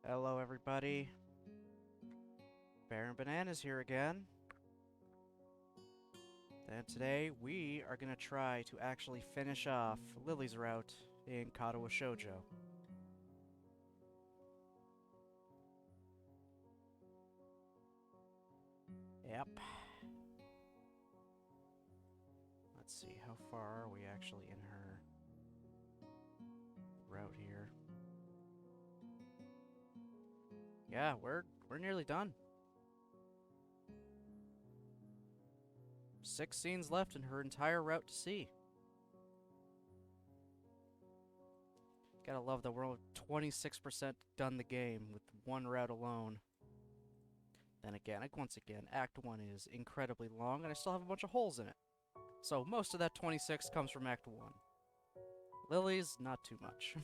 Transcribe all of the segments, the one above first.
Hello everybody, Baron Bananas here again, and today we are gonna try to actually finish off Lilly's route in Katawa Shoujo. Yep. Let's see, how far are we actually in her route here? Yeah, we're nearly done. 6 scenes left in her entire route to sea. Gotta love that we're only 26% done the game with one route alone. Then again, once again, Act 1 is incredibly long, and I still have a bunch of holes in it. So most of that 26 comes from Act 1. Lilly's, not too much.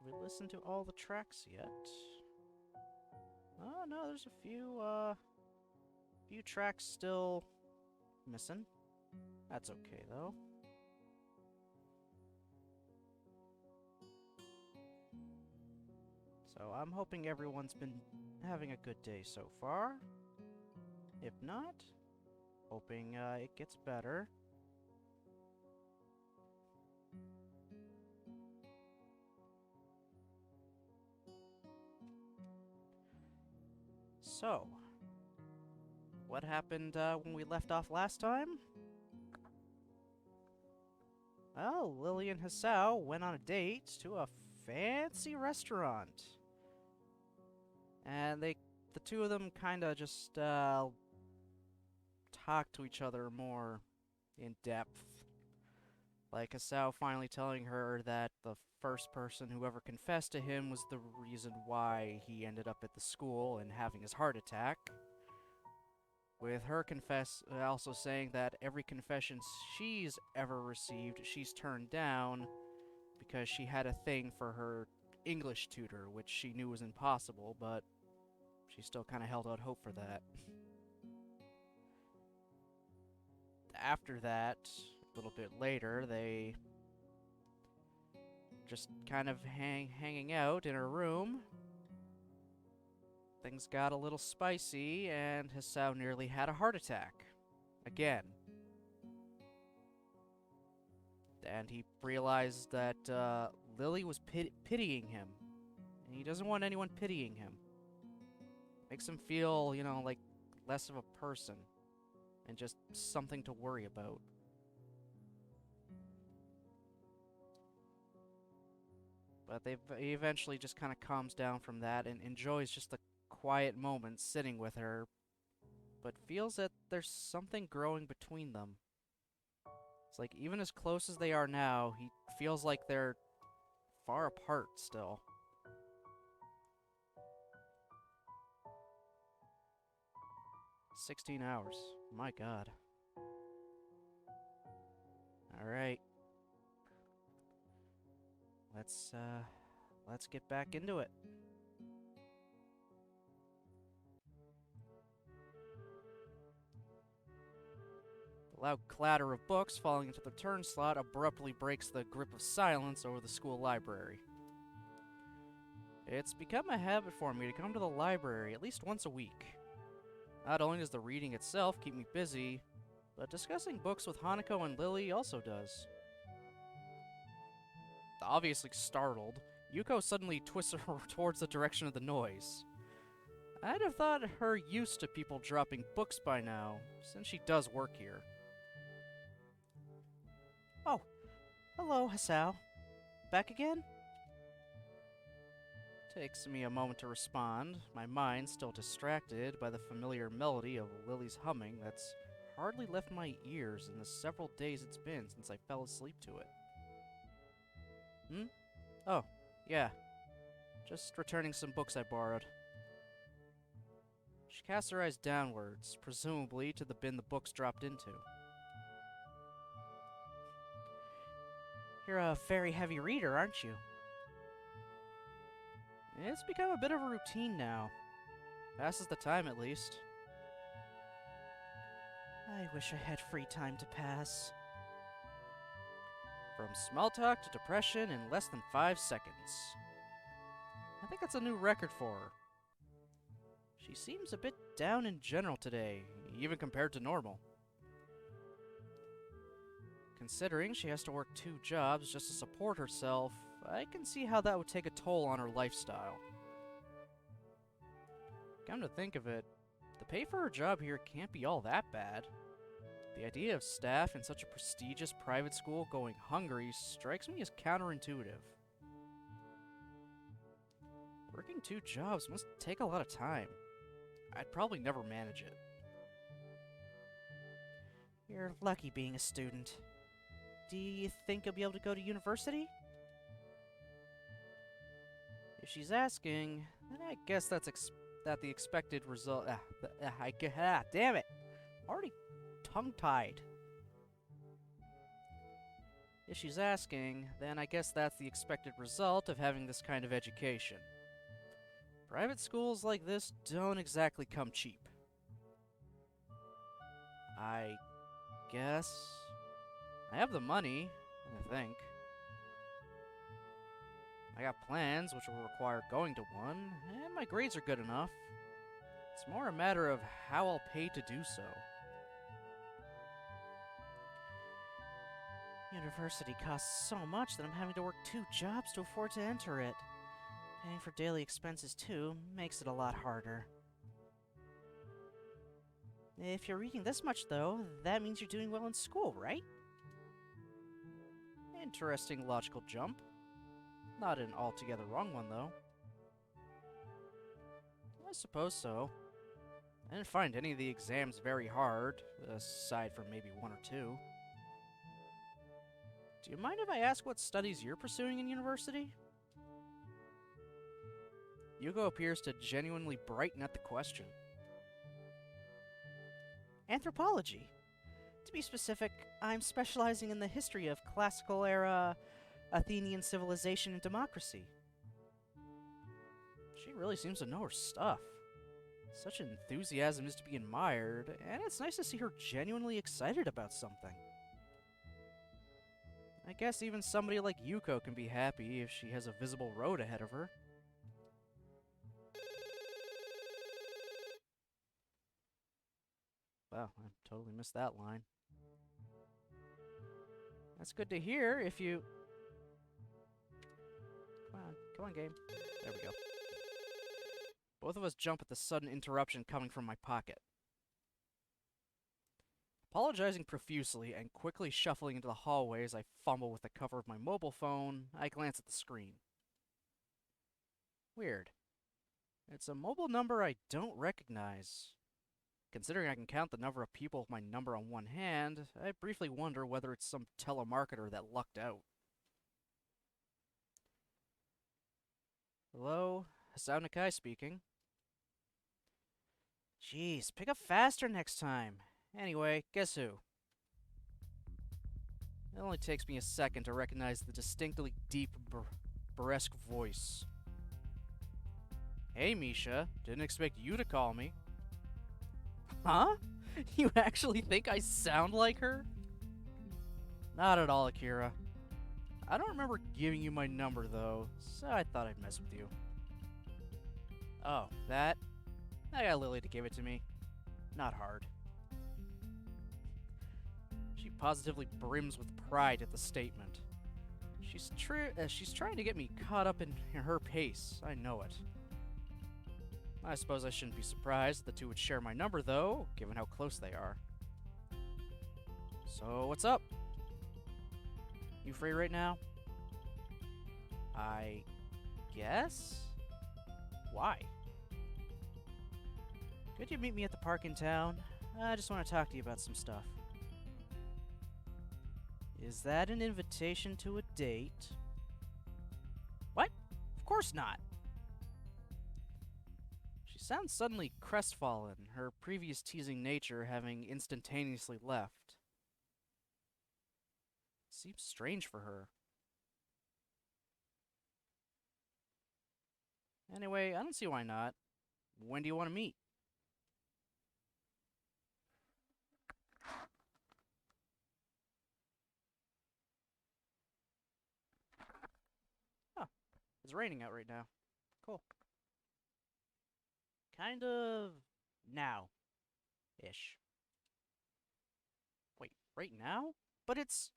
We listened to all the tracks yet? Oh no, there's a few tracks still missing. That's okay though. So I'm hoping everyone's been having a good day so far. If not, hoping it gets better. So, what happened when we left off last time? Well, Lilly and Hisao went on a date to a fancy restaurant. And the two of them kinda just, talked to each other more in depth. Like Hisao finally telling her that the first person who ever confessed to him was the reason why he ended up at the school and having his heart attack. With her also saying that every confession she's ever received, she's turned down because she had a thing for her English tutor, which she knew was impossible, but she still kind of held out hope for that. After that, a little bit later, they just kind of hanging out in her room. Things got a little spicy, and Hisao nearly had a heart attack. Again. And he realized that Lilly was pitying him. And he doesn't want anyone pitying him. Makes him feel, you know, like less of a person. And just something to worry about. But he eventually just kind of calms down from that and enjoys just the quiet moments sitting with her, but feels that there's something growing between them. It's like, even as close as they are now, he feels like they're far apart still. $16. My god. Alright. Let's get back into it. The loud clatter of books falling into the turn slot abruptly breaks the grip of silence over the school library. It's become a habit for me to come to the library at least once a week. Not only does the reading itself keep me busy, but discussing books with Hanako and Lilly also does. Obviously startled, Yuko suddenly twists her towards the direction of the noise. I'd have thought her used to people dropping books by now, since she does work here. Oh, hello, Hisao. Back again? Takes me a moment to respond, my mind still distracted by the familiar melody of Lilly's humming that's hardly left my ears in the several days it's been since I fell asleep to it. Oh, yeah. Just returning some books I borrowed. She casts her eyes downwards, presumably to the bin the books dropped into. You're a very heavy reader, aren't you? It's become a bit of a routine now. Passes the time, at least. I wish I had free time to pass. From small talk to depression in less than 5 seconds. I think that's a new record for her. She seems a bit down in general today, even compared to normal. Considering she has to work 2 jobs just to support herself, I can see how that would take a toll on her lifestyle. Come to think of it, the pay for her job here can't be all that bad. The idea of staff in such a prestigious private school going hungry strikes me as counterintuitive. Working 2 jobs must take a lot of time. I'd probably never manage it. You're lucky being a student. Do you think you'll be able to go to university? If she's asking, then I guess that's the expected result. Damn it! Already tongue-tied. If she's asking, then I guess that's the expected result of having this kind of education. Private schools like this don't exactly come cheap. I guess I have the money, I think. I got plans which will require going to one, and my grades are good enough. It's more a matter of how I'll pay to do so. University costs so much that I'm having to work 2 jobs to afford to enter it. Paying for daily expenses, too, makes it a lot harder. If you're reading this much, though, that means you're doing well in school, right? Interesting logical jump. Not an altogether wrong one, though. I suppose so. I didn't find any of the exams very hard, aside from maybe 1 or 2. Do you mind if I ask what studies you're pursuing in university? Yuko appears to genuinely brighten at the question. Anthropology. To be specific, I'm specializing in the history of classical-era Athenian civilization and democracy. She really seems to know her stuff. Such enthusiasm is to be admired, and it's nice to see her genuinely excited about something. I guess even somebody like Yuko can be happy if she has a visible road ahead of her. Wow, I totally missed that line. That's good to hear if you... Come on, game. There we go. Both of us jump at the sudden interruption coming from my pocket. Apologizing profusely and quickly shuffling into the hallway as I fumble with the cover of my mobile phone, I glance at the screen. Weird. It's a mobile number I don't recognize. Considering I can count the number of people with my number on one hand, I briefly wonder whether it's some telemarketer that lucked out. Hello, Hasao Nakai speaking. Jeez, pick up faster next time. Anyway, guess who? It only takes me a second to recognize the distinctly deep, burlesque voice. Hey, Misha. Didn't expect you to call me. Huh? You actually think I sound like her? Not at all, Akira. I don't remember giving you my number, though, so I thought I'd mess with you. Oh, that? I got Lilly to give it to me. Not hard. She positively brims with pride at the statement. She's trying to get me caught up in her pace. I know it. I suppose I shouldn't be surprised that the two would share my number, though, given how close they are. So, what's up? You free right now? I guess? Why? Could you meet me at the park in town? I just want to talk to you about some stuff. Is that an invitation to a date? What? Of course not! She sounds suddenly crestfallen, her previous teasing nature having instantaneously left. Seems strange for her. Anyway, I don't see why not. When do you want to meet? It's raining out right now. Cool. Kind of now-ish. Wait, right now? But it's...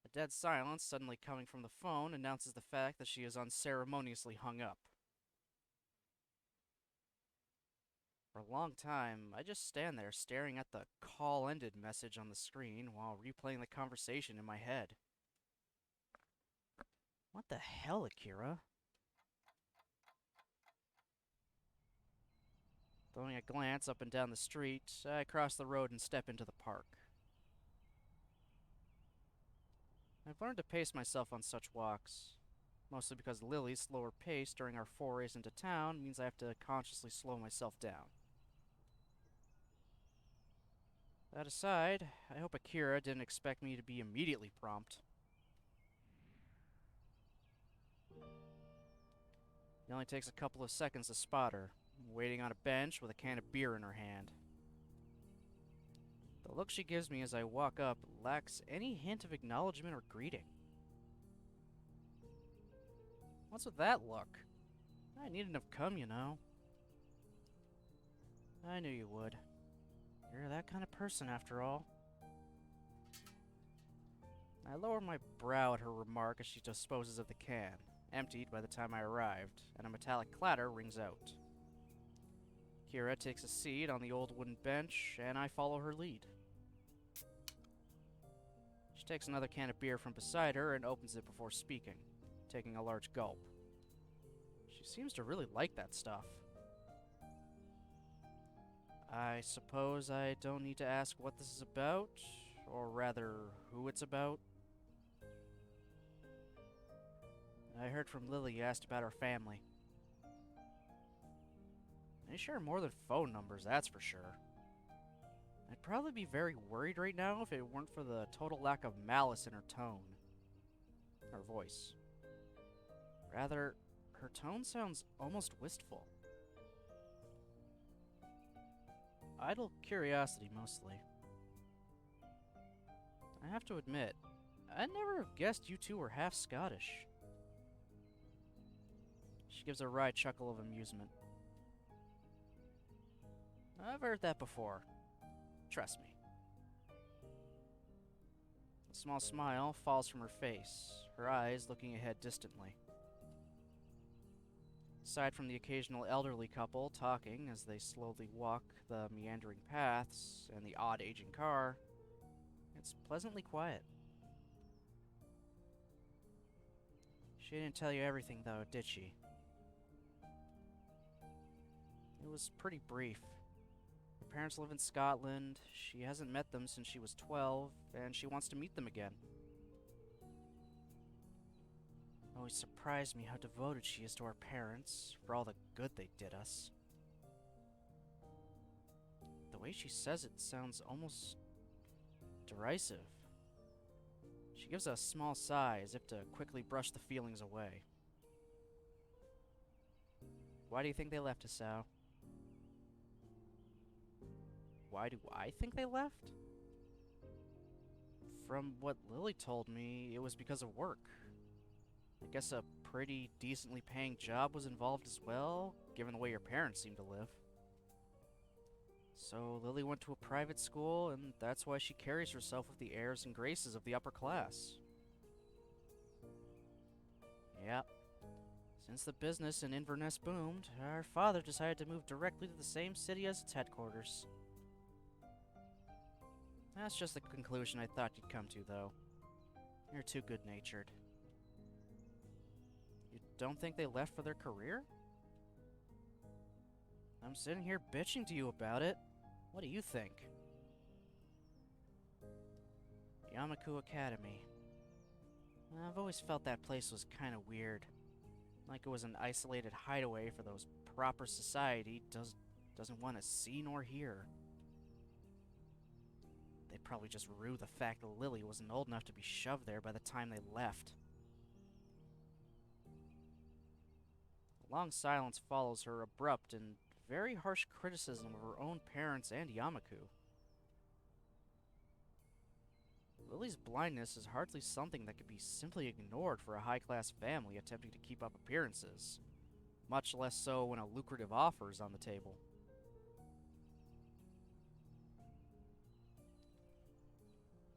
A dead silence, suddenly coming from the phone, announces the fact that she is unceremoniously hung up. For a long time, I just stand there staring at the call ended message on the screen while replaying the conversation in my head. What the hell, Akira? Throwing a glance up and down the street, I cross the road and step into the park. I've learned to pace myself on such walks, mostly because Lilly's slower pace during our forays into town means I have to consciously slow myself down. That aside, I hope Akira didn't expect me to be immediately prompt. It only takes a couple of seconds to spot her, waiting on a bench with a can of beer in her hand. The look she gives me as I walk up lacks any hint of acknowledgement or greeting. What's with that look? I needn't have come, you know. I knew you would. You're that kind of person, after all. I lower my brow at her remark as she disposes of the can, emptied by the time I arrived, and a metallic clatter rings out. Kira takes a seat on the old wooden bench, and I follow her lead. She takes another can of beer from beside her and opens it before speaking, taking a large gulp. She seems to really like that stuff. I suppose I don't need to ask what this is about, or rather, who it's about. I heard from Lilly you asked about our family. They share more than phone numbers, that's for sure. I'd probably be very worried right now if it weren't for the total lack of malice in her tone. Her voice. Rather, her tone sounds almost wistful. Idle curiosity, mostly. I have to admit, I'd never have guessed you two were half Scottish. She gives a wry chuckle of amusement. I've heard that before. Trust me. A small smile falls from her face, her eyes looking ahead distantly. Aside from the occasional elderly couple talking as they slowly walk the meandering paths and the odd aging car, it's pleasantly quiet. She didn't tell you everything, though, did she? It was pretty brief. Her parents live in Scotland, she hasn't met them since she was 12, and she wants to meet them again. It always surprised me how devoted she is to our parents, for all the good they did us. The way she says it sounds almost derisive. She gives a small sigh as if to quickly brush the feelings away. Why do you think they left us, Sal? Why do I think they left? From what Lilly told me, it was because of work. I guess a pretty decently paying job was involved as well, given the way your parents seem to live. So Lilly went to a private school, and that's why she carries herself with the airs and graces of the upper class. Yep. Since the business in Inverness boomed, our father decided to move directly to the same city as its headquarters. That's just the conclusion I thought you'd come to, though. You're too good-natured. You don't think they left for their career? I'm sitting here bitching to you about it. What do you think? Yamaku Academy. I've always felt that place was kinda weird. Like it was an isolated hideaway for those proper society doesn't want to see nor hear. They probably just rue the fact that Lilly wasn't old enough to be shoved there by the time they left. A long silence follows her abrupt and very harsh criticism of her own parents and Yamaku. Lily's blindness is hardly something that could be simply ignored for a high-class family attempting to keep up appearances, much less so when a lucrative offer is on the table.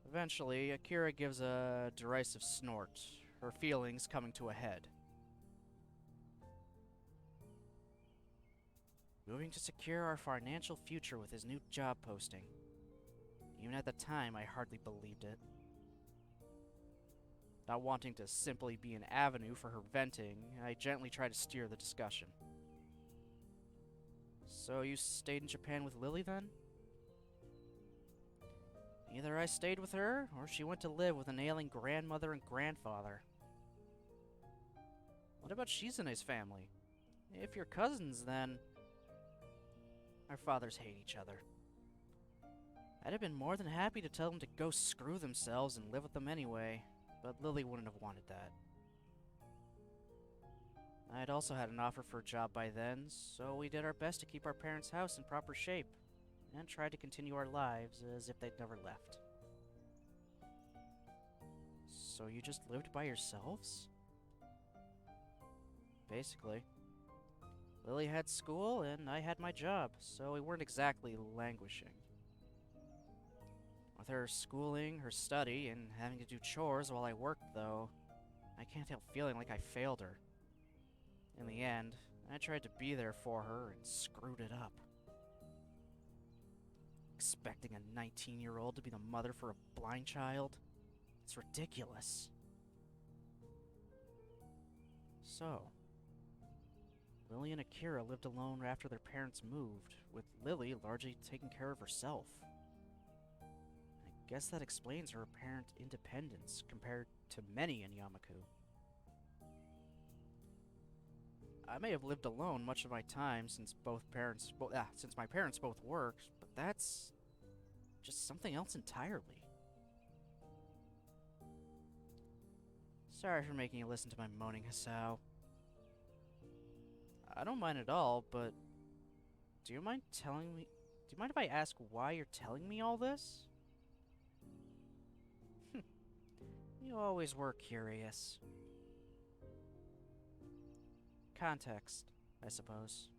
Eventually, Akira gives a derisive snort, her feelings coming to a head. Moving to secure our financial future with his new job posting. Even at the time, I hardly believed it. Not wanting to simply be an avenue for her venting, I gently try to steer the discussion. So you stayed in Japan with Lily then? Either I stayed with her, or she went to live with an ailing grandmother and grandfather. What about Shizune's family? If you're cousins, then... Our fathers hate each other. I'd have been more than happy to tell them to go screw themselves and live with them anyway, but Lily wouldn't have wanted that. I'd also had an offer for a job by then, so we did our best to keep our parents' house in proper shape, and tried to continue our lives as if they'd never left. So you just lived by yourselves? Basically. Lily had school, and I had my job, so we weren't exactly languishing. With her schooling, her study, and having to do chores while I worked, though, I can't help feeling like I failed her. In the end, I tried to be there for her and screwed it up. Expecting a 19-year-old to be the mother for a blind child? It's ridiculous. So, Lily and Akira lived alone after their parents moved, with Lily largely taking care of herself. I guess that explains her apparent independence compared to many in Yamaku. I may have lived alone much of my time since my parents both worked, but that's just something else entirely. Sorry for making you listen to my moaning, Hisao. I don't mind at all, but do you mind if I ask why you're telling me all this? You always were curious. Context, I suppose.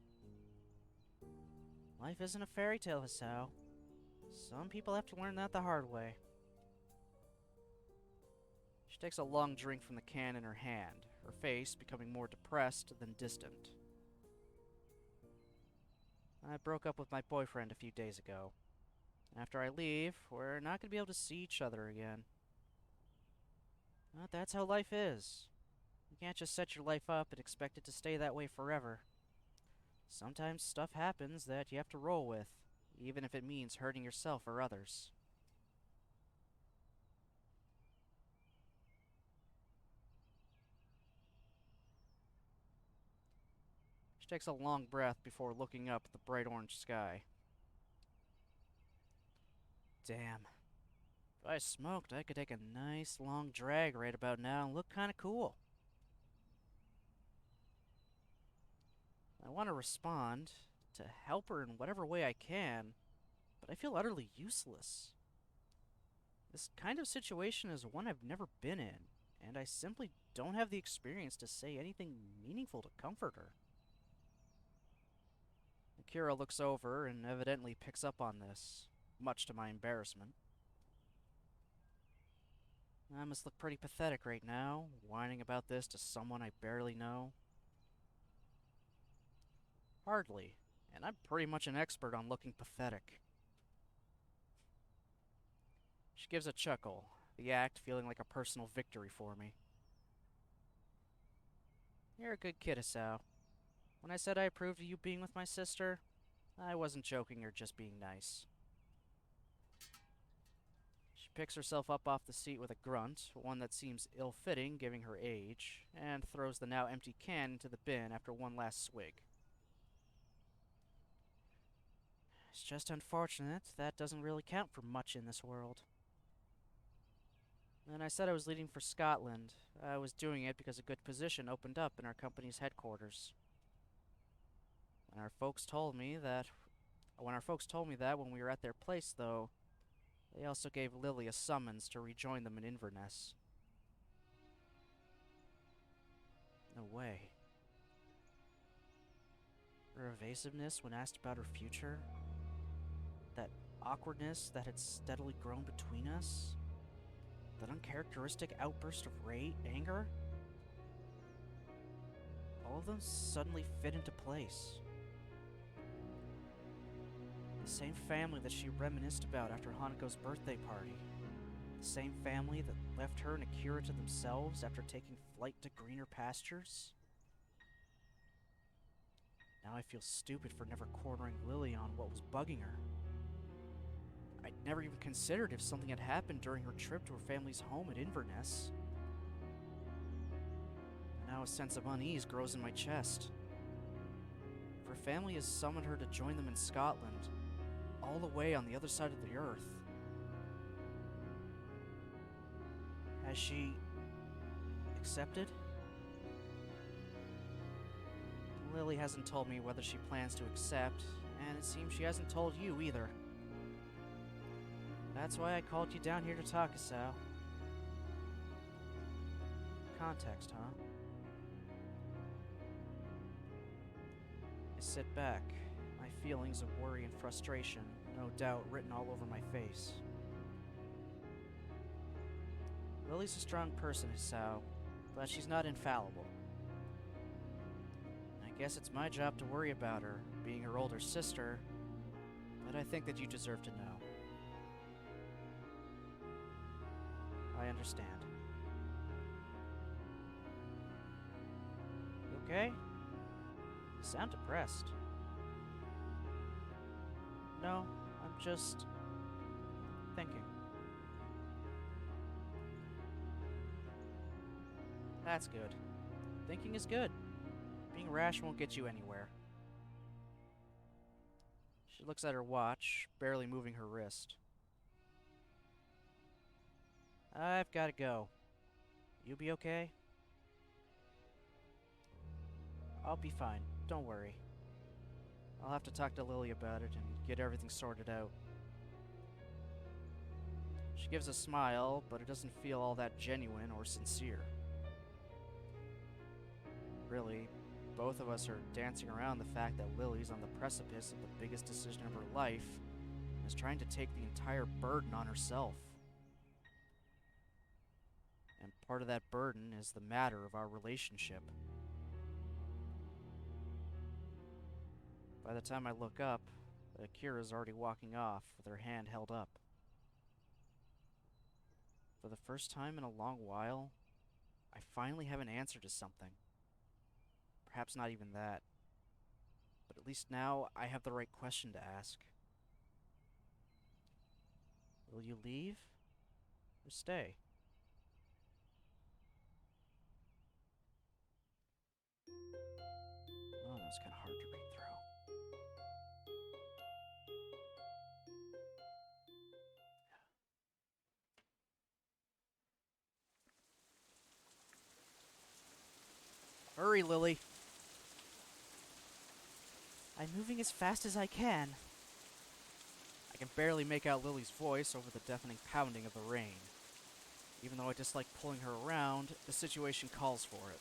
Life isn't a fairy tale, Hisao. Some people have to learn that the hard way. She takes a long drink from the can in her hand, her face becoming more depressed than distant. I broke up with my boyfriend a few days ago. After I leave, we're not going to be able to see each other again. But that's how life is. You can't just set your life up and expect it to stay that way forever. Sometimes stuff happens that you have to roll with, even if it means hurting yourself or others. She takes a long breath before looking up at the bright orange sky. Damn. If I smoked, I could take a nice long drag right about now and look kinda cool. I want to respond, to help her in whatever way I can, but I feel utterly useless. This kind of situation is one I've never been in, and I simply don't have the experience to say anything meaningful to comfort her. Akira looks over and evidently picks up on this, much to my embarrassment. I must look pretty pathetic right now, whining about this to someone I barely know. Hardly, and I'm pretty much an expert on looking pathetic. She gives a chuckle, the act feeling like a personal victory for me. You're a good kid, Hisao. When I said I approved of you being with my sister, I wasn't joking or just being nice. She picks herself up off the seat with a grunt, one that seems ill-fitting given her age, and throws the now empty can into the bin after one last swig. It's just unfortunate that doesn't really count for much in this world. When I said I was leaving for Scotland, I was doing it because a good position opened up in our company's headquarters. When our folks told me that when we were at their place, though, They also gave Lilly a summons to rejoin them in Inverness. No way. Her evasiveness when asked about her future, that awkwardness that had steadily grown between us, that uncharacteristic outburst of anger, all of them suddenly fit into place. The same family that she reminisced about after Hanako's birthday party. The same family that left her and Akira to themselves after taking flight to greener pastures. Now I feel stupid for never cornering Lilly on what was bugging her. I'd never even considered if something had happened during her trip to her family's home at Inverness. Now a sense of unease grows in my chest. If her family has summoned her to join them in Scotland, all the way on the other side of the earth, has she accepted? Lilly hasn't told me whether she plans to accept, and it seems she hasn't told you either. That's why I called you down here to talk, Asao. Context, huh? I sit back, my feelings of worry and frustration, no doubt written all over my face. Lily's a strong person, Asao, but she's not infallible. I guess it's my job to worry about her, being her older sister, but I think that you deserve to know. I understand. You okay? You sound depressed. No, I'm just thinking. That's good. Thinking is good. Being rash won't get you anywhere. She looks at her watch, barely moving her wrist. I've gotta go. You be okay? I'll be fine. Don't worry. I'll have to talk to Lilly about it and get everything sorted out. She gives a smile, but it doesn't feel all that genuine or sincere. Really, both of us are dancing around the fact that Lily's on the precipice of the biggest decision of her life and is trying to take the entire burden on herself. And part of that burden is the matter of our relationship. By the time I look up, Akira's already walking off with her hand held up. For the first time in a long while, I finally have an answer to something. Perhaps not even that. But at least now I have the right question to ask. Will you leave or stay? Oh, that was kind of hard to read through. Hurry, Lilly. I'm moving as fast as I can. I can barely make out Lily's voice over the deafening pounding of the rain. Even though I dislike pulling her around, the situation calls for it.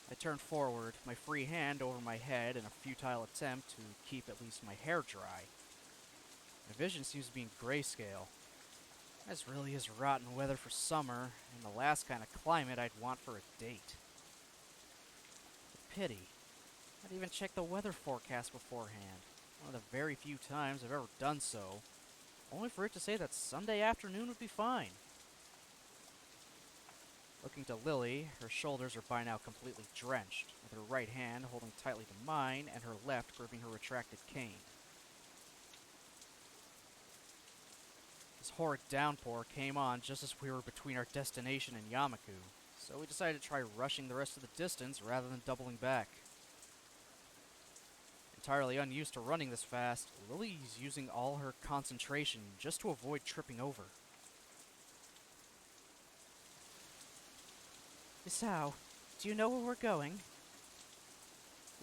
I turn forward, my free hand over my head in a futile attempt to keep at least my hair dry. My vision seems to be in grayscale. This really is rotten weather for summer, and the last kind of climate I'd want for a date. A pity. I'd even checked the weather forecast beforehand, one of the very few times I've ever done so, only for it to say that Sunday afternoon would be fine. Looking to Lilly, her shoulders are by now completely drenched, with her right hand holding tightly to mine and her left gripping her retracted cane. This horrid downpour came on just as we were between our destination and Yamaku, so we decided to try rushing the rest of the distance rather than doubling back. Entirely unused to running this fast, Lily's using all her concentration just to avoid tripping over. Isao, do you know where we're going?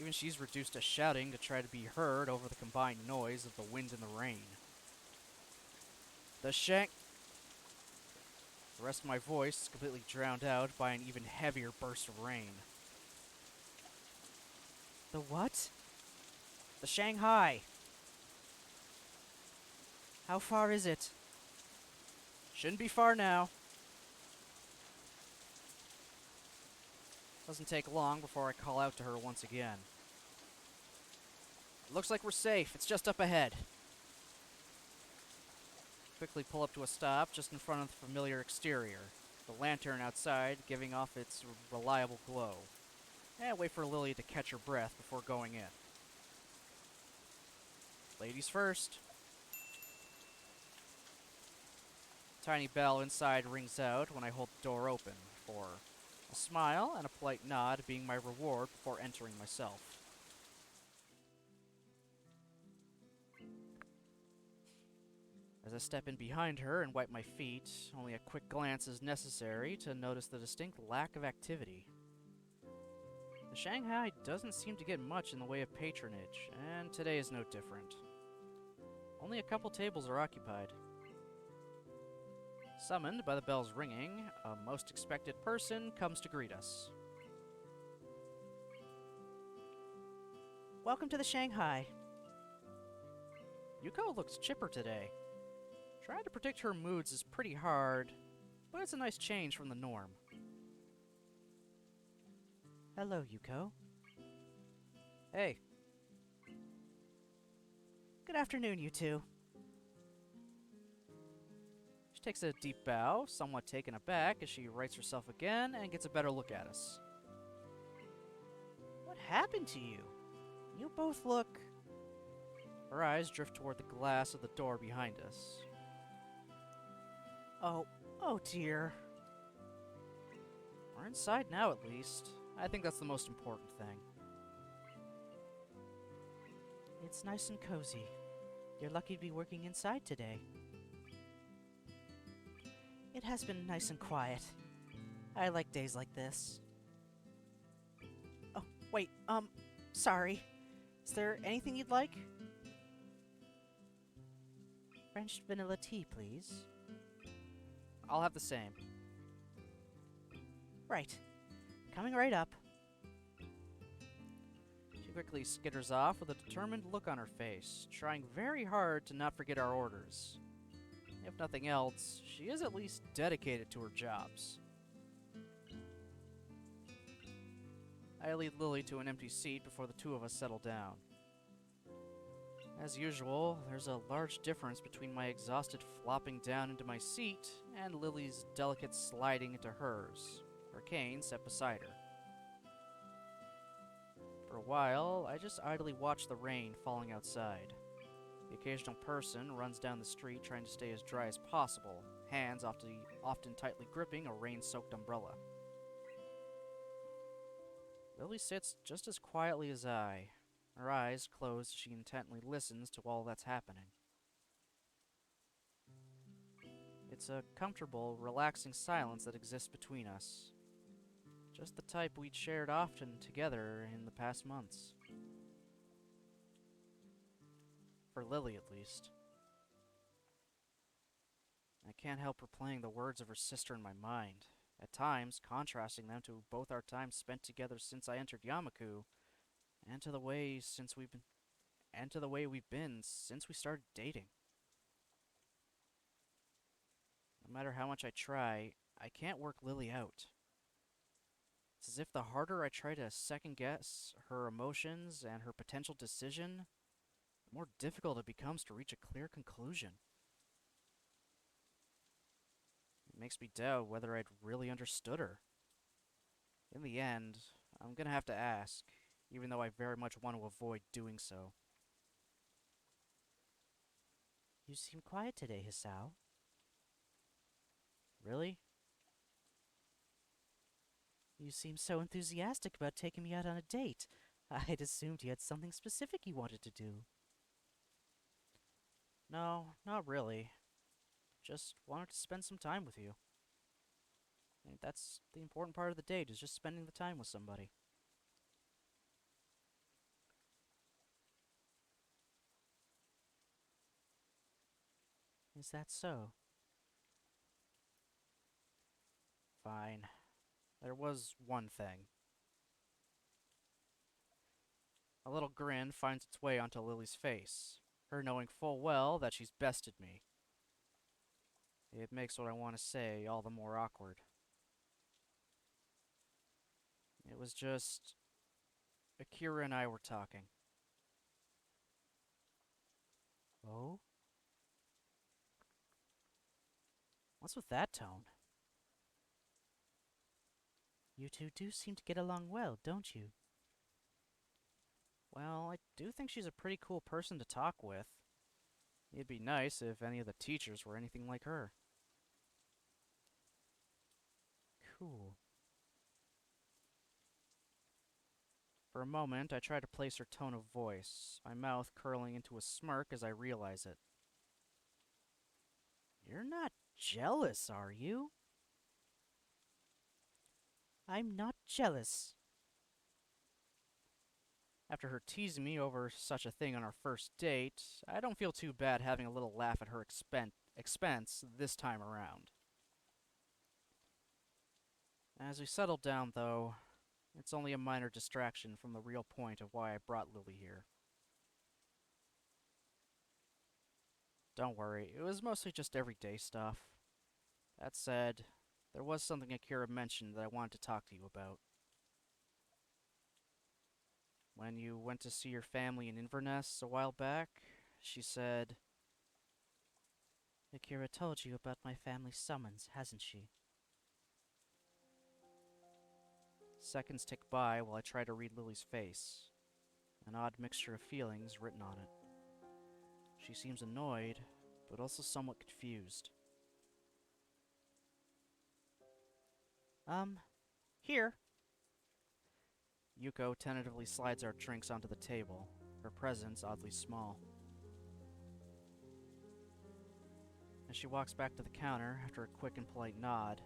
Even she's reduced to shouting to try to be heard over the combined noise of the wind and the rain. The shank... The rest of my voice is completely drowned out by an even heavier burst of rain. The what? The Shanghai. How far is it? Shouldn't be far now. Doesn't take long before I call out to her once again. It looks like we're safe. It's just up ahead. Quickly pull up to a stop just in front of the familiar exterior, the lantern outside giving off its reliable glow. And wait for Lilly to catch her breath before going in. Ladies first. Tiny bell inside rings out when I hold the door open, for a smile and a polite nod being my reward before entering myself. As I step in behind her and wipe my feet, only a quick glance is necessary to notice the distinct lack of activity. The Shanghai doesn't seem to get much in the way of patronage, and today is no different. Only a couple tables are occupied. Summoned by the bell's ringing, a most expected person comes to greet us. Welcome to the Shanghai. Yuko looks chipper today. Trying to predict her moods is pretty hard, but it's a nice change from the norm. Hello, Yuko. Hey. Good afternoon, you two. She takes a deep bow, somewhat taken aback as she rights herself again and gets a better look at us. What happened to you? You both look... Her eyes drift toward the glass of the door behind us. Oh dear. We're inside now, at least. I think that's the most important thing. It's nice and cozy. You're lucky to be working inside today. It has been nice and quiet. I like days like this. Oh, wait, sorry. Is there anything you'd like? French vanilla tea, please. I'll have the same. Right. Coming right up. She quickly skitters off with a determined look on her face, trying very hard to not forget our orders. If nothing else, she is at least dedicated to her jobs. I lead Lilly to an empty seat before the two of us settle down. As usual, there's a large difference between my exhausted flopping down into my seat and Lily's delicate sliding into hers, her cane set beside her. For a while, I just idly watch the rain falling outside. The occasional person runs down the street trying to stay as dry as possible, hands often tightly gripping a rain-soaked umbrella. Lily sits just as quietly as I, her eyes closed as she intently listens to all that's happening. It's a comfortable, relaxing silence that exists between us. Just the type we'd shared often together in the past months. For Lily, at least. I can't help replaying the words of her sister in my mind, at times contrasting them to both our time spent together since I entered Yamaku, and to the way we've been since we started dating. No matter how much I try, I can't work Lily out. It's as if the harder I try to second-guess her emotions and her potential decision, the more difficult it becomes to reach a clear conclusion. It makes me doubt whether I'd really understood her. In the end, I'm gonna have to ask, even though I very much want to avoid doing so. You seem quiet today, Hisao. Really? You seem so enthusiastic about taking me out on a date. I'd assumed you had something specific you wanted to do. No, not really. Just wanted to spend some time with you. I think that's the important part of the date, is just spending the time with somebody. Is that so? Fine. There was one thing. A little grin finds its way onto Lily's face, her knowing full well that she's bested me. It makes what I want to say all the more awkward. It was just... Akira and I were talking. Oh? What's with that tone? You two do seem to get along well, don't you? Well, I do think she's a pretty cool person to talk with. It'd be nice if any of the teachers were anything like her. Cool. For a moment, I try to place her tone of voice, my mouth curling into a smirk as I realize it. You're not jealous, are you? I'm not jealous. After her teasing me over such a thing on our first date, I don't feel too bad having a little laugh at her expense this time around. As we settle down, though, it's only a minor distraction from the real point of why I brought Lilly here. Don't worry, it was mostly just everyday stuff. That said, there was something Akira mentioned that I wanted to talk to you about. When you went to see your family in Inverness a while back, she said... Akira told you about my family's summons, hasn't she? Seconds tick by while I try to read Lily's face, an odd mixture of feelings written on it. She seems annoyed, but also somewhat confused. Here. Yuko tentatively slides our drinks onto the table, her presence oddly small. As she walks back to the counter, after a quick and polite nod,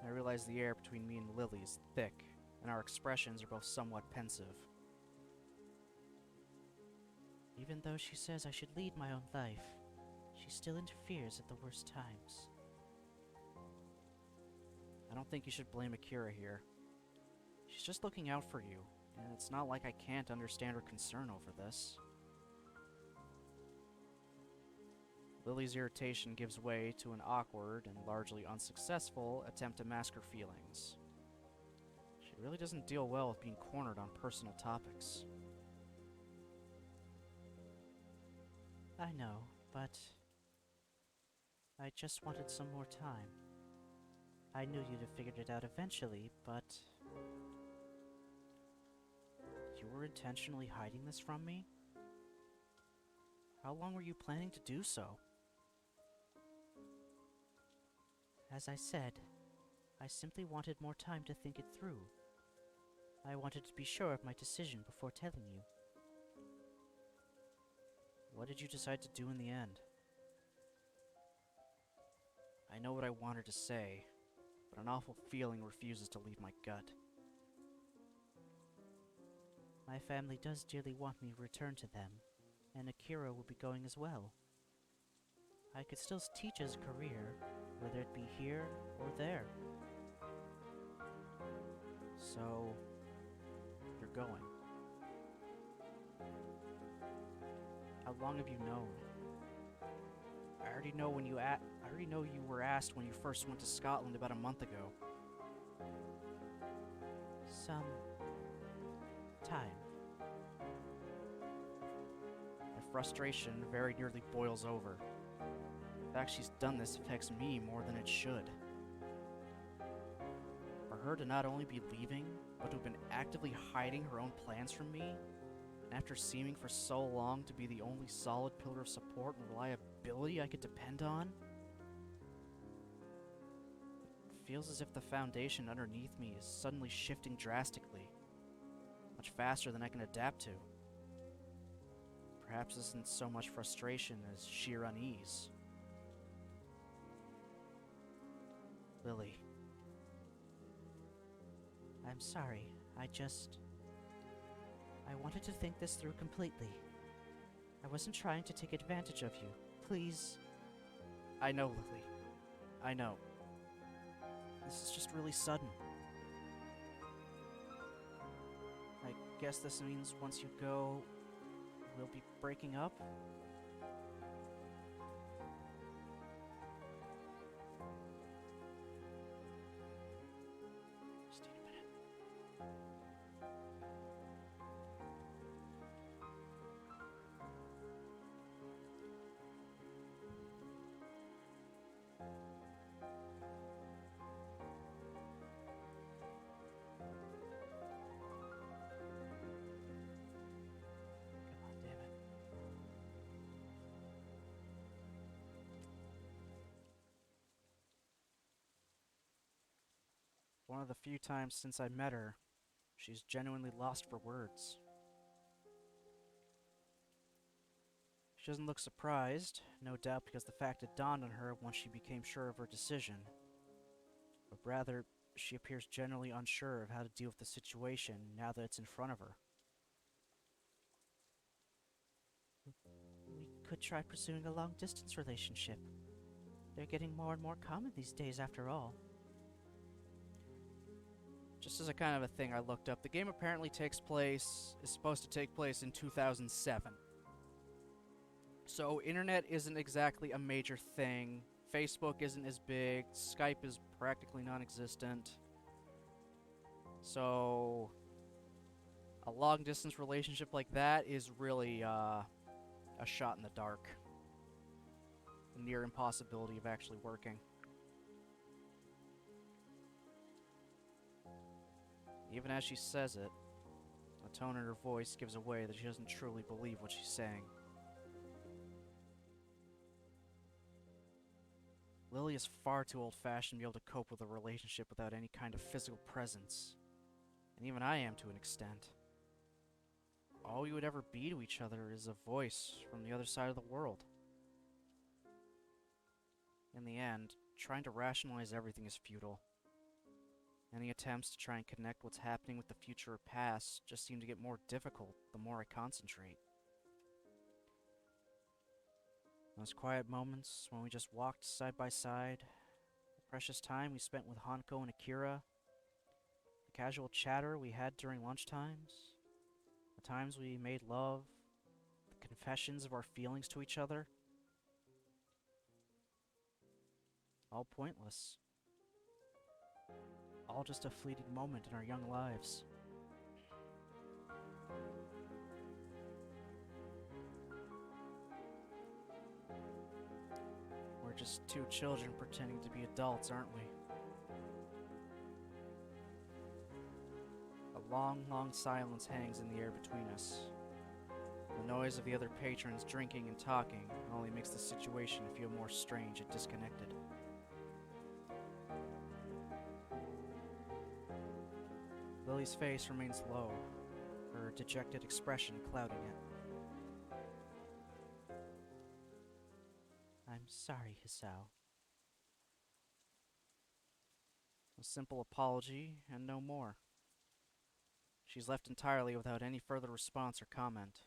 I realize the air between me and Lily is thick, and our expressions are both somewhat pensive. Even though she says I should lead my own life, she still interferes at the worst times. I don't think you should blame Akira here. She's just looking out for you, and it's not like I can't understand her concern over this. Lily's irritation gives way to an awkward and largely unsuccessful attempt to mask her feelings. She really doesn't deal well with being cornered on personal topics. I know, but I just wanted some more time. I knew you'd have figured it out eventually, but... You were intentionally hiding this from me? How long were you planning to do so? As I said, I simply wanted more time to think it through. I wanted to be sure of my decision before telling you. What did you decide to do in the end? I know what I wanted to say, but an awful feeling refuses to leave my gut. My family does dearly want me to return to them, and Akira will be going as well. I could still teach his career, whether it be here or there. So, you're going. How long have you known? I already know you were asked when you first went to Scotland about a month ago. Some time. My frustration very nearly boils over. The fact she's done this affects me more than it should. For her to not only be leaving, but to have been actively hiding her own plans from me, and after seeming for so long to be the only solid pillar of support and reliability I could depend on, it feels as if the foundation underneath me is suddenly shifting drastically, much faster than I can adapt to. Perhaps this isn't so much frustration as sheer unease. Lily. I'm sorry, I wanted to think this through completely. I wasn't trying to take advantage of you. Please, I know, Lily. I know. This is just really sudden. I guess this means once you go, we'll be breaking up? Just need a minute. Come on, damn it. One of the few times since I met her, she's genuinely lost for words. She doesn't look surprised, no doubt because the fact had dawned on her once she became sure of her decision. But rather, she appears generally unsure of how to deal with the situation now that it's in front of her. We could try pursuing a long-distance relationship. They're getting more and more common these days, after all. Just as a kind of a thing I looked up, the game apparently is supposed to take place in 2007. So internet isn't exactly a major thing. Facebook isn't as big. Skype is practically non-existent. So a long-distance relationship like that is really a shot in the dark. A near impossibility of actually working. Even as she says it, the tone in her voice gives away that she doesn't truly believe what she's saying. Lily is far too old-fashioned to be able to cope with a relationship without any kind of physical presence. And even I am to an extent. All we would ever be to each other is a voice from the other side of the world. In the end, trying to rationalize everything is futile. Any attempts to try and connect what's happening with the future or past just seem to get more difficult the more I concentrate. Those quiet moments when we just walked side by side, the precious time we spent with Hanko and Akira, the casual chatter we had during lunchtimes, the times we made love, the confessions of our feelings to each other, all pointless. All just a fleeting moment in our young lives. We're just two children pretending to be adults, aren't we? A long, long silence hangs in the air between us. The noise of the other patrons drinking and talking only makes the situation feel more strange and disconnected. Lily's face remains low, her dejected expression clouding it. I'm sorry, Hisao. A simple apology, and no more. She's left entirely without any further response or comment.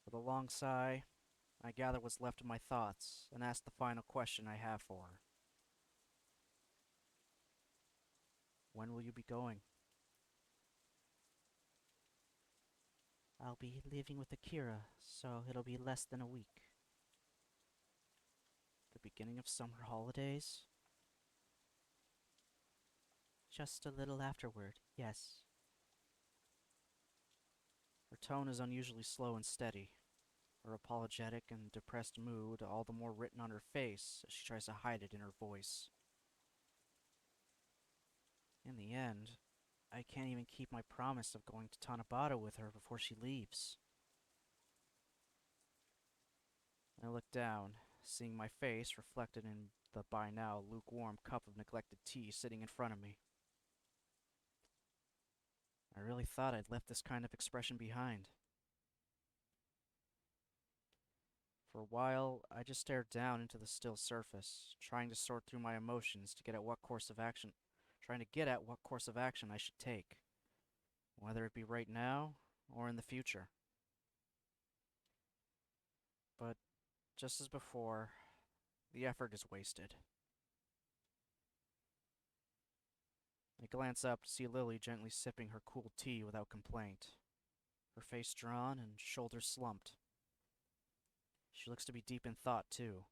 With a long sigh, I gather what's left of my thoughts and ask the final question I have for her. When will you be going? I'll be leaving with Akira, so it'll be less than a week. The beginning of summer holidays? Just a little afterward, yes. Her tone is unusually slow and steady, her apologetic and depressed mood all the more written on her face as she tries to hide it in her voice. In the end, I can't even keep my promise of going to Tanabata with her before she leaves. I look down, seeing my face reflected in the by now lukewarm cup of neglected tea sitting in front of me. I really thought I'd left this kind of expression behind. For a while, I just stared down into the still surface, trying to sort through my emotions to get at what course of action I should take, whether it be right now or in the future. But just as before, the effort is wasted. I glance up to see Lilly gently sipping her cool tea without complaint, her face drawn and shoulders slumped. She looks to be deep in thought, too,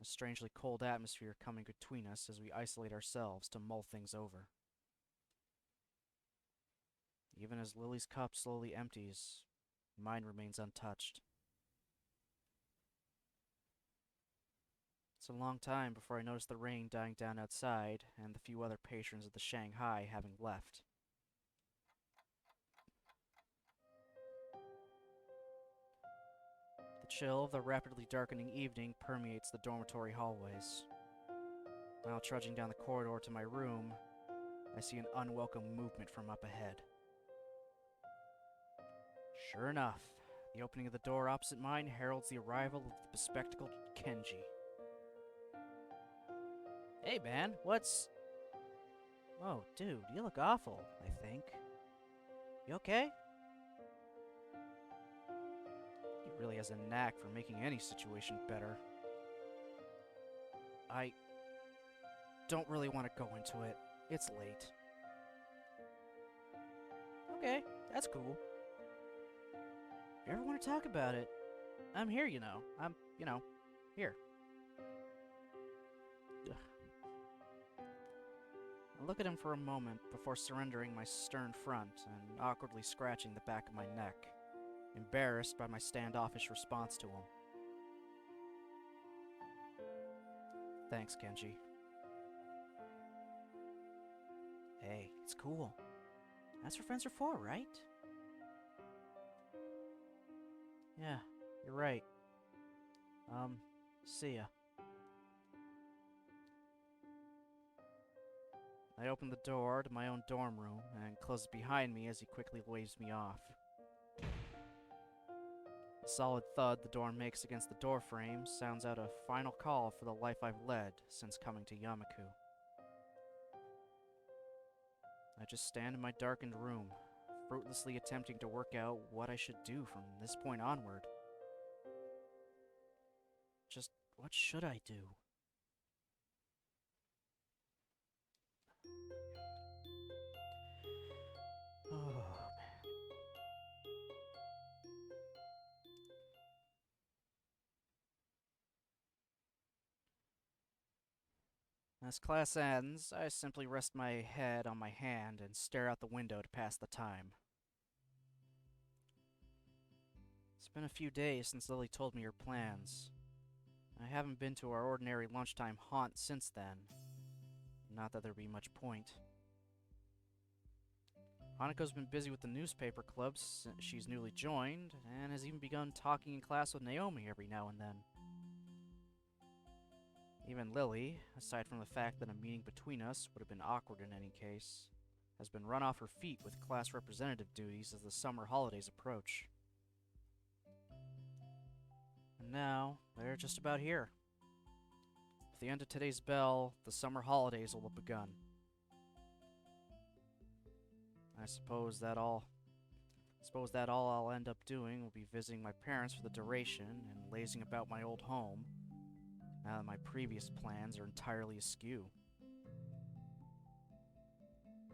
a strangely cold atmosphere coming between us as we isolate ourselves to mull things over. Even as Lily's cup slowly empties, mine remains untouched. It's a long time before I notice the rain dying down outside and the few other patrons of the Shanghai having left. The chill of the rapidly darkening evening permeates the dormitory hallways. While trudging down the corridor to my room, I see an unwelcome movement from up ahead. Sure enough, the opening of the door opposite mine heralds the arrival of the bespectacled Kenji. Hey man, what's... Oh, dude, you look awful, I think. You okay? He really has a knack for making any situation better. I don't really want to go into it. It's late. Okay, that's cool. If you ever want to talk about it, I'm here, you know. I'm, here. Ugh. I look at him for a moment before surrendering my stern front and awkwardly scratching the back of my neck, embarrassed by my standoffish response to him. Thanks, Kenji. Hey, it's cool. That's what friends are for, right? Yeah, you're right. See ya. I open the door to my own dorm room and close it behind me as he quickly waves me off. The solid thud the door makes against the door frame sounds out a final call for the life I've led since coming to Yamaku. I just stand in my darkened room, fruitlessly attempting to work out what I should do from this point onward. Just what should I do? Oh, man. As class ends, I simply rest my head on my hand and stare out the window to pass the time. It's been a few days since Lilly told me her plans. I haven't been to our ordinary lunchtime haunt since then. Not that there'd be much point. Hanako's been busy with the newspaper club since she's newly joined, and has even begun talking in class with Naomi every now and then. Even Lilly, aside from the fact that a meeting between us would have been awkward in any case, has been run off her feet with class representative duties as the summer holidays approach. And now, they're just about here. With the end of today's bell, the summer holidays will have begun. I suppose that all I'll end up doing will be visiting my parents for the duration and lazing about my old home, now that my previous plans are entirely askew.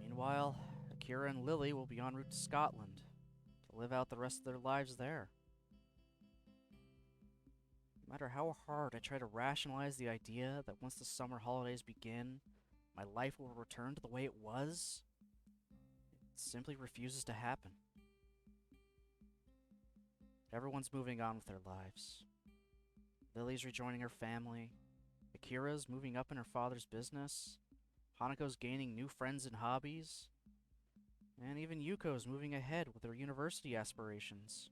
Meanwhile, Akira and Lilly will be en route to Scotland to live out the rest of their lives there. No matter how hard I try to rationalize the idea that once the summer holidays begin, my life will return to the way it was, it simply refuses to happen. Everyone's moving on with their lives. Lily's rejoining her family, Akira's moving up in her father's business, Hanako's gaining new friends and hobbies, and even Yuko's moving ahead with her university aspirations.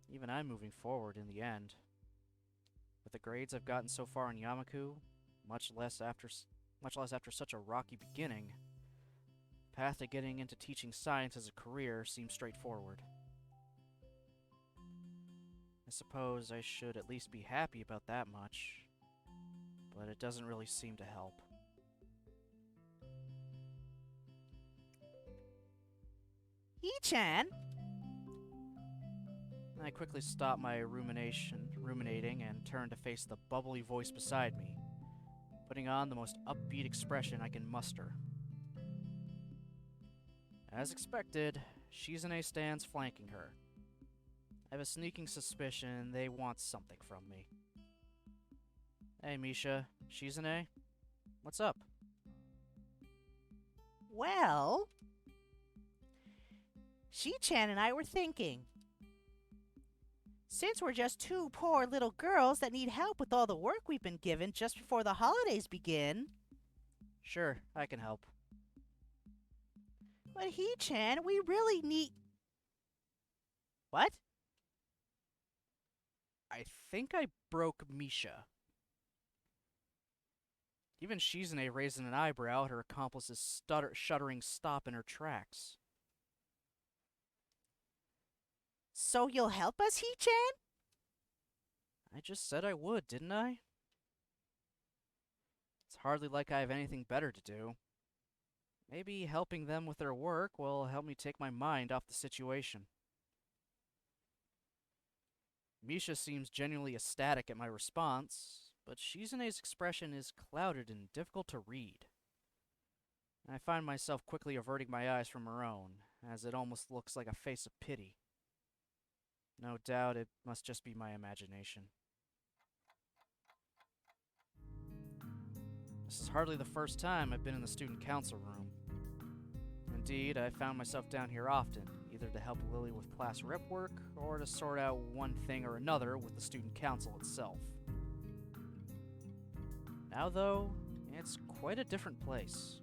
Even I'm moving forward in the end. With the grades I've gotten so far in Yamaku, much less after such a rocky beginning, the path to getting into teaching science as a career seems straightforward. I suppose I should at least be happy about that much, but it doesn't really seem to help. Ii-chan? I quickly stopped my ruminating and turned to face the bubbly voice beside me, putting on the most upbeat expression I can muster. As expected, Shizune stands flanking her. I have a sneaking suspicion they want something from me. Hey, Misha, Shizune, what's up? Well, She-chan and I were thinking. Since we're just two poor little girls that need help with all the work we've been given just before the holidays begin. Sure, I can help. But He-chan, we really need... What? I think I broke Misha. Even Shizune raised an eyebrow at her accomplice's shuddering stop in her tracks. So you'll help us, He-chan? I just said I would, didn't I? It's hardly like I have anything better to do. Maybe helping them with their work will help me take my mind off the situation. Misha seems genuinely ecstatic at my response, but Shizune's expression is clouded and difficult to read. I find myself quickly averting my eyes from her own, as it almost looks like a face of pity. No doubt it must just be my imagination. This is hardly the first time I've been in the student council room. Indeed, I found myself down here often, either to help Lilly with class rep work, or to sort out one thing or another with the student council itself. Now, though, it's quite a different place.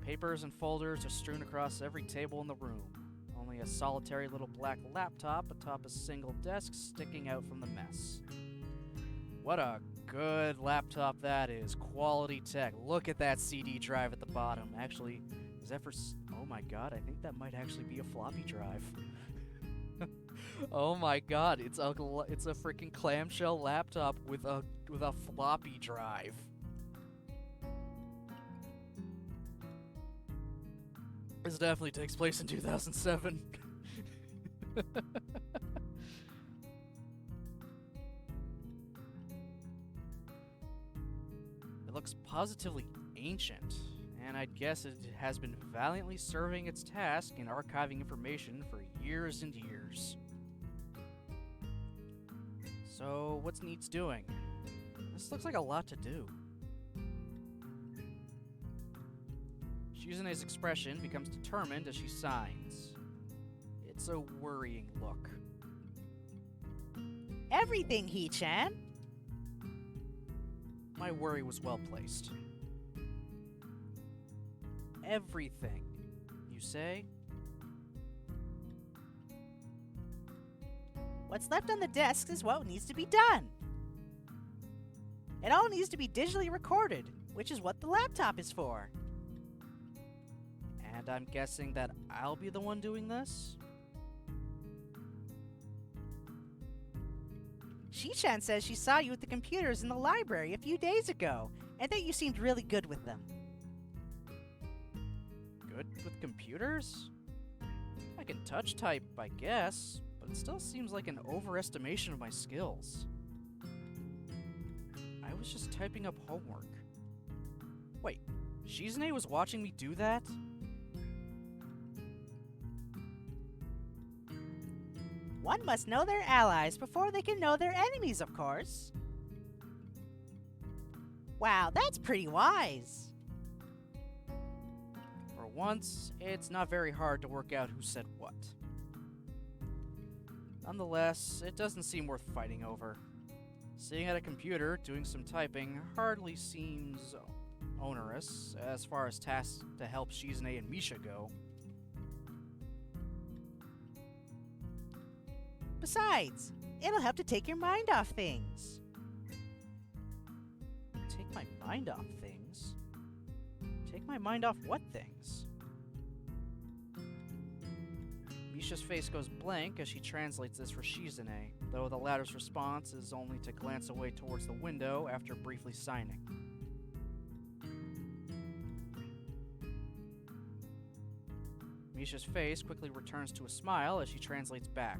Papers and folders are strewn across every table in the room, only a solitary little black laptop atop a single desk sticking out from the mess. What a good laptop that is. Quality tech. Look at that CD drive at the bottom. Actually, is that for... Oh my god, I think that might actually be a floppy drive. Oh my god, it's a freaking clamshell laptop with a floppy drive. This definitely takes place in 2007. It looks positively ancient, and I'd guess it has been valiantly serving its task in archiving information for years and years. So, what's needs doing? This looks like a lot to do. Shizune's expression becomes determined as she signs. It's a worrying look. Everything, He-chan. My worry was well placed. Everything, you say? What's left on the desk is what needs to be done. It all needs to be digitally recorded, which is what the laptop is for. And I'm guessing that I'll be the one doing this? She-chan says she saw you with the computers in the library a few days ago, and that you seemed really good with them. Good with computers? I can touch type, I guess, but it still seems like an overestimation of my skills. I was just typing up homework. Wait, Shizune was watching me do that? One must know their allies before they can know their enemies, of course. Wow, that's pretty wise. For once, it's not very hard to work out who said what. Nonetheless, it doesn't seem worth fighting over. Sitting at a computer doing some typing hardly seems onerous as far as tasks to help Shizune and Misha go. Besides, it'll help to take your mind off things. Take my mind off things? Take my mind off what things? Misha's face goes blank as she translates this for Shizune, though the latter's response is only to glance away towards the window after briefly signing. Misha's face quickly returns to a smile as she translates back.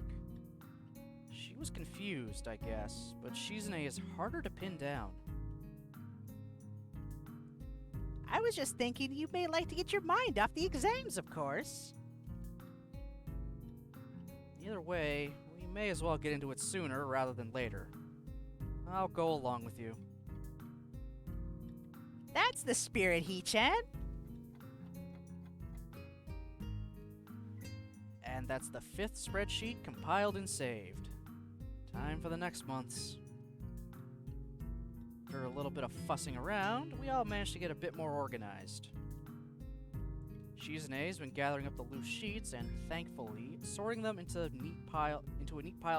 She was confused, I guess, but Shizune is harder to pin down. I was just thinking you may like to get your mind off the exams, of course. Either way, we may as well get into it sooner rather than later. I'll go along with you. That's the spirit, Hee-chan. And that's the 5th spreadsheet compiled and saved. Time for the next month's. After a little bit of fussing around, we all managed to get a bit more organized. Shizune's been gathering up the loose sheets and, thankfully, sorting them into a neat pile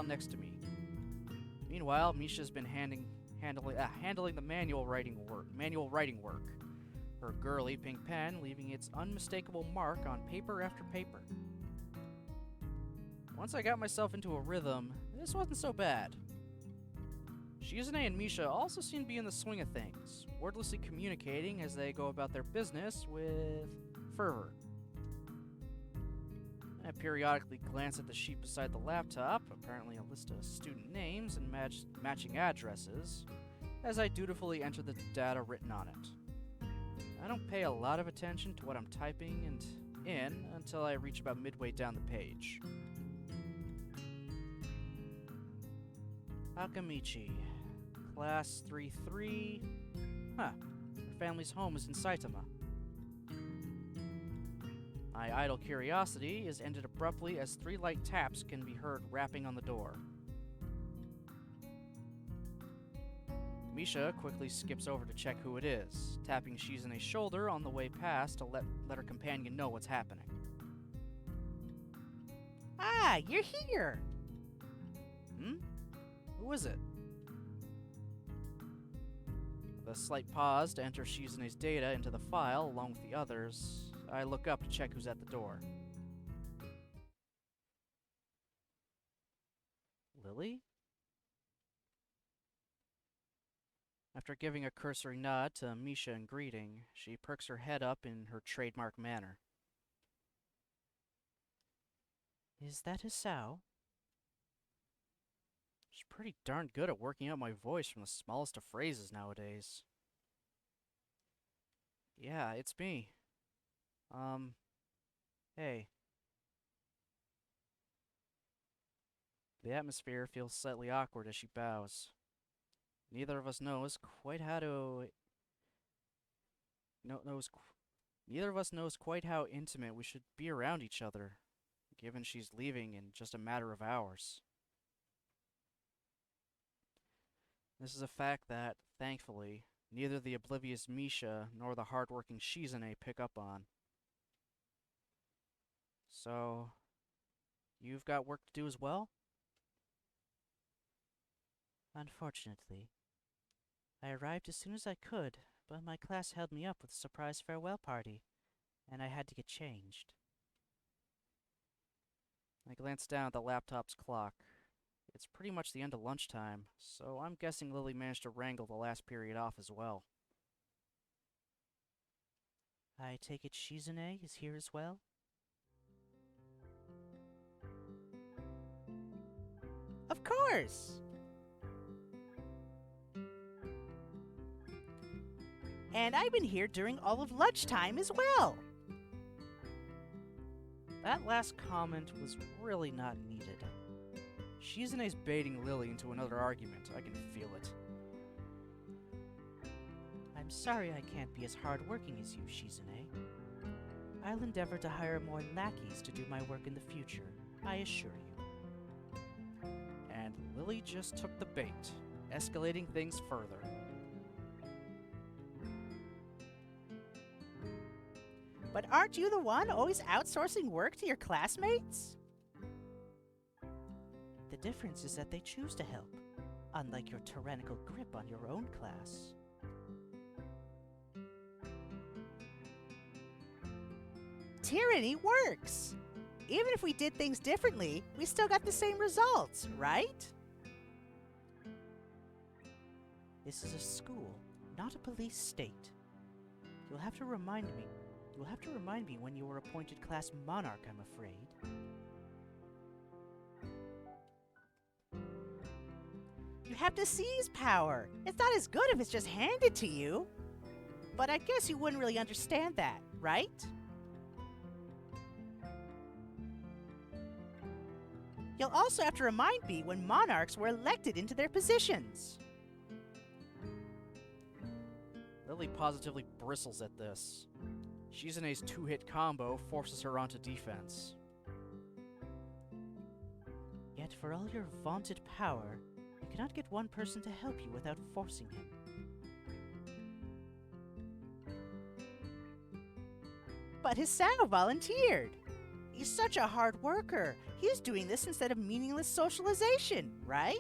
next to me. Meanwhile, Misha's been handling the manual writing work. Her girly pink pen leaving its unmistakable mark on paper after paper. Once I got myself into a rhythm, this wasn't so bad. Shizune and Misha also seem to be in the swing of things, wordlessly communicating as they go about their business with fervor. I periodically glance at the sheet beside the laptop, apparently a list of student names and matching addresses, as I dutifully enter the data written on it. I don't pay a lot of attention to what I'm typing in until I reach about midway down the page. Akamichi, Class 3-3. Her family's home is in Saitama. My idle curiosity is ended abruptly as 3 light taps can be heard rapping on the door. Misha quickly skips over to check who it is, tapping Shizune's shoulder on the way past to let her companion know what's happening. Ah, you're here! Who is it? With a slight pause to enter Shizune's data into the file along with the others, I look up to check who's at the door. Lilly? After giving a cursory nod to Misha in greeting, she perks her head up in her trademark manner. Is that Hisao? She's pretty darn good at working out my voice from the smallest of phrases nowadays. Yeah, it's me. Hey. The atmosphere feels slightly awkward as she bows. Neither of us knows quite how intimate we should be around each other, given she's leaving in just a matter of hours. This is a fact that, thankfully, neither the oblivious Misha nor the hard-working Shizune pick up on. So, you've got work to do as well? Unfortunately. I arrived as soon as I could, but my class held me up with a surprise farewell party, and I had to get changed. I glance down at the laptop's clock. It's pretty much the end of lunchtime, so I'm guessing Lilly managed to wrangle the last period off as well. I take it Shizune is here as well? Of course! And I've been here during all of lunchtime as well! That last comment was really not needed. Shizune's baiting Lilly into another argument. I can feel it. I'm sorry I can't be as hardworking as you, Shizune. I'll endeavor to hire more lackeys to do my work in the future, I assure you. And Lilly just took the bait, escalating things further. But aren't you the one always outsourcing work to your classmates? The difference is that they choose to help, unlike your tyrannical grip on your own class. Tyranny works! Even if we did things differently, we still got the same results, right? This is a school, not a police state. You'll have to remind me You'll have to remind me when you were appointed class monarch, I'm afraid. You have to seize power. It's not as good if it's just handed to you. But I guess you wouldn't really understand that, right? You'll also have to remind me when monarchs were elected into their positions. Lilly positively bristles at this. Shizune's two-hit combo forces her onto defense. Yet for all your vaunted power, you cannot get one person to help you without forcing him. But Hisao volunteered! He's such a hard worker. He's doing this instead of meaningless socialization, right?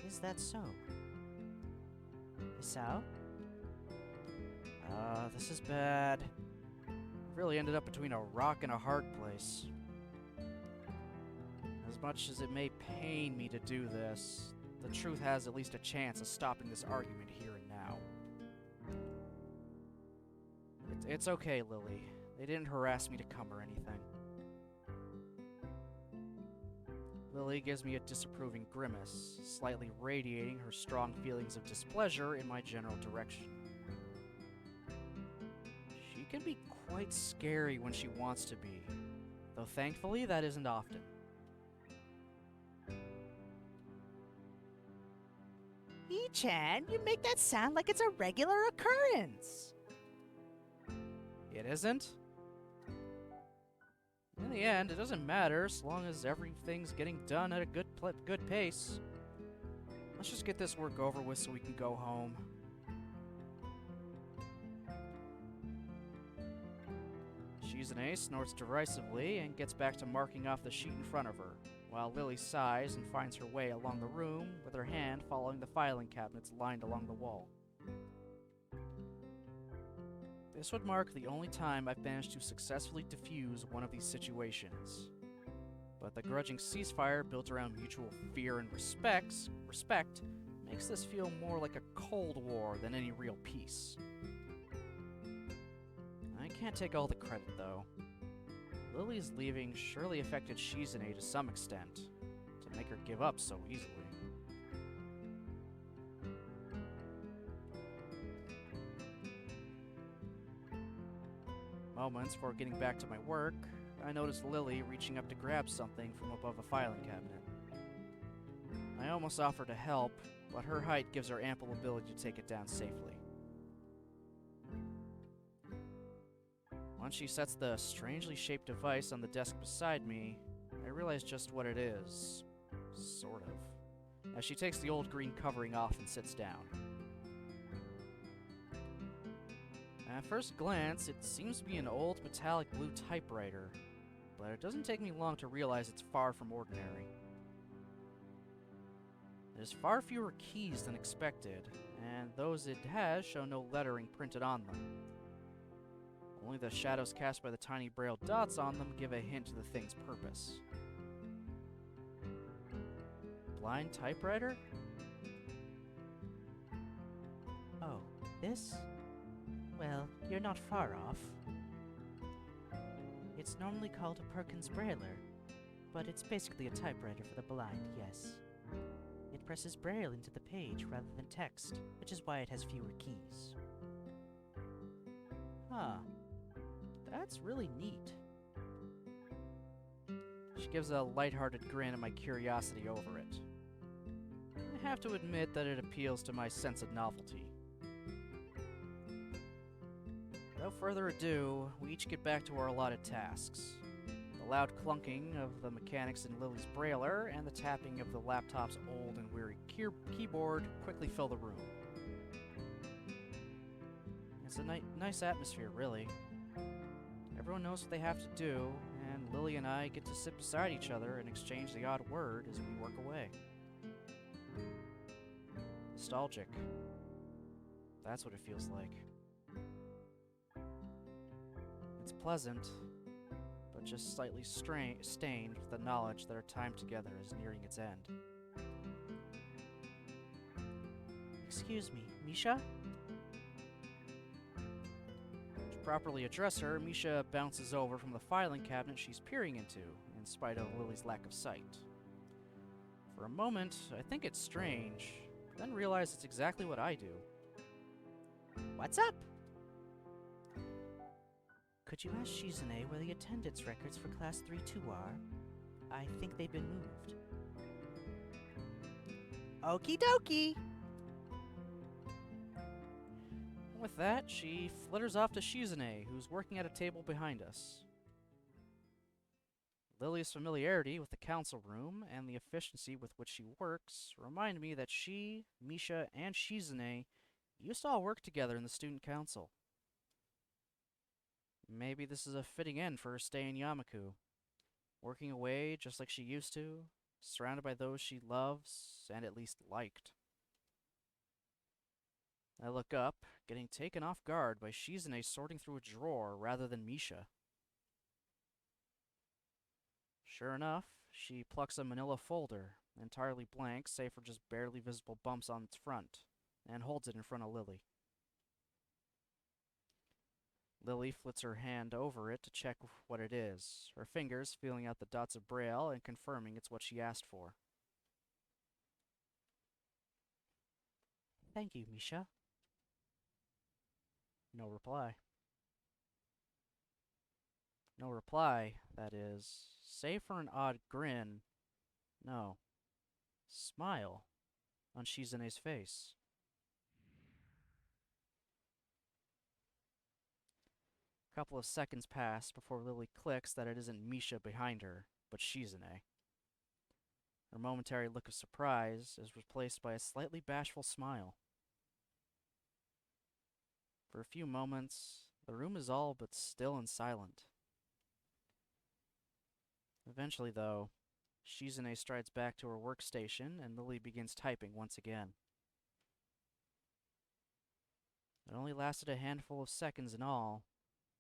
Is that so? Hisao? This is bad. Really ended up between a rock and a hard place. As much as it may pain me to do this, the truth has at least a chance of stopping this argument here and now. It's okay, Lilly. They didn't harass me to come or anything. Lilly gives me a disapproving grimace, slightly radiating her strong feelings of displeasure in my general direction. She can be quite scary when she wants to be, though thankfully that isn't often. Ii-chan, you make that sound like it's a regular occurrence. It isn't? In the end, it doesn't matter as long as everything's getting done at a good pace. Let's just get this work over with so we can go home. Shizune snorts derisively and gets back to marking off the sheet in front of her, while Lilly sighs and finds her way along the room with her hand following the filing cabinets lined along the wall. This would mark the only time I've managed to successfully defuse one of these situations. But the grudging ceasefire built around mutual fear and respect makes this feel more like a Cold War than any real peace. I can't take all the credit, though. Lilly's leaving surely affected Shizune to some extent, to make her give up so easily. Moments before getting back to my work, I noticed Lilly reaching up to grab something from above a filing cabinet. I almost offered to help, but her height gives her ample ability to take it down safely. Once she sets the strangely shaped device on the desk beside me, I realize just what it is. Sort of. As she takes the old green covering off and sits down. At first glance, it seems to be an old metallic blue typewriter, but it doesn't take me long to realize it's far from ordinary. There's far fewer keys than expected, and those it has show no lettering printed on them. Only the shadows cast by the tiny braille dots on them give a hint to the thing's purpose. Blind typewriter? Oh, this? Well, you're not far off. It's normally called a Perkins Brailler, but it's basically a typewriter for the blind, yes. It presses braille into the page rather than text, which is why it has fewer keys. Huh. That's really neat. She gives a lighthearted grin at my curiosity over it. I have to admit that it appeals to my sense of novelty. Without further ado, we each get back to our allotted tasks. The loud clunking of the mechanics in Lilly's brailler and the tapping of the laptop's old and weary keyboard quickly fill the room. It's a nice atmosphere, really. Everyone knows what they have to do, and Lilly and I get to sit beside each other and exchange the odd word as we work away. Nostalgic. That's what it feels like. It's pleasant, but just slightly stained with the knowledge that our time together is nearing its end. Excuse me, Misha? properly address her, Misha bounces over from the filing cabinet she's peering into, in spite of Lily's lack of sight. For a moment, I think it's strange, then realize it's exactly what I do. What's up? Could you ask Shizune where the attendance records for Class 3-2 are? I think they've been moved. Okie dokie! With that, she flitters off to Shizune, who's working at a table behind us. Lily's familiarity with the council room and the efficiency with which she works remind me that she, Misha, and Shizune used to all work together in the student council. Maybe this is a fitting end for her stay in Yamaku, working away just like she used to, surrounded by those she loves and at least liked. I look up, getting taken off guard by Shizune sorting through a drawer rather than Misha. Sure enough, she plucks a manila folder, entirely blank save for just barely visible bumps on its front, and holds it in front of Lily. Lily flits her hand over it to check what it is, her fingers feeling out the dots of braille and confirming it's what she asked for. Thank you, Misha. No reply. No reply, that is, save for an odd grin. No. Smile on Shizune's face. A couple of seconds pass before Lily clicks that it isn't Misha behind her, but Shizune. Her momentary look of surprise is replaced by a slightly bashful smile. For a few moments, the room is all but still and silent. Eventually, though, Shizune strides back to her workstation and Lily begins typing once again. It only lasted a handful of seconds in all,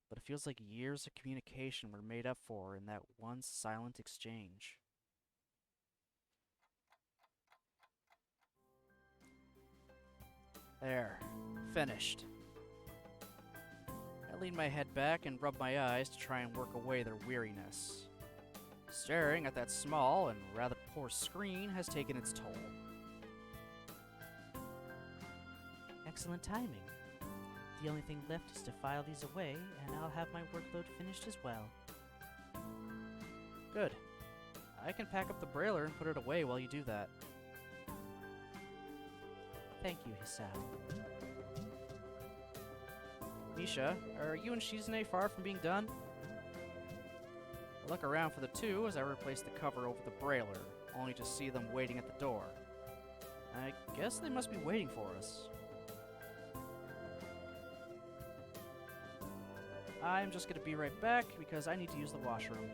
but it feels like years of communication were made up for in that one silent exchange. There. Finished. I lean my head back and rub my eyes to try and work away their weariness. Staring at that small and rather poor screen has taken its toll. Excellent timing. The only thing left is to file these away, and I'll have my workload finished as well. Good. I can pack up the brailer and put it away while you do that. Thank you, Hisao. Misha, are you and Shizune far from being done? I look around for the two as I replace the cover over the brailer, only to see them waiting at the door. I guess they must be waiting for us. I'm just gonna be right back because I need to use the washroom.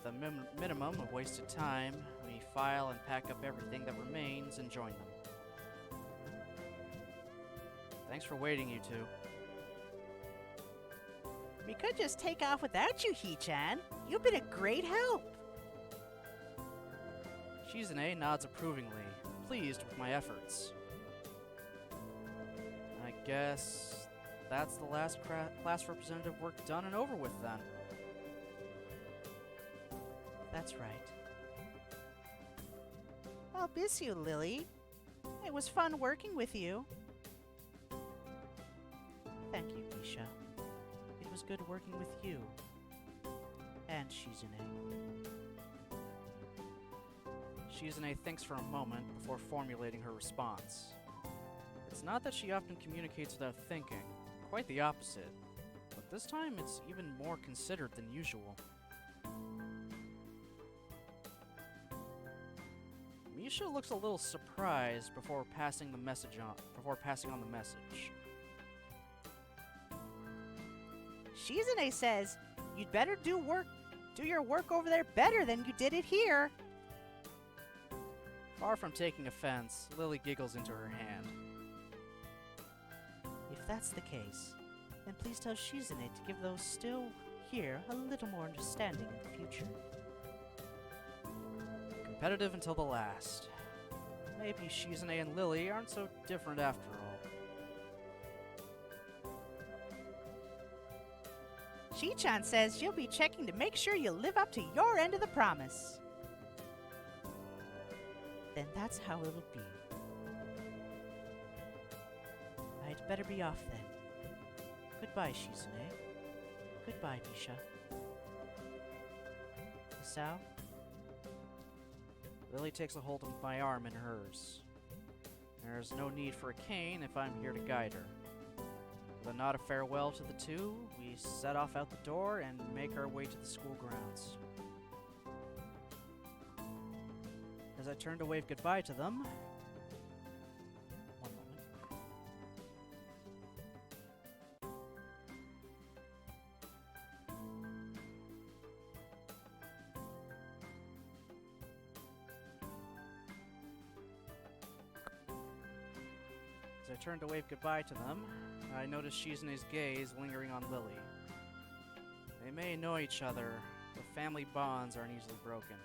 a minimum of wasted time, we file and pack up everything that remains and join them. Thanks for waiting, you two. We could just take off without you, Hee-chan. You've been a great help. Shizune nods approvingly, pleased with my efforts. I guess that's the last class representative work done and over with then. That's right. I'll miss you, Lilly. It was fun working with you. Thank you, Misha. It was good working with you. And Shizune. Shizune thinks for a moment before formulating her response. It's not that she often communicates without thinking, quite the opposite. But this time it's even more considered than usual. Misha looks a little surprised before passing on the message. Shizune says you'd better do your work over there better than you did it here. Far from taking offense, Lilly giggles into her hand. If that's the case, then please tell Shizune to give those still here a little more understanding in the future. Competitive until the last. Maybe Shizune and Lilly aren't so different after all. Shi-chan says she'll be checking to make sure you live up to your end of the promise. Then that's how it'll be. I'd better be off then. Goodbye, Shizune. Goodbye, Misha. Isao? Lilly takes a hold of my arm in hers. There's no need for a cane if I'm here to guide her. With a nod of farewell to the two, we set off out the door and make our way to the school grounds. As I turn to wave goodbye to them... One moment. As I turn to wave goodbye to them, I notice Shizune's gaze lingering on Lilly. They may know each other, but family bonds aren't easily broken.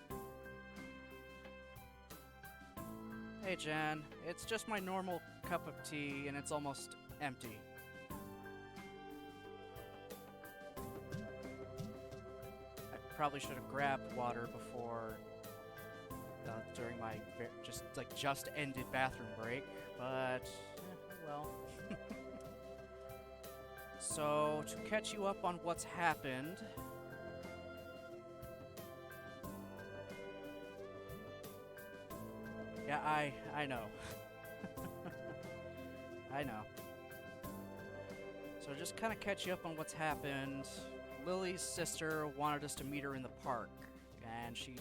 Hey Jan, it's just my normal cup of tea and it's almost empty. I probably should have grabbed water before during my just ended bathroom break, but well. So to catch you up on what's happened. Yeah, I know. I know. So just kind of catch you up on what's happened. Lily's sister wanted us to meet her in the park, and she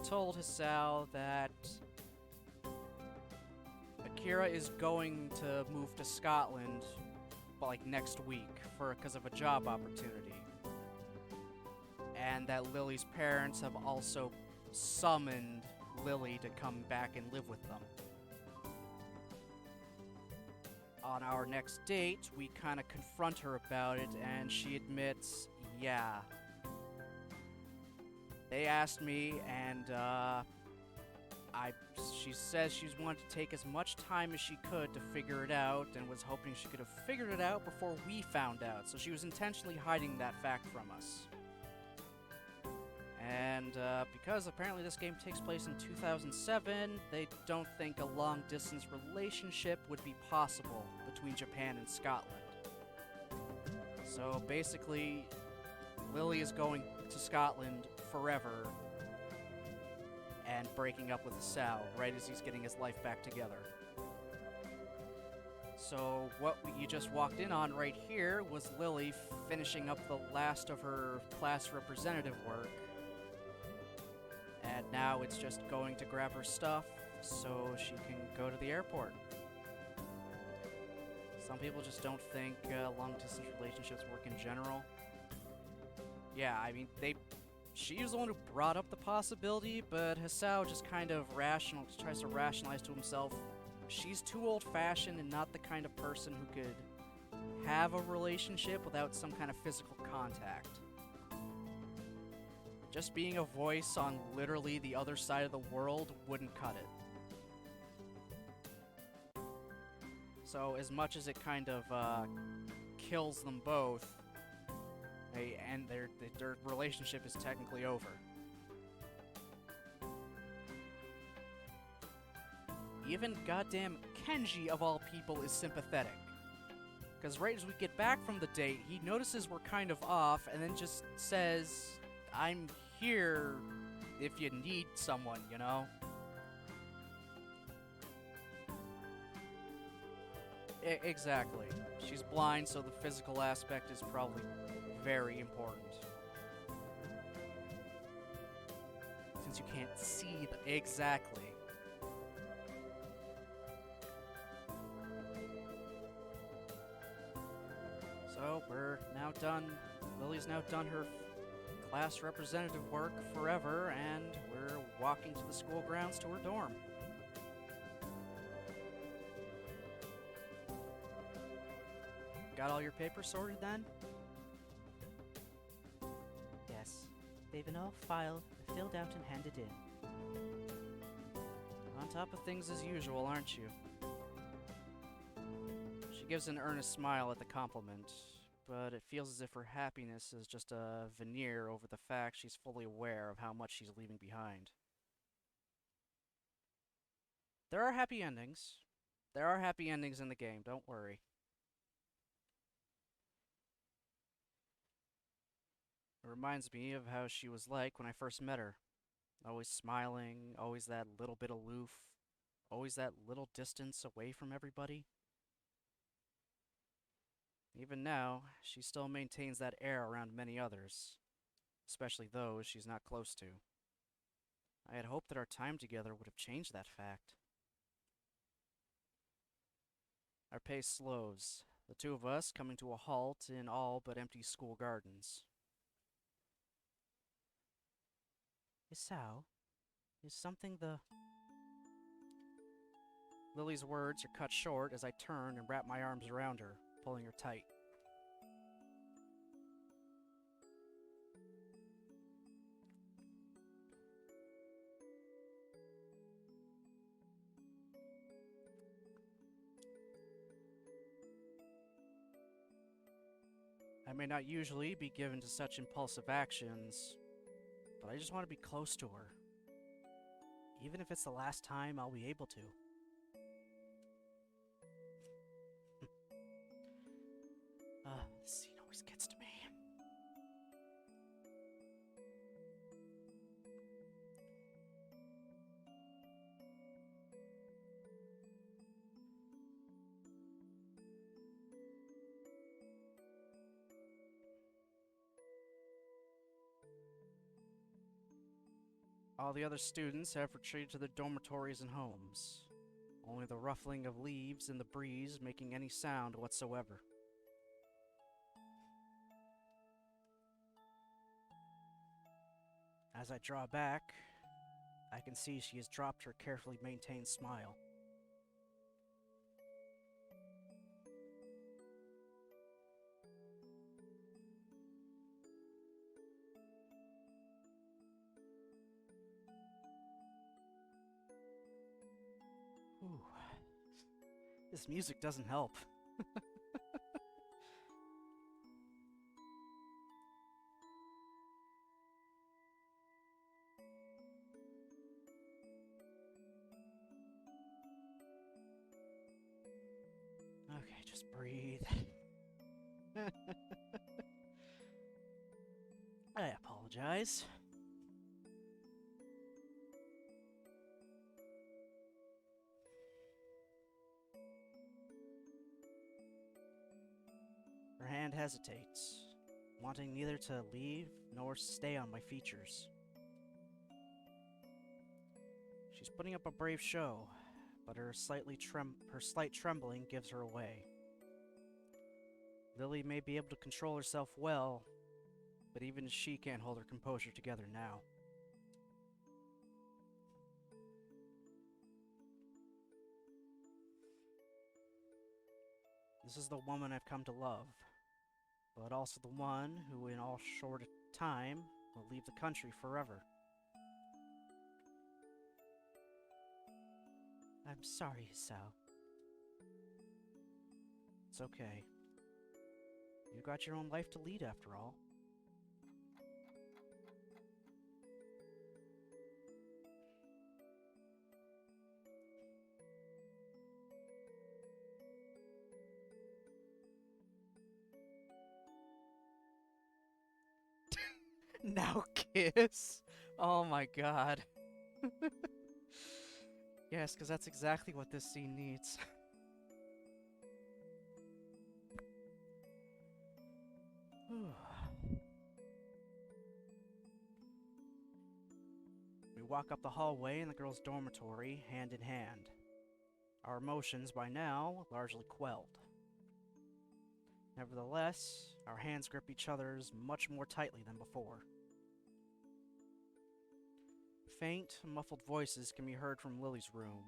told Hisao that Akira is going to move to Scotland like next week because of a job opportunity. And that Lily's parents have also summoned Lilly to come back and live with them. On our next date, we kind of confront her about it, and she admits, yeah. They asked me, and she says she's wanted to take as much time as she could to figure it out, and was hoping she could have figured it out before we found out, so she was intentionally hiding that fact from us. And because apparently this game takes place in 2007, they don't think a long-distance relationship would be possible between Japan and Scotland. So basically, Lilly is going to Scotland forever and breaking up with Hisao right as he's getting his life back together. So what you just walked in on right here was Lilly finishing up the last of her class representative work. And now it's just going to grab her stuff so she can go to the airport. Some people just don't think long-distance relationships work in general. Yeah, I mean, She was the one who brought up the possibility, but Hisao just kind of tries to rationalize to himself. She's too old-fashioned and not the kind of person who could have a relationship without some kind of physical contact. Just being a voice on literally the other side of the world wouldn't cut it. So as much as it kind of kills them both, their relationship is technically over. Even goddamn Kenji, of all people, is sympathetic. Because right as we get back from the date, he notices we're kind of off, and then just says, I'm here if you need someone, you know? Exactly. She's blind, so the physical aspect is probably very important. Since you can't see them. Exactly. So, we're now done. Lily's now done her class representative work forever, and we're walking to the school grounds to her dorm. Got all your papers sorted then? Yes, they've been all filed, filled out, and handed in. On top of things as usual, aren't you? She gives an earnest smile at the compliment, but it feels as if her happiness is just a veneer over the fact she's fully aware of how much she's leaving behind. There are happy endings. There are happy endings in the game, don't worry. It reminds me of how she was like when I first met her. Always smiling, always that little bit aloof, always that little distance away from everybody. Even now, she still maintains that air around many others, especially those she's not close to. I had hoped that our time together would have changed that fact. Our pace slows, the two of us coming to a halt in all but empty school gardens. Isao, is something the... Lily's words are cut short as I turn and wrap my arms around her, pulling her tight. I may not usually be given to such impulsive actions, but I just want to be close to her. Even if it's the last time I'll be able to. This scene always gets to me. All the other students have retreated to their dormitories and homes, only the ruffling of leaves in the breeze making any sound whatsoever. As I draw back, I can see she has dropped her carefully maintained smile. Ooh. This music doesn't help. Okay, just breathe. I apologize. Her hand hesitates, wanting neither to leave nor stay on my features. She's putting up a brave show, but her slight trembling gives her away. Lily may be able to control herself well, But even she can't hold her composure together now. This is the woman I've come to love, but also the one who in all short time will leave the country forever. I'm sorry, Hisao. It's okay. You got your own life to lead after all. Now kiss? Oh my god. Yes, because that's exactly what this scene needs. We walk up the hallway in the girls' dormitory, hand in hand. Our emotions, by now, largely quelled. Nevertheless, our hands grip each other's much more tightly than before. Faint, muffled voices can be heard from Lilly's room,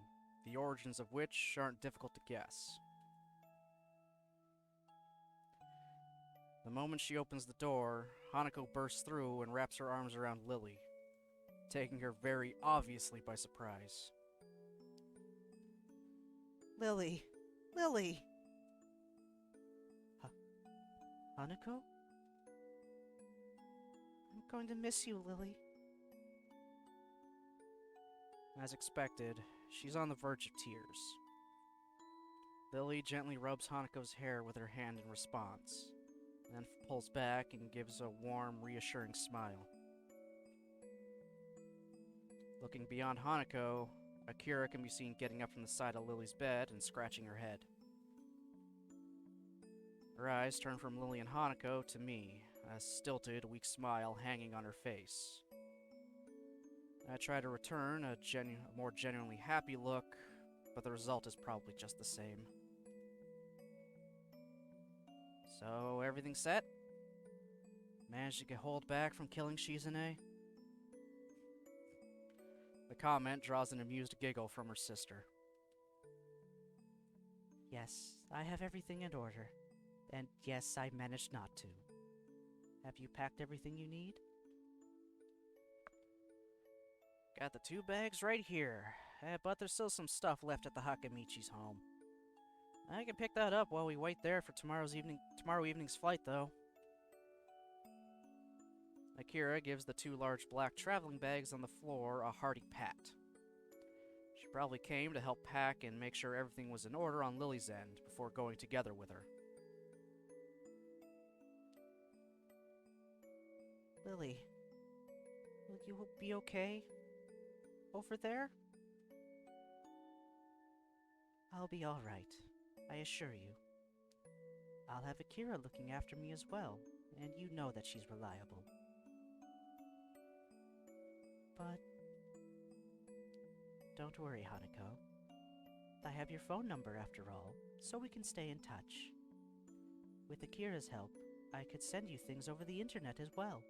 the origins of which aren't difficult to guess. The moment she opens the door, Hanako bursts through and wraps her arms around Lilly, taking her very obviously by surprise. Lilly! Lilly! Hanako? I'm going to miss you, Lilly. As expected, she's on the verge of tears. Lilly gently rubs Hanako's hair with her hand in response, then pulls back and gives a warm, reassuring smile. Looking beyond Hanako, Akira can be seen getting up from the side of Lily's bed and scratching her head. Her eyes turn from Lilly and Hanako to me, a stilted, weak smile hanging on her face. I try to return a more genuinely happy look, but the result is probably just the same. So, everything set? Managed to get hold back from killing Shizune? The comment draws an amused giggle from her sister. Yes, I have everything in order. And yes, I managed not to. Have you packed everything you need? Got the 2 bags right here, but there's still some stuff left at the Hakamichi's home. I can pick that up while we wait there for tomorrow evening's flight, though. Akira gives the 2 large black traveling bags on the floor a hearty pat. She probably came to help pack and make sure everything was in order on Lily's end before going together with her. Lilly, will you be okay? Over there? I'll be alright, I assure you. I'll have Akira looking after me as well, and you know that she's reliable. But don't worry, Hanako. I have your phone number after all, so we can stay in touch. With Akira's help, I could send you things over the internet as well.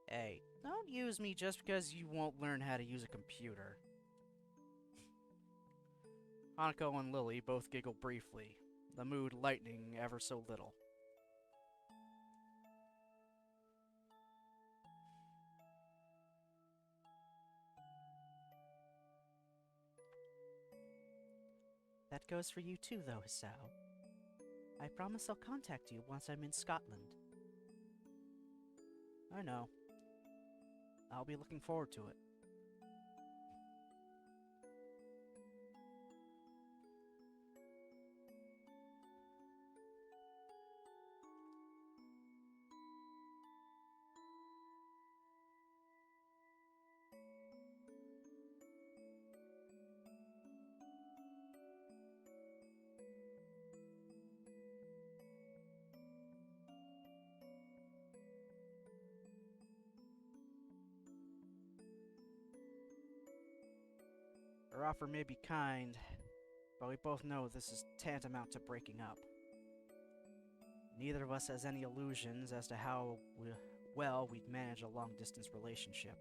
Hey, don't use me just because you won't learn how to use a computer. Hanako and Lilly both giggle briefly, the mood lightening ever so little. That goes for you too, though, Hisao. I promise I'll contact you once I'm in Scotland. I know. I'll be looking forward to it. Her offer may be kind, but we both know this is tantamount to breaking up. Neither of us has any illusions as to how well we'd manage a long-distance relationship.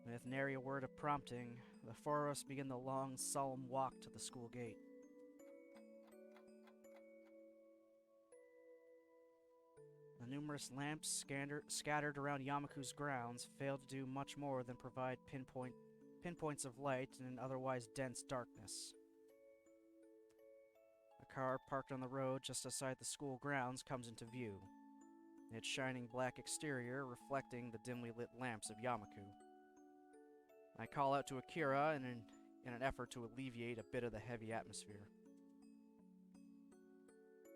With nary a word of prompting, the four of us begin the long, solemn walk to the school gate. The numerous lamps scattered around Yamaku's grounds fail to do much more than provide pinpoints of light in an otherwise dense darkness. A car parked on the road just outside the school grounds comes into view, its shining black exterior reflecting the dimly lit lamps of Yamaku. I call out to Akira in an effort to alleviate a bit of the heavy atmosphere.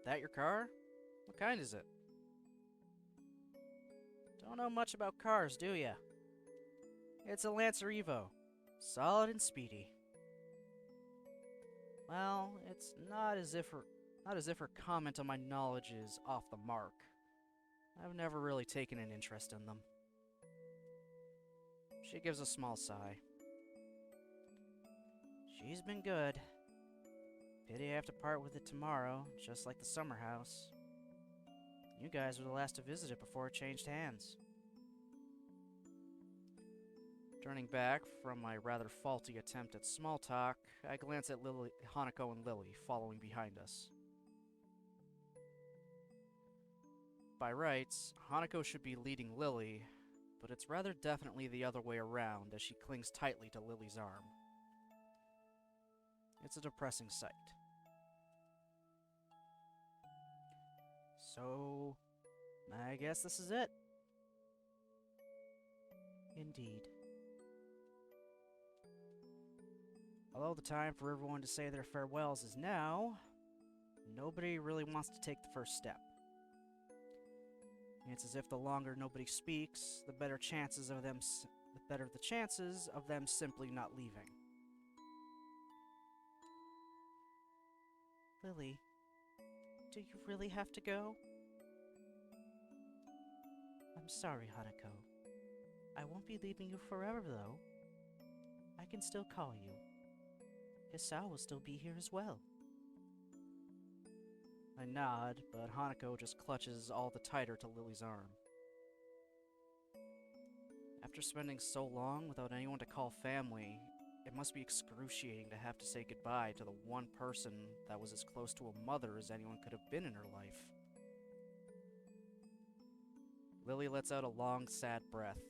That your car? What kind is it? Don't know much about cars, do ya? It's a Lancer Evo. Solid and speedy. Well, it's not as if her comment on my knowledge is off the mark. I've never really taken an interest in them. She gives a small sigh. She's been good. Pity I have to part with it tomorrow, just like the summer house. You guys were the last to visit it before it changed hands. Turning back from my rather faulty attempt at small talk, I glance at Hanako and Lilly following behind us. By rights, Hanako should be leading Lilly, but it's rather definitely the other way around as she clings tightly to Lily's arm. It's a depressing sight. So, I guess this is it. Indeed. Although the time for everyone to say their farewells is now, nobody really wants to take the first step. It's as if the longer nobody speaks, the better the chances of them simply not leaving. Lilly, do you really have to go? I'm sorry, Hanako. I won't be leaving you forever, though. I can still call you. Hisao will still be here as well. I nod, but Hanako just clutches all the tighter to Lily's arm. After spending so long without anyone to call family, it must be excruciating to have to say goodbye to the one person that was as close to a mother as anyone could have been in her life. Lilly lets out a long, sad breath.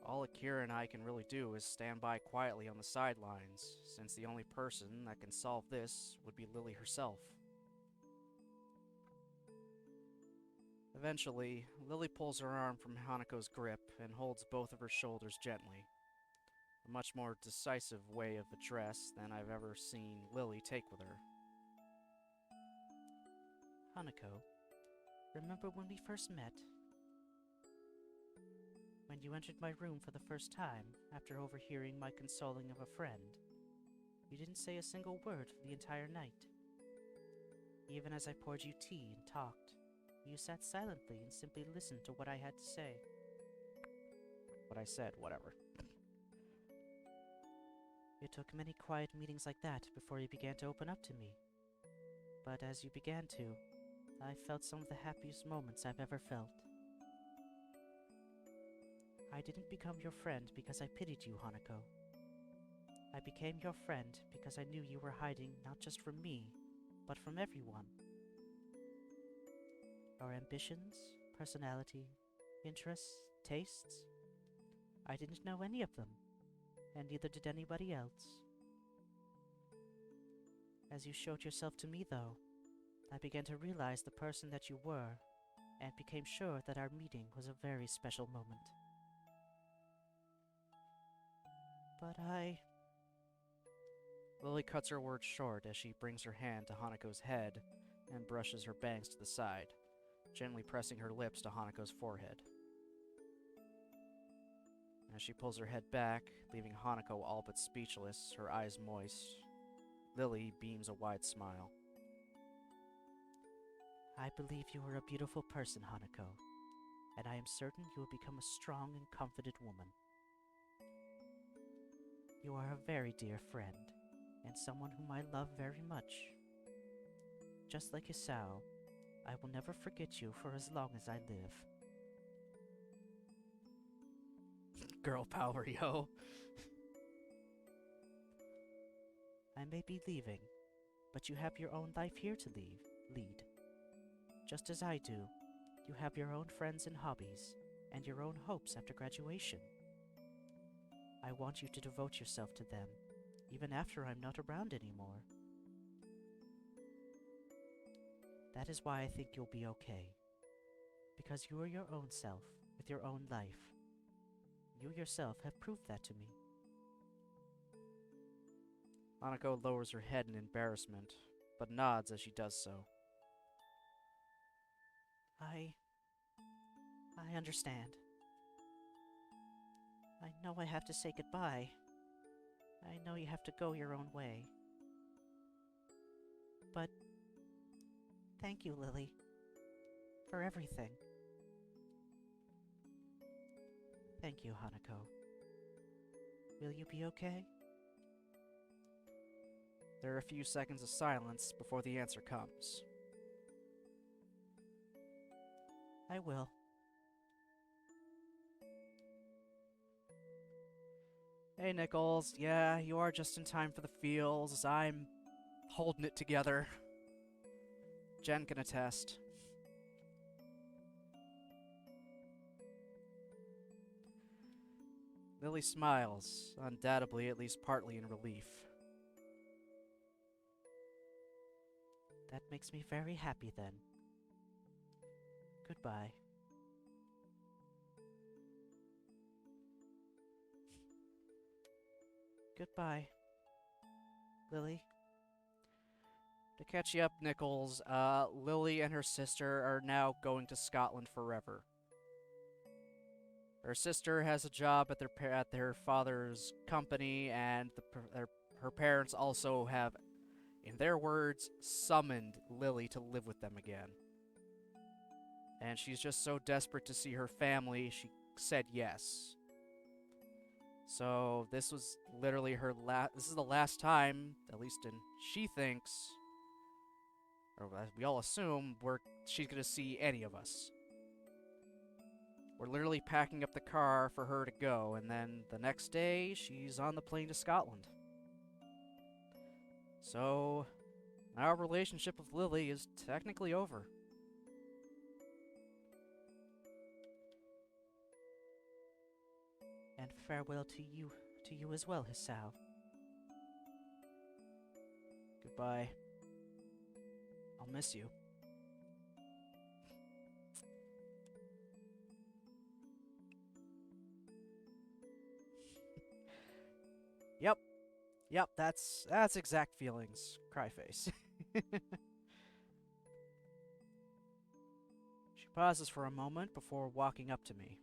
All Akira and I can really do is stand by quietly on the sidelines, since the only person that can solve this would be Lilly herself. Eventually, Lilly pulls her arm from Hanako's grip and holds both of her shoulders gently. A much more decisive way of address than I've ever seen Lilly take with her. Hanako, remember when we first met? When you entered my room for the first time after overhearing my consoling of a friend. You didn't say a single word for the entire night. Even as I poured you tea and talked, you sat silently and simply listened to what I had to say. What I said, whatever. It took many quiet meetings like that before you began to open up to me. But as you began to, I felt some of the happiest moments I've ever felt. I didn't become your friend because I pitied you, Hanako. I became your friend because I knew you were hiding not just from me, but from everyone. Our ambitions, personality, interests, tastes. I didn't know any of them, and neither did anybody else. As you showed yourself to me, though, I began to realize the person that you were, and became sure that our meeting was a very special moment. But Lilly cuts her words short as she brings her hand to Hanako's head and brushes her bangs to the side, gently pressing her lips to Hanako's forehead. As she pulls her head back, leaving Hanako all but speechless, her eyes moist, Lilly beams a wide smile. I believe you are a beautiful person, Hanako, and I am certain you will become a strong and confident woman. You are a very dear friend, and someone whom I love very much. just like Hisao, I will never forget you for as long as I live. Girl power, yo. I may be leaving, but you have your own life here to lead. Just as I do, you have your own friends and hobbies, and your own hopes after graduation. I want you to devote yourself to them, even after I'm not around anymore. That is why I think you'll be okay. Because you are your own self, with your own life. You yourself have proved that to me. Hanako lowers her head in embarrassment, but nods as she does so. I understand. I know I have to say goodbye. I know you have to go your own way. But thank you, Lilly, for everything. Thank you, Hanako. Will you be okay? There are a few seconds of silence before the answer comes. I will. Hey, Nichols. Yeah, you are just in time for the feels, as I'm holding it together. Jen can attest. Lilly smiles, undoubtedly at least partly in relief. That makes me very happy then. Goodbye. Goodbye, Lilly. To catch you up, Nichols, Lilly and her sister are now going to Scotland forever. Her sister has a job at their father's company, and her parents also have, in their words, summoned Lilly to live with them again. And she's just so desperate to see her family, she said yes. So this was literally this is the last time, at least she thinks, or as we all assume, she's gonna see any of us. We're literally packing up the car for her to go, and then the next day, she's on the plane to Scotland. So, our relationship with Lilly is technically over. And farewell to you as well, Hisao. Goodbye. I'll miss you. Yep, that's exact feelings. Cry face. She pauses for a moment before walking up to me.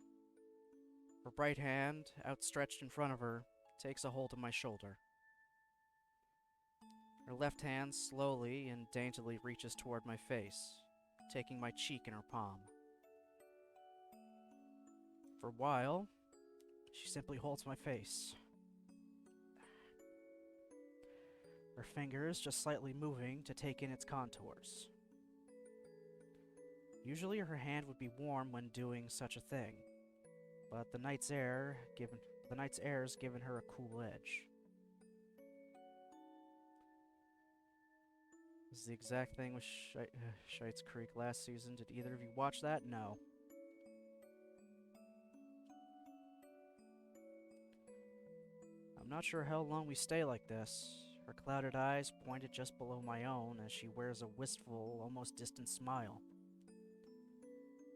Her right hand, outstretched in front of her, takes a hold of my shoulder. Her left hand slowly and daintily reaches toward my face, taking my cheek in her palm. For a while, she simply holds my face. Her fingers just slightly moving to take in its contours. Usually her hand would be warm when doing such a thing, but the night's air's given her a cool edge. This is the exact thing with Shites Creek last season. Did either of you watch that? No. I'm not sure how long we stay like this. Her clouded eyes pointed just below my own as she wears a wistful, almost distant smile.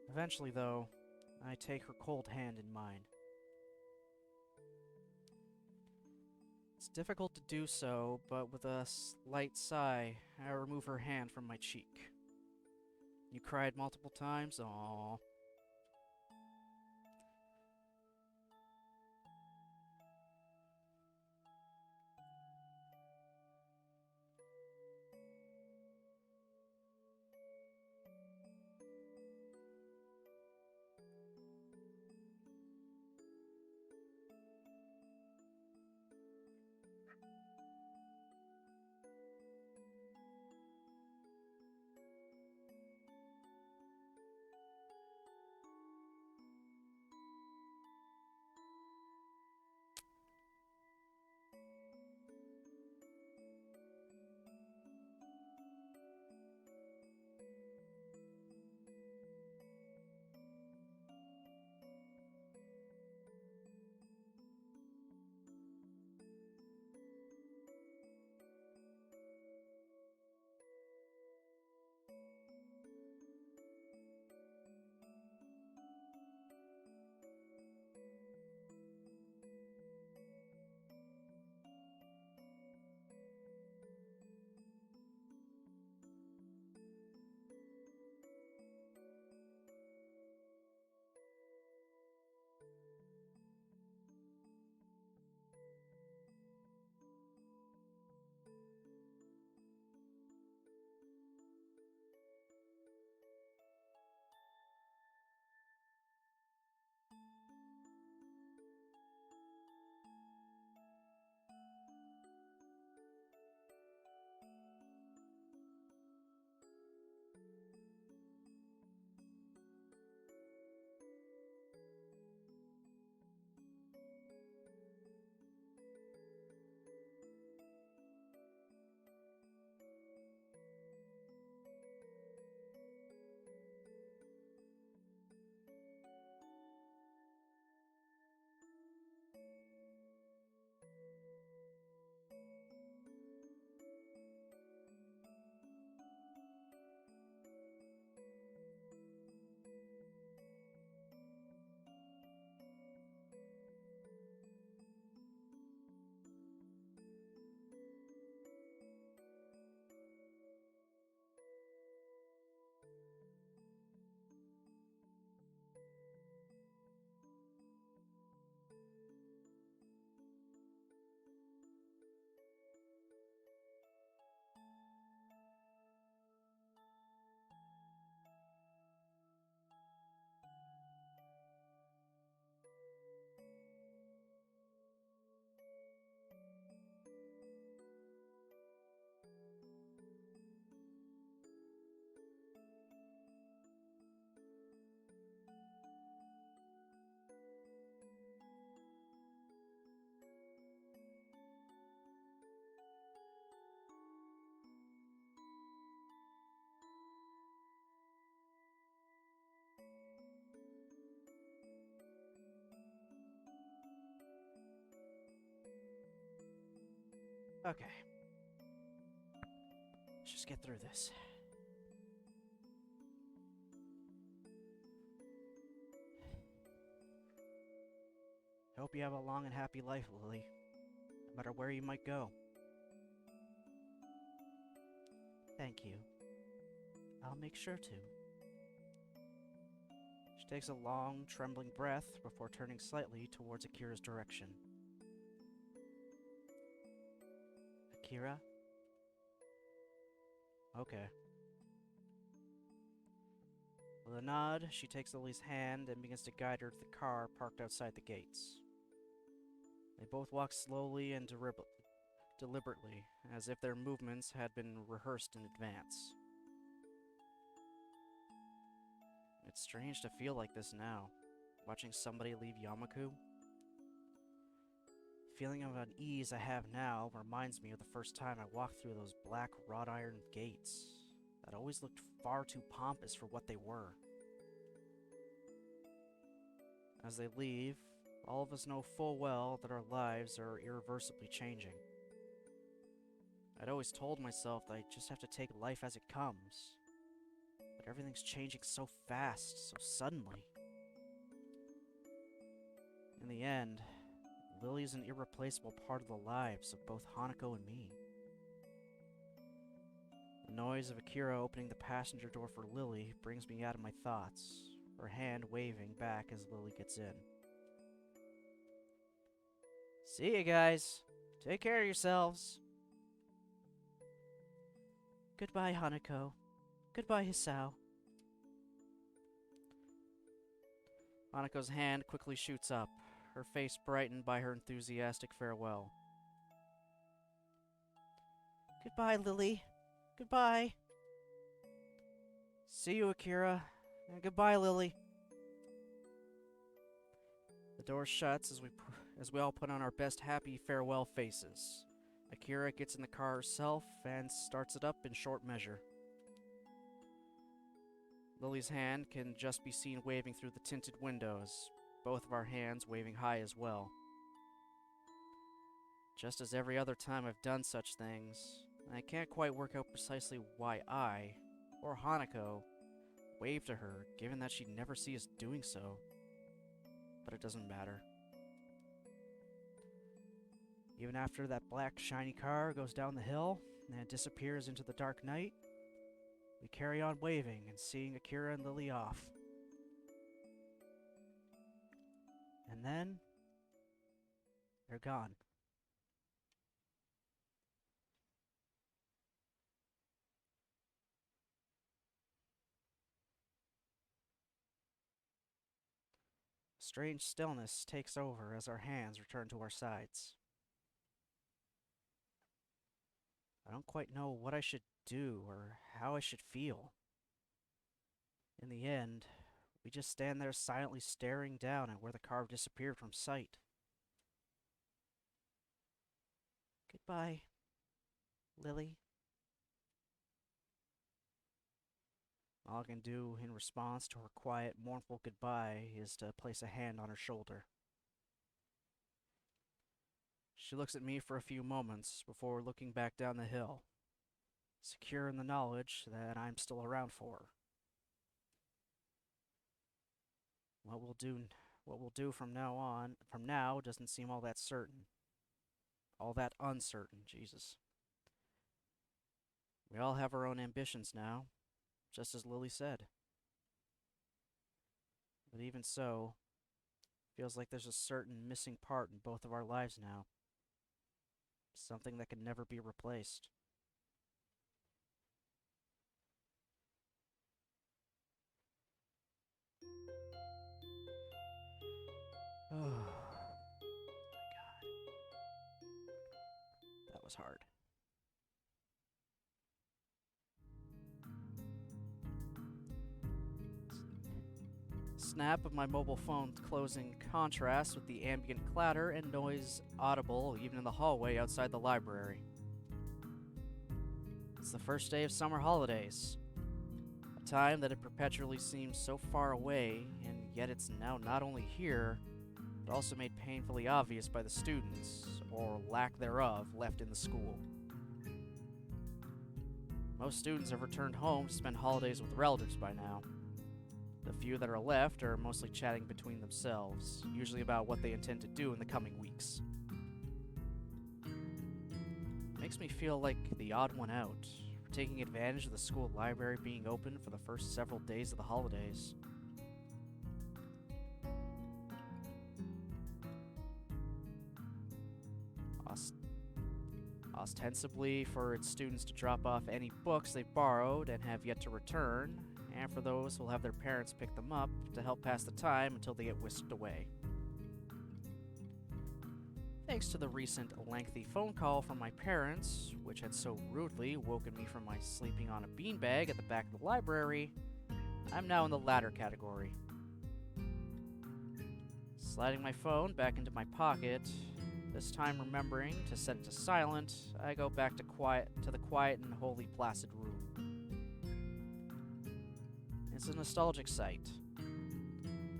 Eventually, though, I take her cold hand in mine. It's difficult to do so, but with a slight sigh, I remove her hand from my cheek. You cried multiple times? Aww. Okay. Let's just get through this. I hope you have a long and happy life, Lily, no matter where you might go. Thank you. I'll make sure to. She takes a long, trembling breath before turning slightly towards Akira's direction. Akira? Okay. With a nod, she takes Lily's hand and begins to guide her to the car parked outside the gates. They both walk slowly and deliberately, as if their movements had been rehearsed in advance. It's strange to feel like this now, watching somebody leave Yamaku. The feeling of unease I have now reminds me of the first time I walked through those black wrought iron gates that always looked far too pompous for what they were. As they leave, all of us know full well that our lives are irreversibly changing. I'd always told myself that I just have to take life as it comes. But everything's changing so fast, so suddenly. In the end, Lily is an irreplaceable part of the lives of both Hanako and me. The noise of Akira opening the passenger door for Lily brings me out of my thoughts, her hand waving back as Lily gets in. See you guys. Take care of yourselves. Goodbye, Hanako. Goodbye, Hisao. Hanako's hand quickly shoots up, her face brightened by her enthusiastic farewell. Goodbye, Lily. Goodbye. See you, Akira. And goodbye, Lily. The door shuts as we all put on our best happy farewell faces. Akira gets in the car herself and starts it up in short measure. Lily's hand can just be seen waving through the tinted windows, both of our hands waving high as well. Just as every other time I've done such things, I can't quite work out precisely why I, or Hanako, waved to her, given that she'd never see us doing so. But it doesn't matter. Even after that black shiny car goes down the hill and disappears into the dark night, we carry on waving and seeing Akira and Lily off. And then, they're gone. Strange stillness takes over as our hands return to our sides. I don't quite know what I should do or how I should feel. In the end, we just stand there silently staring down at where the car disappeared from sight. Goodbye, Lily. All I can do in response to her quiet, mournful goodbye is to place a hand on her shoulder. She looks at me for a few moments before looking back down the hill, secure in the knowledge that I'm still around for her. What we'll do from now doesn't seem all that certain. All that uncertain, Jesus. We all have our own ambitions now, just as Lily said. But even so, feels like there's a certain missing part in both of our lives now. Something that can never be replaced. Oh, my God. That was hard. Snap of my mobile phone closing contrasts with the ambient clatter and noise audible even in the hallway outside the library. It's the first day of summer holidays, a time that had perpetually seemed so far away, and yet it's now not only here, but also made painfully obvious by the students, or lack thereof, left in the school. Most students have returned home to spend holidays with relatives by now. The few that are left are mostly chatting between themselves, usually about what they intend to do in the coming weeks. Makes me feel like the odd one out, for taking advantage of the school library being open for the first several days of the holidays. Ostensibly for its students to drop off any books they borrowed and have yet to return, and for those who will have their parents pick them up to help pass the time until they get whisked away. Thanks to the recent lengthy phone call from my parents, which had so rudely woken me from my sleeping on a beanbag at the back of the library, I'm now in the latter category. Sliding my phone back into my pocket, this time remembering to set it to silent, I go back to the quiet and wholly placid room. It's a nostalgic sight.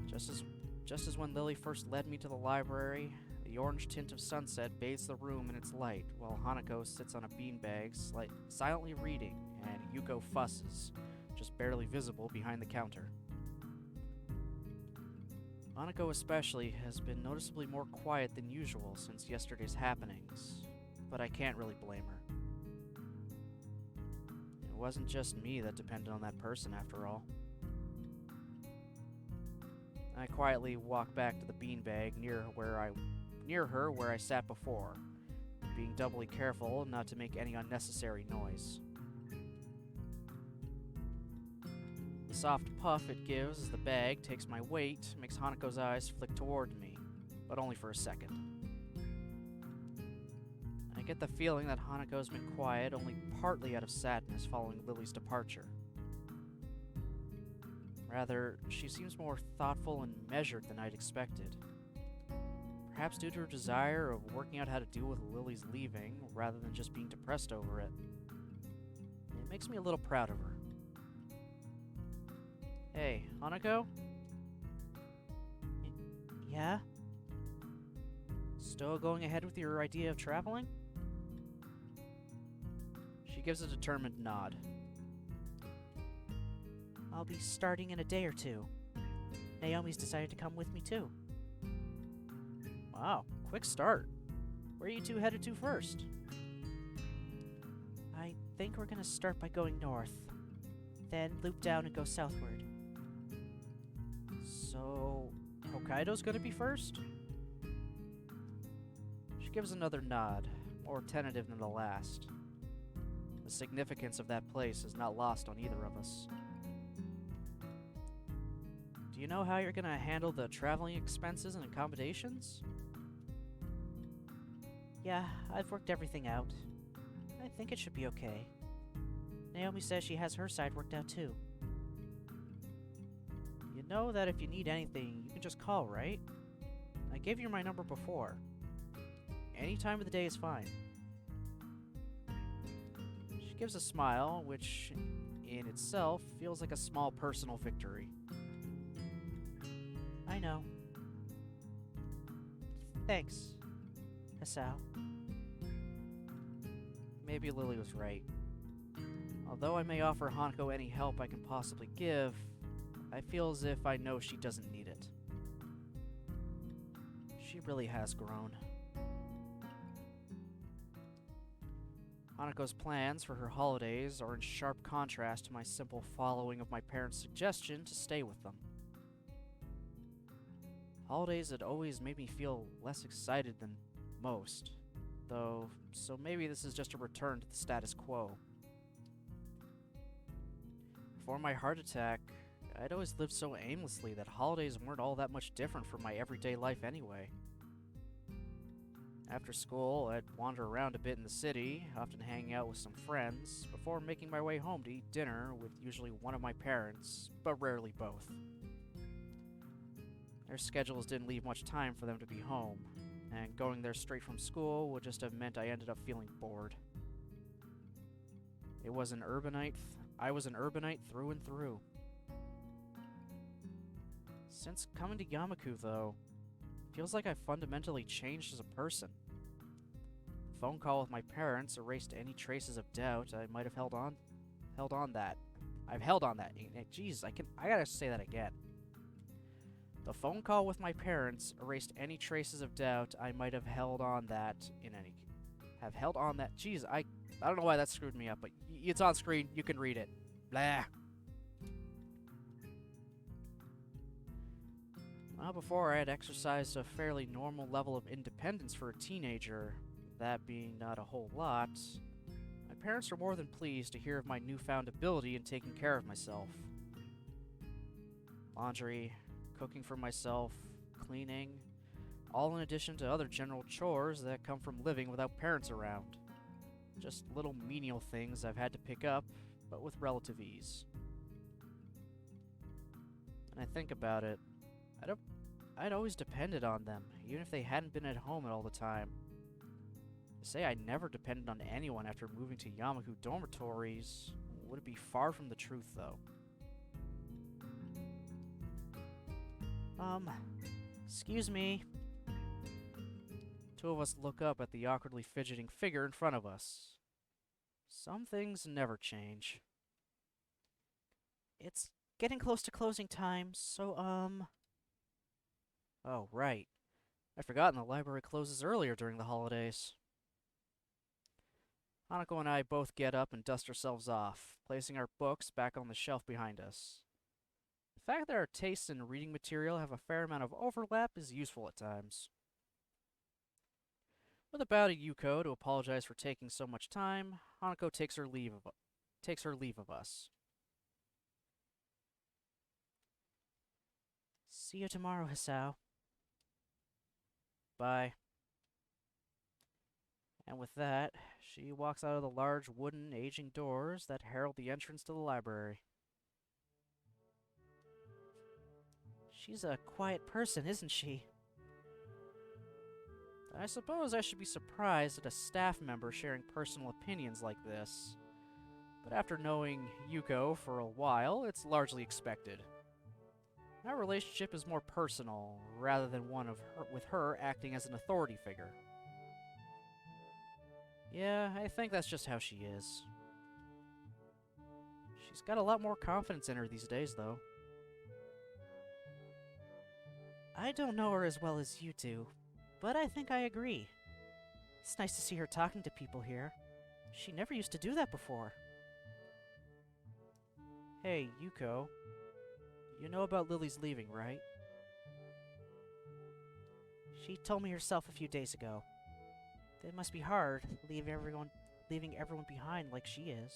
Just as when Lilly first led me to the library, the orange tint of sunset bathes the room in its light, while Hanako sits on a beanbag, silently reading, and Yuko fusses, just barely visible behind the counter. Hanako especially has been noticeably more quiet than usual since yesterday's happenings, but I can't really blame her. It wasn't just me that depended on that person after all. I quietly walk back to the beanbag near her where I sat before, being doubly careful not to make any unnecessary noise. The soft puff it gives as the bag takes my weight makes Hanako's eyes flick toward me, but only for a second. I get the feeling that Hanako's been quiet only partly out of sadness following Lily's departure. Rather, she seems more thoughtful and measured than I'd expected. Perhaps due to her desire of working out how to deal with Lily's leaving, rather than just being depressed over it. It makes me a little proud of her. Hey, Hanako? Yeah? Still going ahead with your idea of traveling? She gives a determined nod. I'll be starting in a day or two. Naomi's decided to come with me too. Wow, quick start. Where are you two headed to first? I think we're gonna start by going north, then loop down and go southward. So, Hokkaido's gonna be first? She gives another nod, more tentative than the last. The significance of that place is not lost on either of us. Do you know how you're gonna handle the traveling expenses and accommodations? Yeah, I've worked everything out. I think it should be okay. Naomi says she has her side worked out too. You know that if you need anything, you can just call, right? I gave you my number before. Any time of the day is fine. She gives a smile, which in itself feels like a small personal victory. I know. Thanks, Hisao. Maybe Lily was right. Although I may offer Hanako any help I can possibly give, I feel as if I know she doesn't need it. She really has grown. Hanako's plans for her holidays are in sharp contrast to my simple following of my parents' suggestion to stay with them. Holidays had always made me feel less excited than most, though, so maybe this is just a return to the status quo. Before my heart attack, I'd always lived so aimlessly that holidays weren't all that much different from my everyday life anyway. After school, I'd wander around a bit in the city, often hanging out with some friends, before making my way home to eat dinner with usually one of my parents, but rarely both. Their schedules didn't leave much time for them to be home, and going there straight from school would just have meant I ended up feeling bored. I was an urbanite through and through. Since coming to Yamaku, though, feels like I've fundamentally changed as a person. The phone call with my parents erased any traces of doubt I might have held on that. I've held on that. Jeez, I gotta say that again. The phone call with my parents erased any traces of doubt I might have held on that Jeez, I don't know why that screwed me up, but it's on screen. You can read it. Blah. Well, before I had exercised a fairly normal level of independence for a teenager, that being not a whole lot, my parents were more than pleased to hear of my newfound ability in taking care of myself. Laundry, cooking for myself, cleaning, all in addition to other general chores that come from living without parents around. Just little menial things I've had to pick up, but with relative ease. And I think about it, I'd always depended on them, even if they hadn't been at home all the time. To say I never depended on anyone after moving to Yamaku dormitories would be far from the truth, though. Excuse me. Two of us look up at the awkwardly fidgeting figure in front of us. Some things never change. It's getting close to closing time, so, Oh, right. I'd forgotten the library closes earlier during the holidays. Hanako and I both get up and dust ourselves off, placing our books back on the shelf behind us. The fact that our tastes in reading material have a fair amount of overlap is useful at times. With a bow to Yuko to apologize for taking so much time, Hanako takes her leave of us. See you tomorrow, Hisao. Bye. And with that, she walks out of the large wooden aging doors that herald the entrance to the library. She's a quiet person, isn't she? I suppose I should be surprised at a staff member sharing personal opinions like this. But after knowing Yuko for a while, it's largely expected. Our relationship is more personal, rather than one with her acting as an authority figure. Yeah, I think that's just how she is. She's got a lot more confidence in her these days, though. I don't know her as well as you do, but I think I agree. It's nice to see her talking to people here. She never used to do that before. Hey, Yuko. You know about Lilly's leaving, right? She told me herself a few days ago. It must be hard, leaving everyone behind like she is.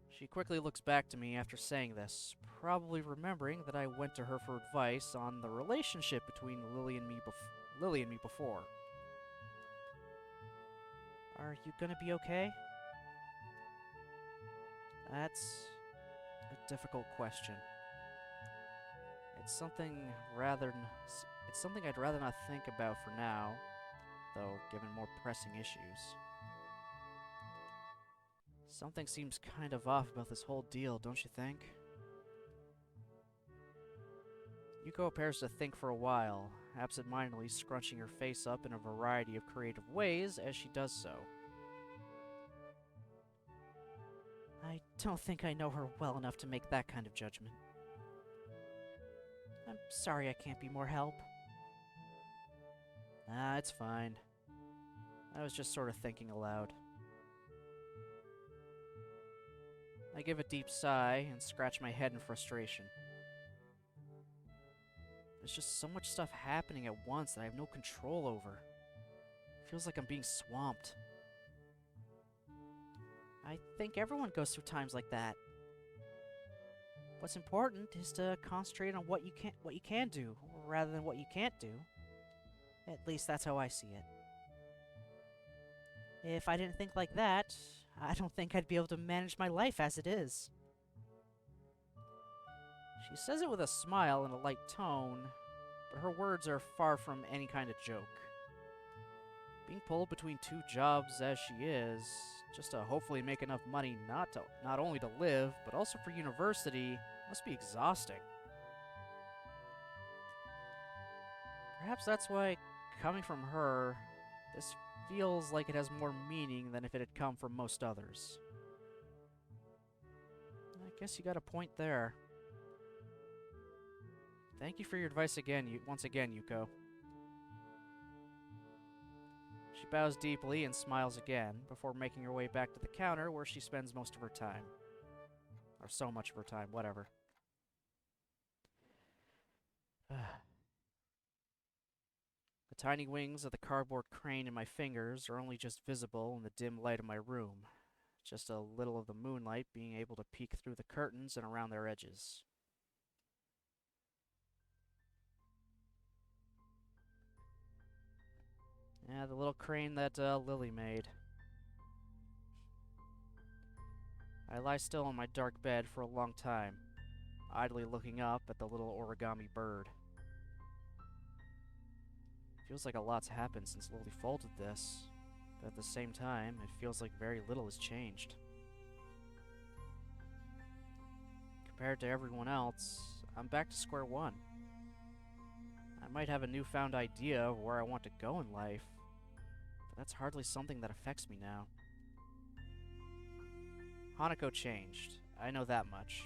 She quickly looks back to me after saying this, probably remembering that I went to her for advice on the relationship between Lilly and me before. Are you gonna be okay? That's a difficult question. It's something I'd rather not think about for now, though, given more pressing issues. Something seems kind of off about this whole deal, don't you think? Yuko appears to think for a while, absent-mindedly scrunching her face up in a variety of creative ways as she does so. I don't think I know her well enough to make that kind of judgment. I'm sorry I can't be more help. Ah, it's fine. I was just sort of thinking aloud. I give a deep sigh and scratch my head in frustration. There's just so much stuff happening at once that I have no control over. It feels like I'm being swamped. I think everyone goes through times like that. What's important is to concentrate on what you can do, rather than what you can't do. At least that's how I see it. If I didn't think like that, I don't think I'd be able to manage my life as it is. She says it with a smile and a light tone, but her words are far from any kind of joke. Being pulled between two jobs as she is, just to hopefully make enough money not only to live, but also for university, must be exhausting. Perhaps that's why, coming from her, this feels like it has more meaning than if it had come from most others. I guess you got a point there. Thank you for your advice once again, Yuko. She bows deeply and smiles again before making her way back to the counter where she spends most of her time. Or so much of her time, whatever. The tiny wings of the cardboard crane in my fingers are only just visible in the dim light of my room, just a little of the moonlight being able to peek through the curtains and around their edges. Yeah, the little crane that Lilly made. I lie still on my dark bed for a long time, idly looking up at the little origami bird. Feels like a lot's happened since Lilly folded this, but at the same time, it feels like very little has changed. Compared to everyone else, I'm back to square one. I might have a newfound idea of where I want to go in life, but that's hardly something that affects me now. Hanako changed, I know that much.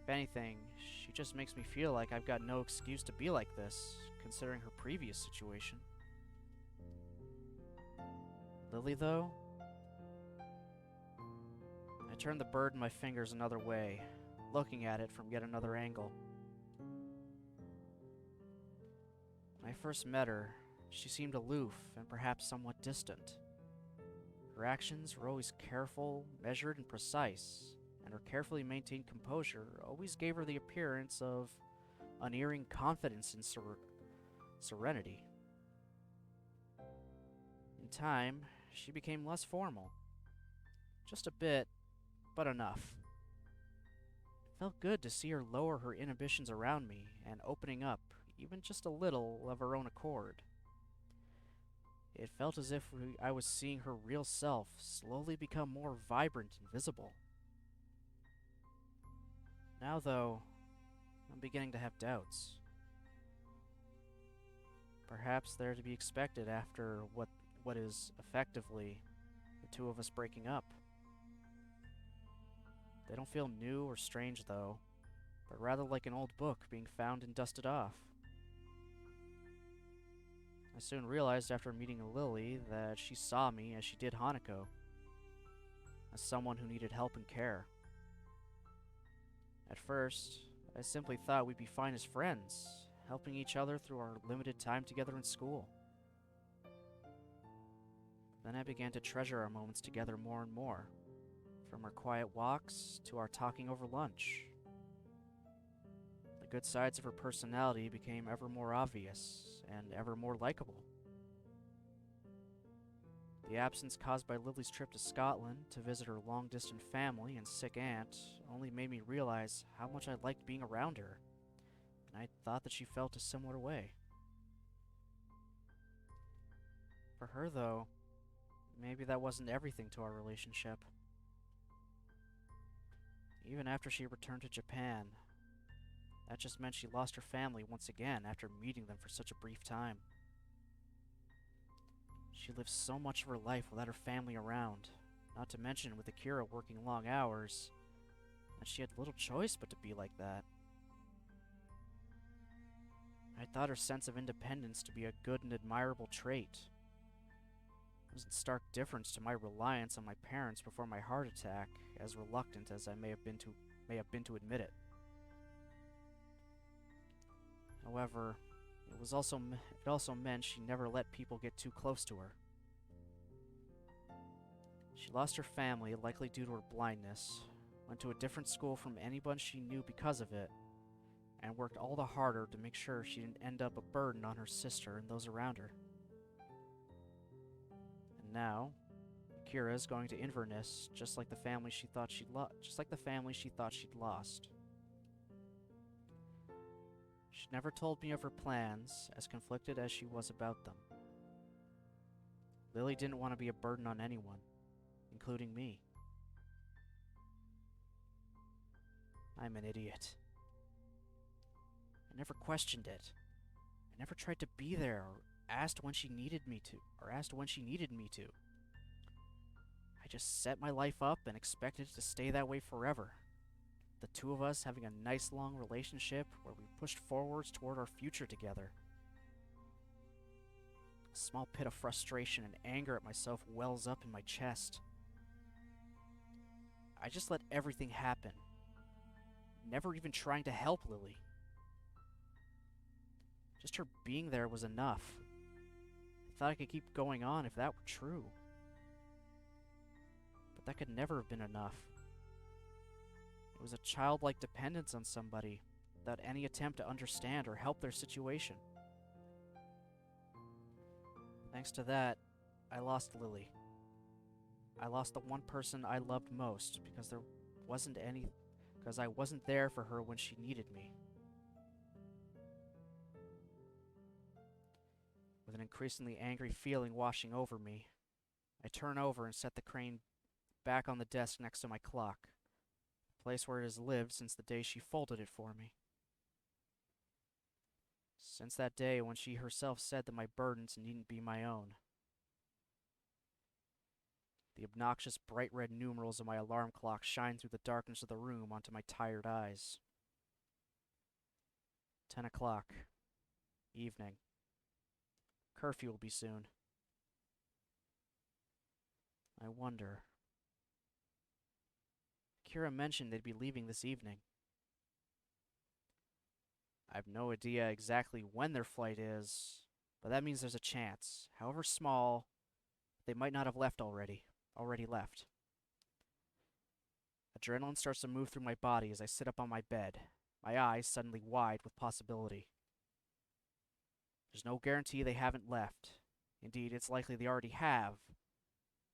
If anything, she just makes me feel like I've got no excuse to be like this, considering her previous situation. Lilly, though? I turned the bird in my fingers another way, looking at it from yet another angle. When I first met her, she seemed aloof and perhaps somewhat distant. Her actions were always careful, measured, and precise, and her carefully maintained composure always gave her the appearance of unerring confidence and serenity. In time, she became less formal. Just a bit, but enough. It felt good to see her lower her inhibitions around me and opening up, even just a little, of her own accord. It felt as if I was seeing her real self slowly become more vibrant and visible. Now, though, I'm beginning to have doubts. Perhaps they're to be expected after what is effectively the two of us breaking up. They don't feel new or strange, though, but rather like an old book being found and dusted off. I soon realized after meeting Lilly that she saw me as she did Hanako, as someone who needed help and care. At first, I simply thought we'd be fine as friends, helping each other through our limited time together in school. Then I began to treasure our moments together more and more, from our quiet walks to our talking over lunch. The good sides of her personality became ever more obvious and ever more likable. The absence caused by Lily's trip to Scotland to visit her long-distance family and sick aunt only made me realize how much I liked being around her, and I thought that she felt a similar way. For her, though, maybe that wasn't everything to our relationship. Even after she returned to Japan, that just meant she lost her family once again after meeting them for such a brief time. She lived so much of her life without her family around, not to mention with Akira working long hours, and she had little choice but to be like that. I thought her sense of independence to be a good and admirable trait. It was in stark difference to my reliance on my parents before my heart attack, as reluctant as I may have been to admit it. However, it also meant she never let people get too close to her. She lost her family, likely due to her blindness, went to a different school from anyone she knew because of it, and worked all the harder to make sure she didn't end up a burden on her sister and those around her. And now, Akira is going to Inverness, just like the family she thought she'd lost. She never told me of her plans, as conflicted as she was about them. Lilly didn't want to be a burden on anyone, including me. I'm an idiot. I never questioned it. I never tried to be there or asked when she needed me to. I just set my life up and expected it to stay that way forever. The two of us having a nice long relationship where we pushed forwards toward our future together. A small pit of frustration and anger at myself wells up in my chest. I just let everything happen, never even trying to help Lilly. Just her being there was enough. I thought I could keep going on if that were true. But that could never have been enough. It was a childlike dependence on somebody, without any attempt to understand or help their situation. Thanks to that, I lost Lilly. I lost the one person I loved most because I wasn't there for her when she needed me. With an increasingly angry feeling washing over me, I turn over and set the crane back on the desk next to my clock, the place where it has lived since the day she folded it for me. Since that day when she herself said that my burdens needn't be my own. The obnoxious bright red numerals of my alarm clock shine through the darkness of the room onto my tired eyes. 10 o'clock. Evening. Curfew will be soon. I wonder. Kira mentioned they'd be leaving this evening. I have no idea exactly when their flight is, but that means there's a chance, however small, they might not have already left. Adrenaline starts to move through my body as I sit up on my bed, my eyes suddenly wide with possibility. There's no guarantee they haven't left. Indeed, it's likely they already have.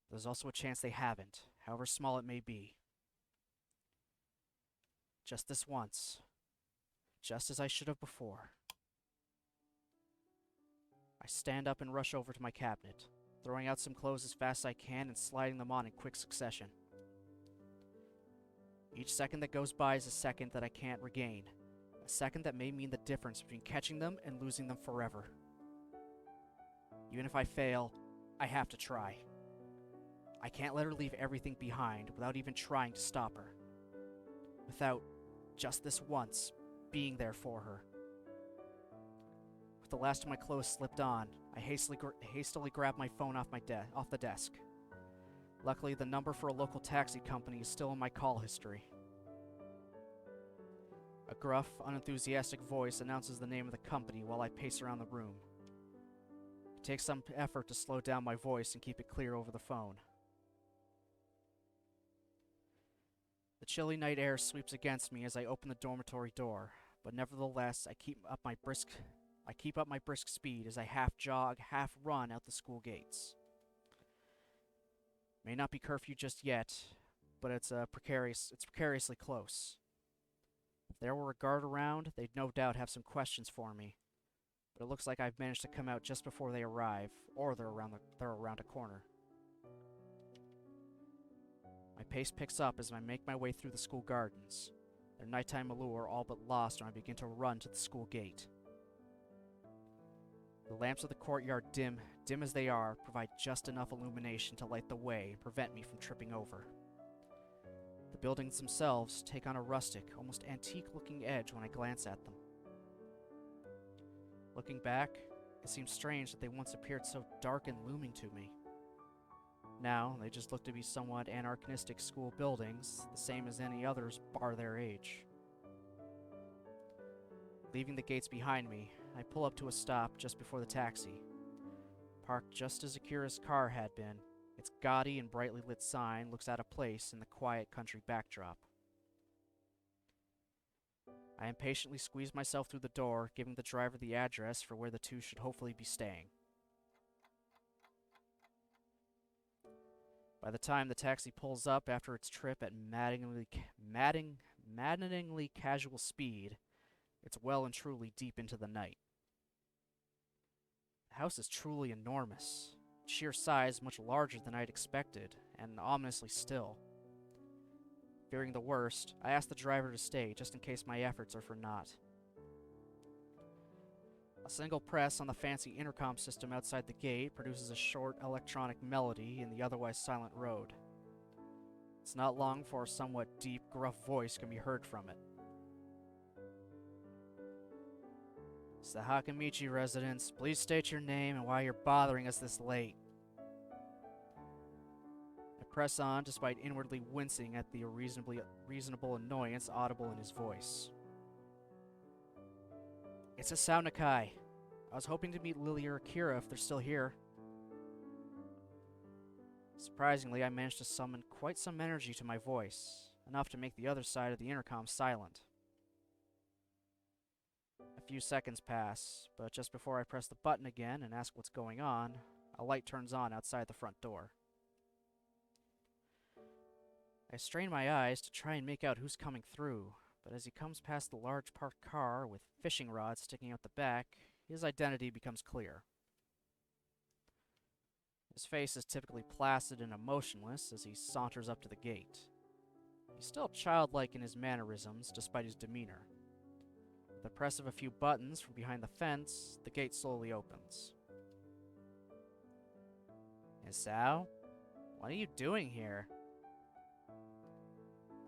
There's also a chance they haven't, however small it may be. Just this once. Just as I should have before. I stand up and rush over to my cabinet, throwing out some clothes as fast as I can and sliding them on in quick succession. Each second that goes by is a second that I can't regain. A second that may mean the difference between catching them and losing them forever. Even if I fail, I have to try. I can't let her leave everything behind without even trying to stop her. Without, just this once, being there for her. With the last of my clothes slipped on, I hastily grabbed my phone off the desk. Luckily, the number for a local taxi company is still in my call history. A gruff, unenthusiastic voice announces the name of the company while I pace around the room. It takes some effort to slow down my voice and keep it clear over the phone. The chilly night air sweeps against me as I open the dormitory door, but nevertheless, I keep up my brisk speed as I half jog, half run out the school gates. May not be curfew just yet, but it's precariously close. If there were a guard around, they'd no doubt have some questions for me. But it looks like I've managed to come out just before they arrive, or they're around a corner. My pace picks up as I make my way through the school gardens, their nighttime allure all but lost when I begin to run to the school gate. The lamps of the courtyard, dim as they are, provide just enough illumination to light the way and prevent me from tripping over. The buildings themselves take on a rustic, almost antique-looking edge when I glance at them. Looking back, it seems strange that they once appeared so dark and looming to me. Now, they just look to be somewhat anachronistic school buildings, the same as any others bar their age. Leaving the gates behind me, I pull up to a stop just before the taxi. Parked just as Akira's car had been, its gaudy and brightly lit sign looks out of place in the quiet country backdrop. I impatiently squeeze myself through the door, giving the driver the address for where the two should hopefully be staying. By the time the taxi pulls up after its trip at maddeningly casual speed, it's well and truly deep into the night. The house is truly enormous, sheer size much larger than I'd expected, and ominously still. Fearing the worst, I ask the driver to stay just in case my efforts are for naught. A single press on the fancy intercom system outside the gate produces a short electronic melody in the otherwise silent road. It's not long before a somewhat deep, gruff voice can be heard from it. It's the Hakamichi residence. Please state your name and why you're bothering us this late. I press on despite inwardly wincing at the reasonable annoyance audible in his voice. It's Asao Nakai. I was hoping to meet Lilly or Akira if they're still here. Surprisingly, I managed to summon quite some energy to my voice, enough to make the other side of the intercom silent. A few seconds pass, but just before I press the button again and ask what's going on, a light turns on outside the front door. I strain my eyes to try and make out who's coming through, but as he comes past the large parked car with fishing rods sticking out the back, his identity becomes clear. His face is typically placid and emotionless as he saunters up to the gate. He's still childlike in his mannerisms, despite his demeanor. With the press of a few buttons from behind the fence, the gate slowly opens. Asao? What are you doing here?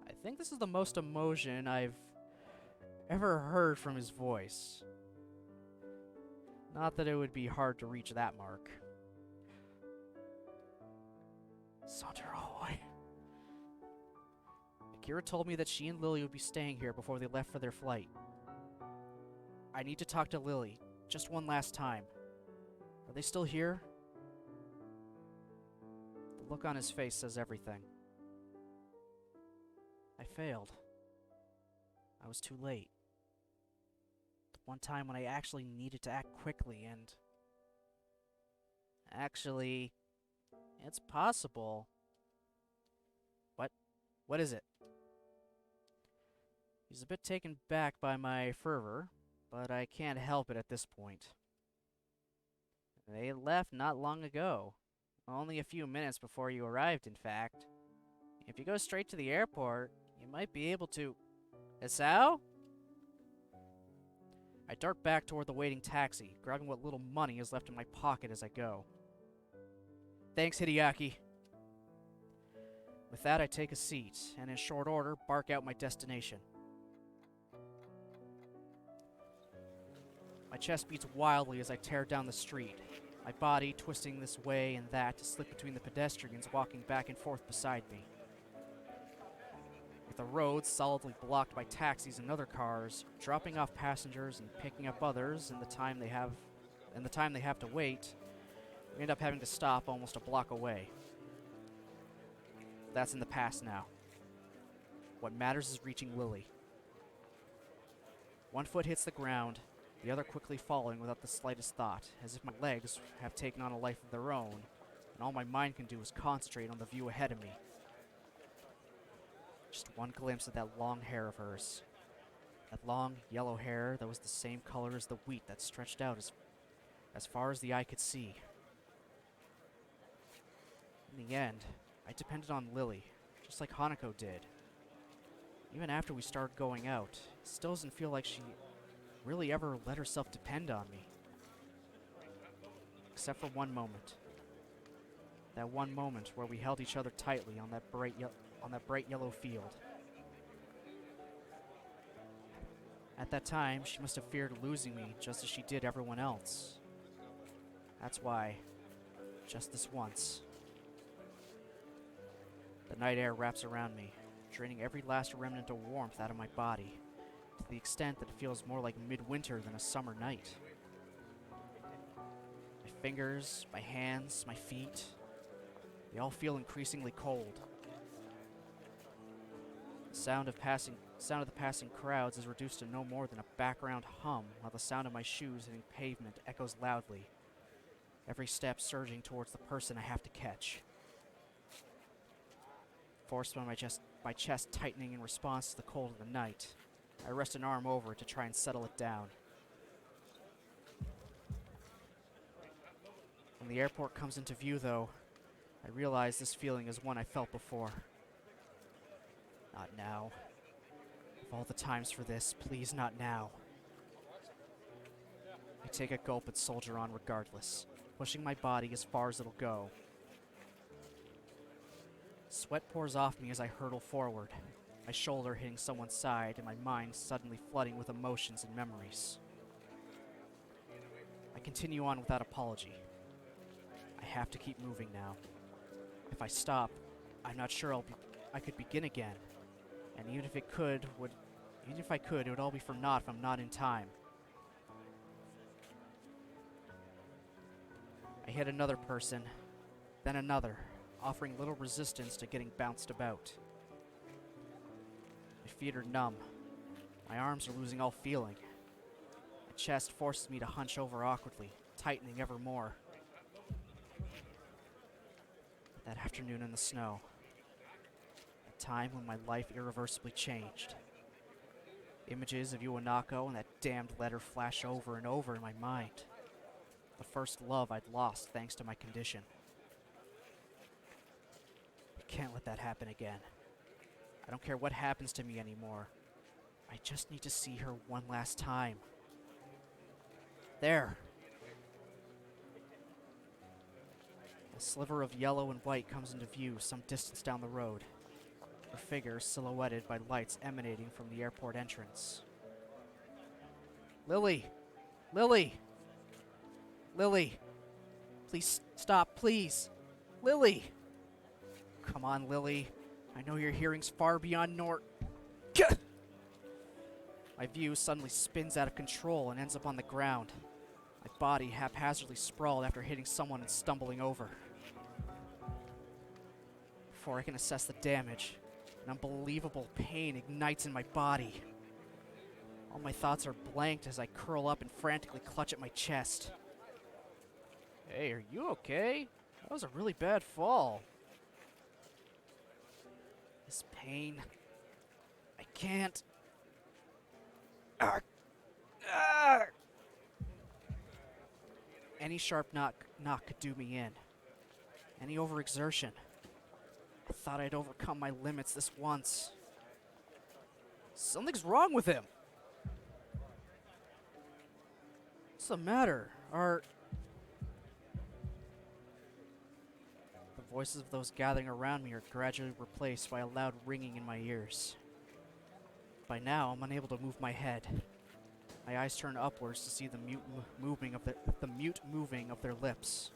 I think this is the most emotion I've ever heard from his voice. Not that it would be hard to reach that mark. Saunter away. Akira told me that she and Lilly would be staying here before they left for their flight. I need to talk to Lilly, just one last time. Are they still here? The look on his face says everything. I failed. I was too late. The one time when I actually needed to act quickly and... Actually, it's possible. What is it? He's a bit taken back by my fervor, but I can't help it at this point. They left not long ago. Only a few minutes before you arrived, in fact. If you go straight to the airport, you might be able to... Asao? I dart back toward the waiting taxi, grabbing what little money is left in my pocket as I go. Thanks, Hideaki. With that, I take a seat, and in short order, bark out my destination. My chest beats wildly as I tear down the street, my body twisting this way and that to slip between the pedestrians walking back and forth beside me. With the roads solidly blocked by taxis and other cars, dropping off passengers and picking up others in the time they have to wait, we end up having to stop almost a block away. That's in the past now. What matters is reaching Lilly. One foot hits the ground, the other quickly following without the slightest thought, as if my legs have taken on a life of their own, and all my mind can do is concentrate on the view ahead of me. Just one glimpse of that long hair of hers. That long, yellow hair that was the same color as the wheat that stretched out as far as the eye could see. In the end, I depended on Lilly, just like Hanako did. Even after we started going out, it still doesn't feel like she really ever let herself depend on me. Except for one moment. That one moment where we held each other tightly on that bright yellow field. At that time, she must have feared losing me just as she did everyone else. That's why, just this once. The night air wraps around me, draining every last remnant of warmth out of my body, to the extent that it feels more like midwinter than a summer night. My fingers, my hands, my feet, they all feel increasingly cold. The sound of the passing crowds is reduced to no more than a background hum, while the sound of my shoes hitting pavement echoes loudly, every step surging towards the person I have to catch. Forced by my chest tightening in response to the cold of the night, I rest an arm over it to try and settle it down. When the airport comes into view, though, I realize this feeling is one I felt before. Not now. Of all the times for this, please not now. I take a gulp and soldier on regardless, pushing my body as far as it'll go. Sweat pours off me as I hurtle forward, my shoulder hitting someone's side and my mind suddenly flooding with emotions and memories. I continue on without apology. I have to keep moving now. If I stop, I'm not sure I could begin again. And even if I could, it would all be for naught if I'm not in time. I hit another person, then another, offering little resistance to getting bounced about. My feet are numb. My arms are losing all feeling. My chest forces me to hunch over awkwardly, tightening ever more. That afternoon in the snow, a time when my life irreversibly changed. Images of Iwanako and that damned letter flash over and over in my mind. The first love I'd lost thanks to my condition. I can't let that happen again. I don't care what happens to me anymore. I just need to see her one last time. There. A sliver of yellow and white comes into view some distance down the road. Her figure silhouetted by lights emanating from the airport entrance. Lilly! Lilly! Lilly! Please stop, please! Lilly! Come on, Lilly. I know your hearing's far beyond Gah! My view suddenly spins out of control and ends up on the ground. My body haphazardly sprawled after hitting someone and stumbling over. Before I can assess the damage, an unbelievable pain ignites in my body. All my thoughts are blanked as I curl up and frantically clutch at my chest. Hey, are you okay? That was a really bad fall. This pain. I can't. Any sharp knock could do me in. Any overexertion. I thought I'd overcome my limits this once. Something's wrong with him. What's the matter? The voices of those gathering around me are gradually replaced by a loud ringing in my ears. By now, I'm unable to move my head. My eyes turn upwards to see the mute moving of their lips.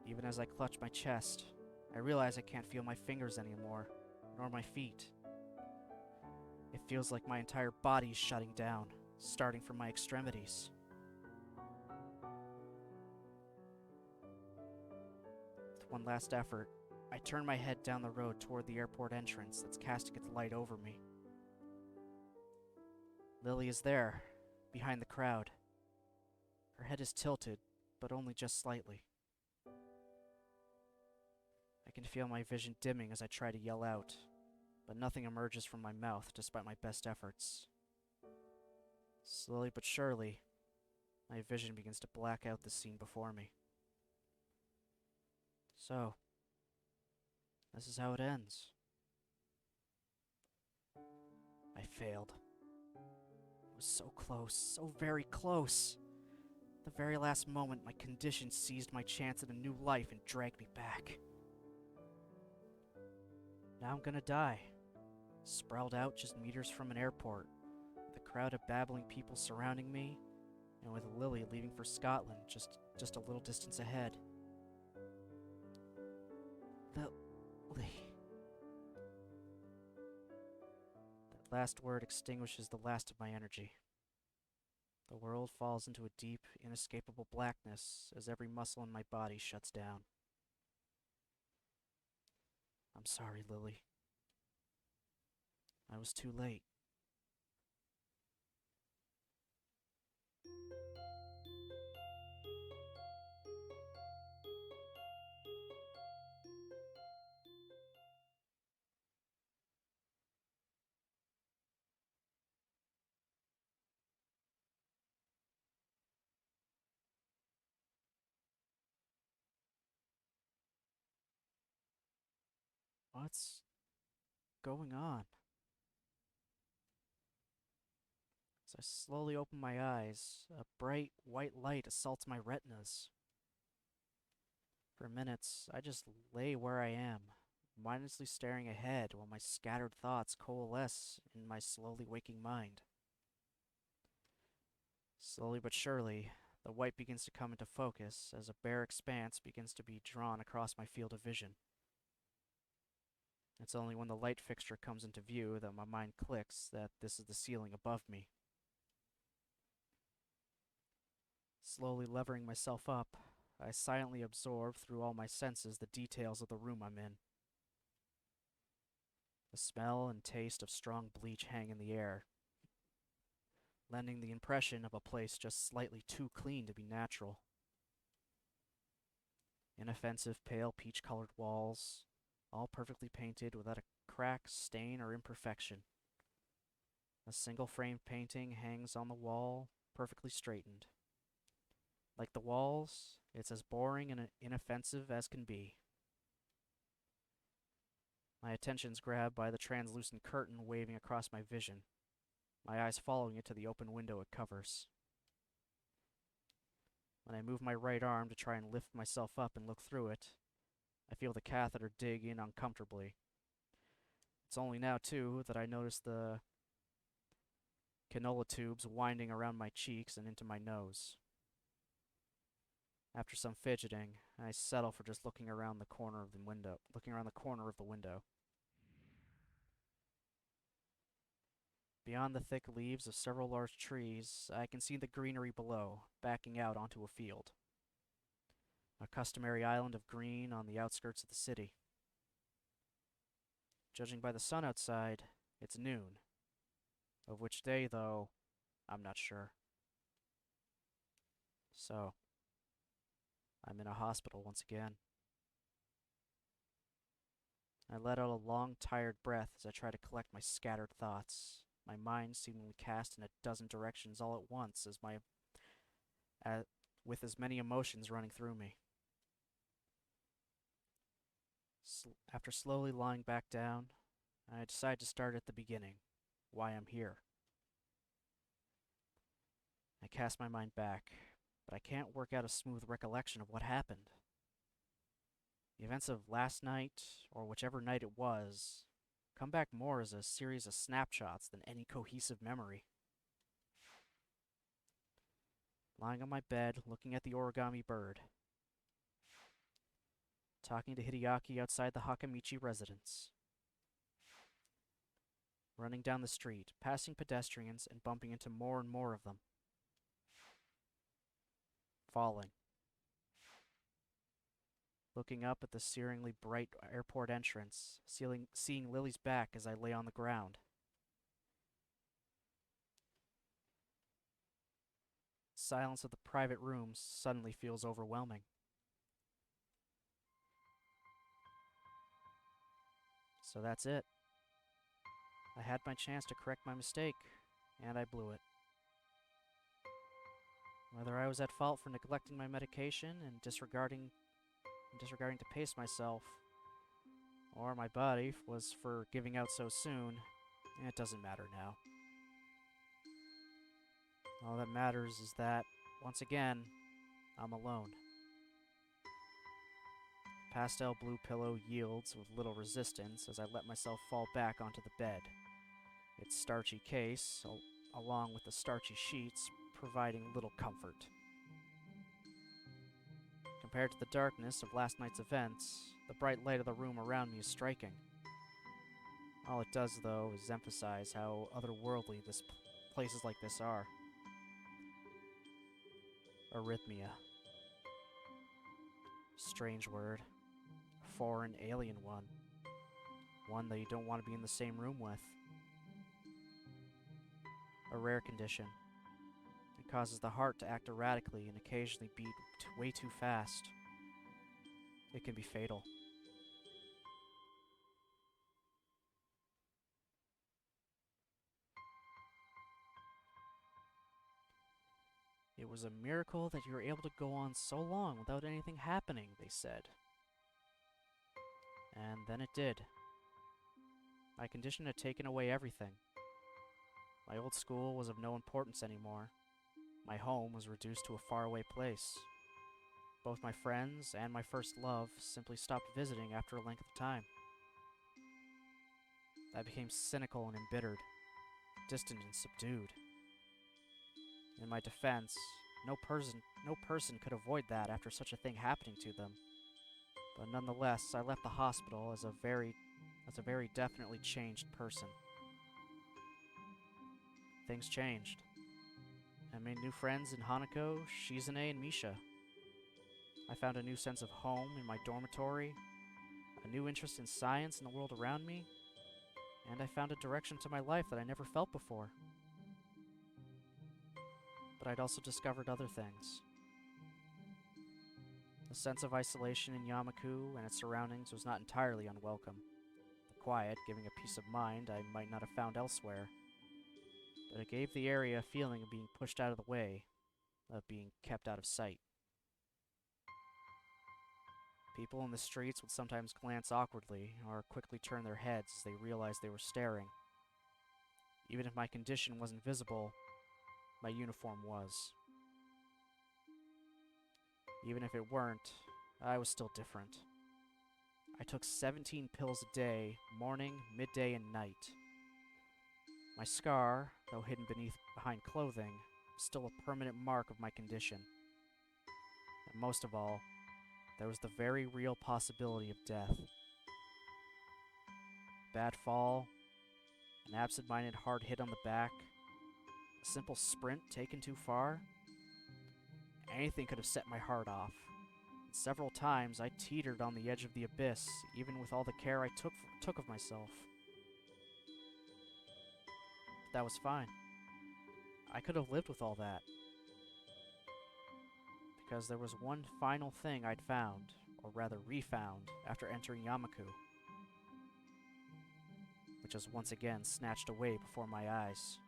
Even as I clutch my chest, I realize I can't feel my fingers anymore, nor my feet. It feels like my entire body is shutting down, starting from my extremities. With one last effort, I turn my head down the road toward the airport entrance that's casting its light over me. Lilly is there, behind the crowd. Her head is tilted, but only just slightly. I can feel my vision dimming as I try to yell out, but nothing emerges from my mouth despite my best efforts. Slowly but surely, my vision begins to black out the scene before me. So, this is how it ends. I failed. It was so close, so very close. At the very last moment, my condition seized my chance at a new life and dragged me back. Now I'm gonna die, sprawled out just meters from an airport, with a crowd of babbling people surrounding me, and with Lilly leaving for Scotland just a little distance ahead. Lilly. That last word extinguishes the last of my energy. The world falls into a deep, inescapable blackness as every muscle in my body shuts down. I'm sorry, Lilly. I was too late. What's going on? I slowly open my eyes. A bright white light assaults my retinas. For minutes, I just lay where I am, mindlessly staring ahead while my scattered thoughts coalesce in my slowly waking mind. Slowly but surely, the white begins to come into focus as a bare expanse begins to be drawn across my field of vision. It's only when the light fixture comes into view that my mind clicks that this is the ceiling above me. Slowly levering myself up, I silently absorb through all my senses the details of the room I'm in. The smell and taste of strong bleach hang in the air, lending the impression of a place just slightly too clean to be natural. Inoffensive pale peach-colored walls, all perfectly painted without a crack, stain, or imperfection. A single framed painting hangs on the wall, perfectly straightened. Like the walls, it's as boring and inoffensive as can be. My attention's grabbed by the translucent curtain waving across my vision, my eyes following it to the open window it covers. When I move my right arm to try and lift myself up and look through it, I feel the catheter dig in uncomfortably. It's only now, too, that I notice the cannula tubes winding around my cheeks and into my nose. After some fidgeting, I settle for just looking around the corner of the window. Beyond the thick leaves of several large trees, I can see the greenery below, backing out onto a field. A customary island of green on the outskirts of the city. Judging by the sun outside, it's noon. Of which day, though, I'm not sure. So, I'm in a hospital once again. I let out a long, tired breath as I try to collect my scattered thoughts, my mind seemingly cast in a dozen directions all at once with as many emotions running through me. After slowly lying back down, I decide to start at the beginning, why I'm here. I cast my mind back, but I can't work out a smooth recollection of what happened. The events of last night, or whichever night it was, come back more as a series of snapshots than any cohesive memory. Lying on my bed, looking at the origami bird. Talking to Hideaki outside the Hakamichi residence. Running down the street, passing pedestrians and bumping into more and more of them. Falling. Looking up at the searingly bright airport entrance, seeing Lily's back as I lay on the ground. Silence of the private rooms suddenly feels overwhelming. So that's it. I had my chance to correct my mistake, and I blew it. Whether I was at fault for neglecting my medication and disregarding to pace myself, or my body was for giving out so soon, it doesn't matter now. All that matters is that, once again, I'm alone. The pastel blue pillow yields with little resistance as I let myself fall back onto the bed, its starchy case, along with the starchy sheets, providing little comfort. Compared to the darkness of last night's events, the bright light of the room around me is striking. All it does, though, is emphasize how otherworldly places like this are. Arrhythmia. Strange word. Foreign, alien one. One that you don't want to be in the same room with. A rare condition. It causes the heart to act erratically and occasionally beat way too fast. It can be fatal. It was a miracle that you were able to go on so long without anything happening, they said. And then it did. My condition had taken away everything. My old school was of no importance anymore. My home was reduced to a faraway place. Both my friends and my first love simply stopped visiting after a length of time. I became cynical and embittered, distant and subdued. In my defense, no person could avoid that after such a thing happening to them. But nonetheless, I left the hospital as a very definitely changed person. Things changed. I made new friends in Hanako, Shizune, and Misha. I found a new sense of home in my dormitory, a new interest in science and the world around me, and I found a direction to my life that I never felt before. But I'd also discovered other things. The sense of isolation in Yamaku and its surroundings was not entirely unwelcome. The quiet, giving a peace of mind I might not have found elsewhere. But it gave the area a feeling of being pushed out of the way, of being kept out of sight. People in the streets would sometimes glance awkwardly or quickly turn their heads as they realized they were staring. Even if my condition wasn't visible, my uniform was. Even if it weren't, I was still different. I took 17 pills a day, morning, midday, and night. My scar, though hidden behind clothing, was still a permanent mark of my condition. And most of all, there was the very real possibility of death. Bad fall, an absent-minded hard hit on the back, a simple sprint taken too far. Anything could have set my heart off. And several times I teetered on the edge of the abyss, even with all the care I took of myself. But that was fine. I could have lived with all that. Because there was one final thing I'd found, or rather refound, after entering Yamaku, which was once again snatched away before my eyes.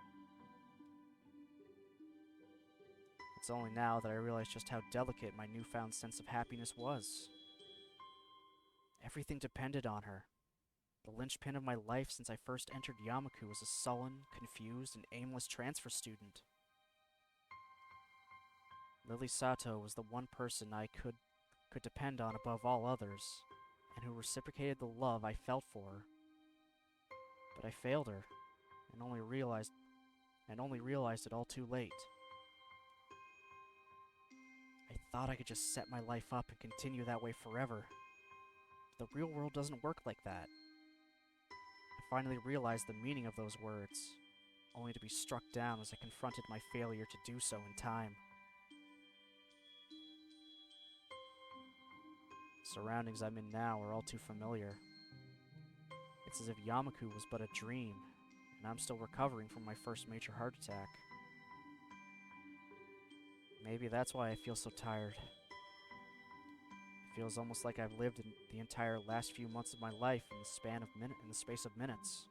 It's only now that I realize just how delicate my newfound sense of happiness was. Everything depended on her. The linchpin of my life since I first entered Yamaku was a sullen, confused, and aimless transfer student. Lilly Sato was the one person I could depend on above all others, and who reciprocated the love I felt for her. But I failed her, and only realized it all too late. I thought I could just set my life up and continue that way forever. But the real world doesn't work like that. I finally realized the meaning of those words, only to be struck down as I confronted my failure to do so in time. The surroundings I'm in now are all too familiar. It's as if Yamaku was but a dream, and I'm still recovering from my first major heart attack. Maybe that's why I feel so tired. It feels almost like I've lived in the entire last few months of my life in the space of minutes.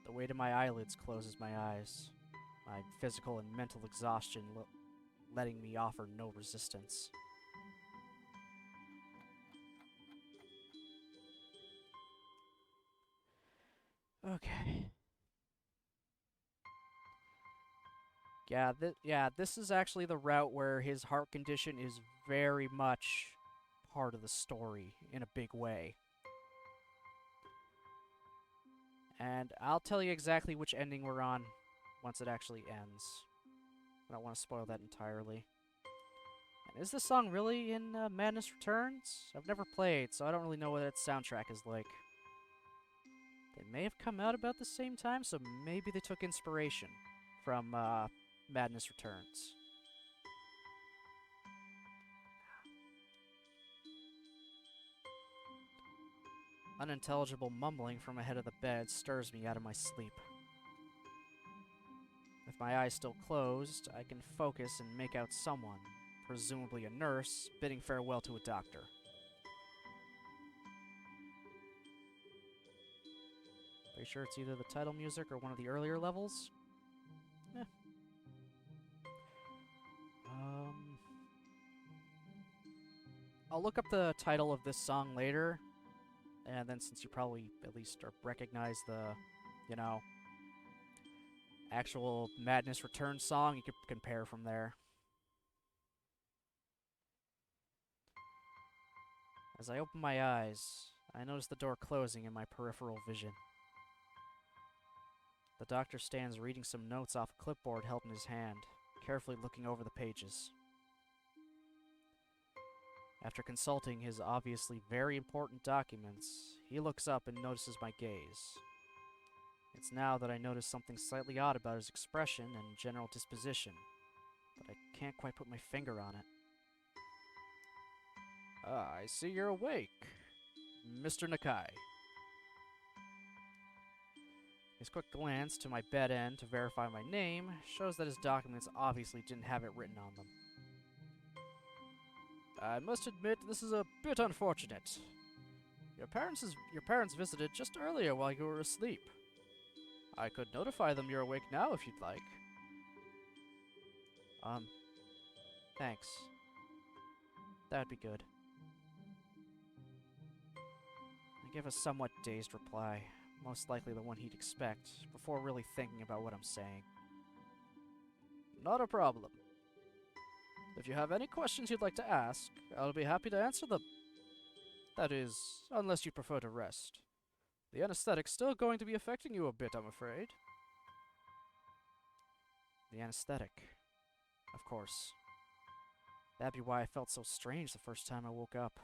The weight of my eyelids closes my eyes, my physical and mental exhaustion letting me offer no resistance. Okay. Yeah, this is actually the route where his heart condition is very much part of the story in a big way. And I'll tell you exactly which ending we're on once it actually ends. I don't want to spoil that entirely. And is this song really in Madness Returns? I've never played, so I don't really know what its soundtrack is like. They may have come out about the same time, so maybe they took inspiration from Madness Returns. Unintelligible mumbling from ahead of the bed stirs me out of my sleep. With my eyes still closed, I can focus and make out someone, presumably a nurse, bidding farewell to a doctor. Are you sure it's either the title music or one of the earlier levels? Eh. I'll look up the title of this song later, and then since you probably at least recognize the, you know, actual Madness Return song, you could compare from there. As I open my eyes, I notice the door closing in my peripheral vision. The doctor stands reading some notes off a clipboard held in his hand, carefully looking over the pages. After consulting his obviously very important documents, he looks up and notices my gaze. It's now that I notice something slightly odd about his expression and general disposition, but I can't quite put my finger on it. Ah, I see you're awake, Mr. Nakai. His quick glance to my bed end to verify my name shows that his documents obviously didn't have it written on them. I must admit this is a bit unfortunate. Your parents visited just earlier while you were asleep. I could notify them you're awake now if you'd like. Thanks. That'd be good. I give a somewhat dazed reply, most likely the one he'd expect, before really thinking about what I'm saying. Not a problem. If you have any questions you'd like to ask, I'll be happy to answer them. That is, unless you prefer to rest. The anesthetic's still going to be affecting you a bit, I'm afraid. The anesthetic. Of course. That'd be why I felt so strange the first time I woke up.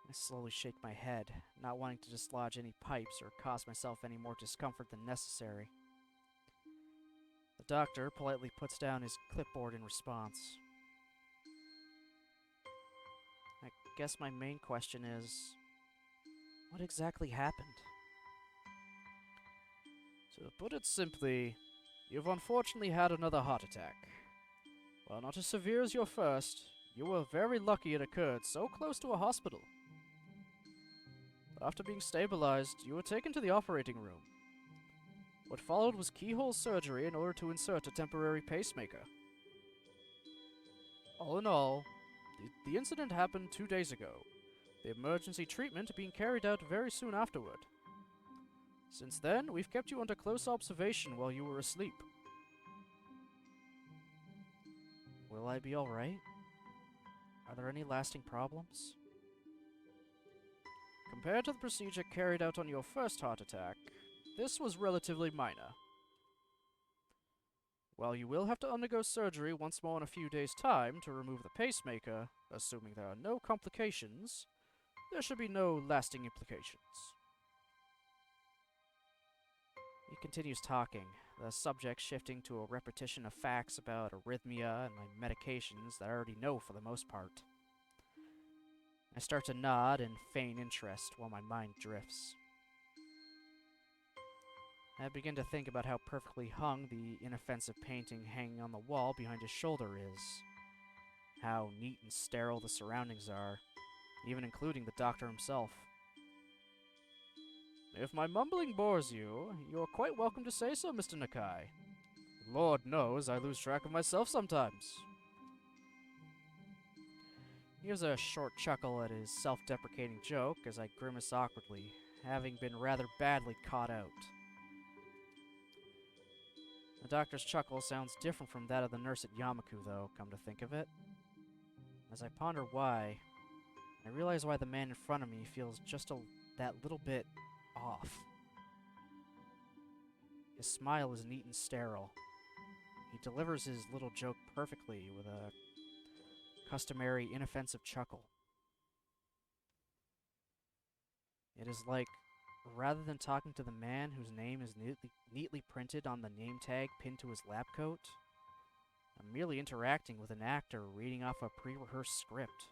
I slowly shake my head, not wanting to dislodge any pipes or cause myself any more discomfort than necessary. The doctor politely puts down his clipboard in response. I guess my main question is, what exactly happened? To put it simply, you've unfortunately had another heart attack. While not as severe as your first, you were very lucky it occurred so close to a hospital. After being stabilized, you were taken to the operating room. What followed was keyhole surgery in order to insert a temporary pacemaker. All in all, the incident happened 2 days ago, the emergency treatment being carried out very soon afterward. Since then, we've kept you under close observation while you were asleep. Will I be alright? Are there any lasting problems? Compared to the procedure carried out on your first heart attack, this was relatively minor. While you will have to undergo surgery once more in a few days' time to remove the pacemaker, assuming there are no complications, there should be no lasting implications. He continues talking, the subject shifting to a repetition of facts about arrhythmia and my medications that I already know for the most part. I start to nod and feign interest while my mind drifts. I begin to think about how perfectly hung the inoffensive painting hanging on the wall behind his shoulder is. How neat and sterile the surroundings are, even including the doctor himself. If my mumbling bores you, you're quite welcome to say so, Mr. Nakai. Lord knows I lose track of myself sometimes. He gives a short chuckle at his self-deprecating joke as I grimace awkwardly, having been rather badly caught out. The doctor's chuckle sounds different from that of the nurse at Yamaku, though, come to think of it. As I ponder why, I realize why the man in front of me feels just that little bit off. His smile is neat and sterile. He delivers his little joke perfectly with a customary inoffensive chuckle. It is like, rather than talking to the man whose name is neatly printed on the name tag pinned to his lab coat, I'm merely interacting with an actor reading off a pre-rehearsed script,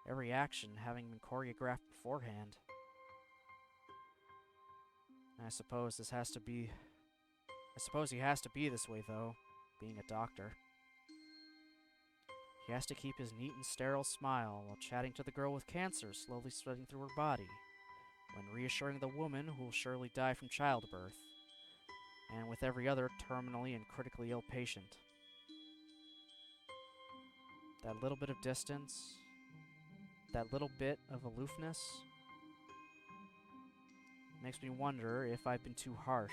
every action having been choreographed beforehand. I suppose he has to be this way, though, being a doctor. He has to keep his neat and sterile smile while chatting to the girl with cancer slowly spreading through her body, when reassuring the woman who will surely die from childbirth, and with every other terminally and critically ill patient. That little bit of distance, that little bit of aloofness makes me wonder if I've been too harsh,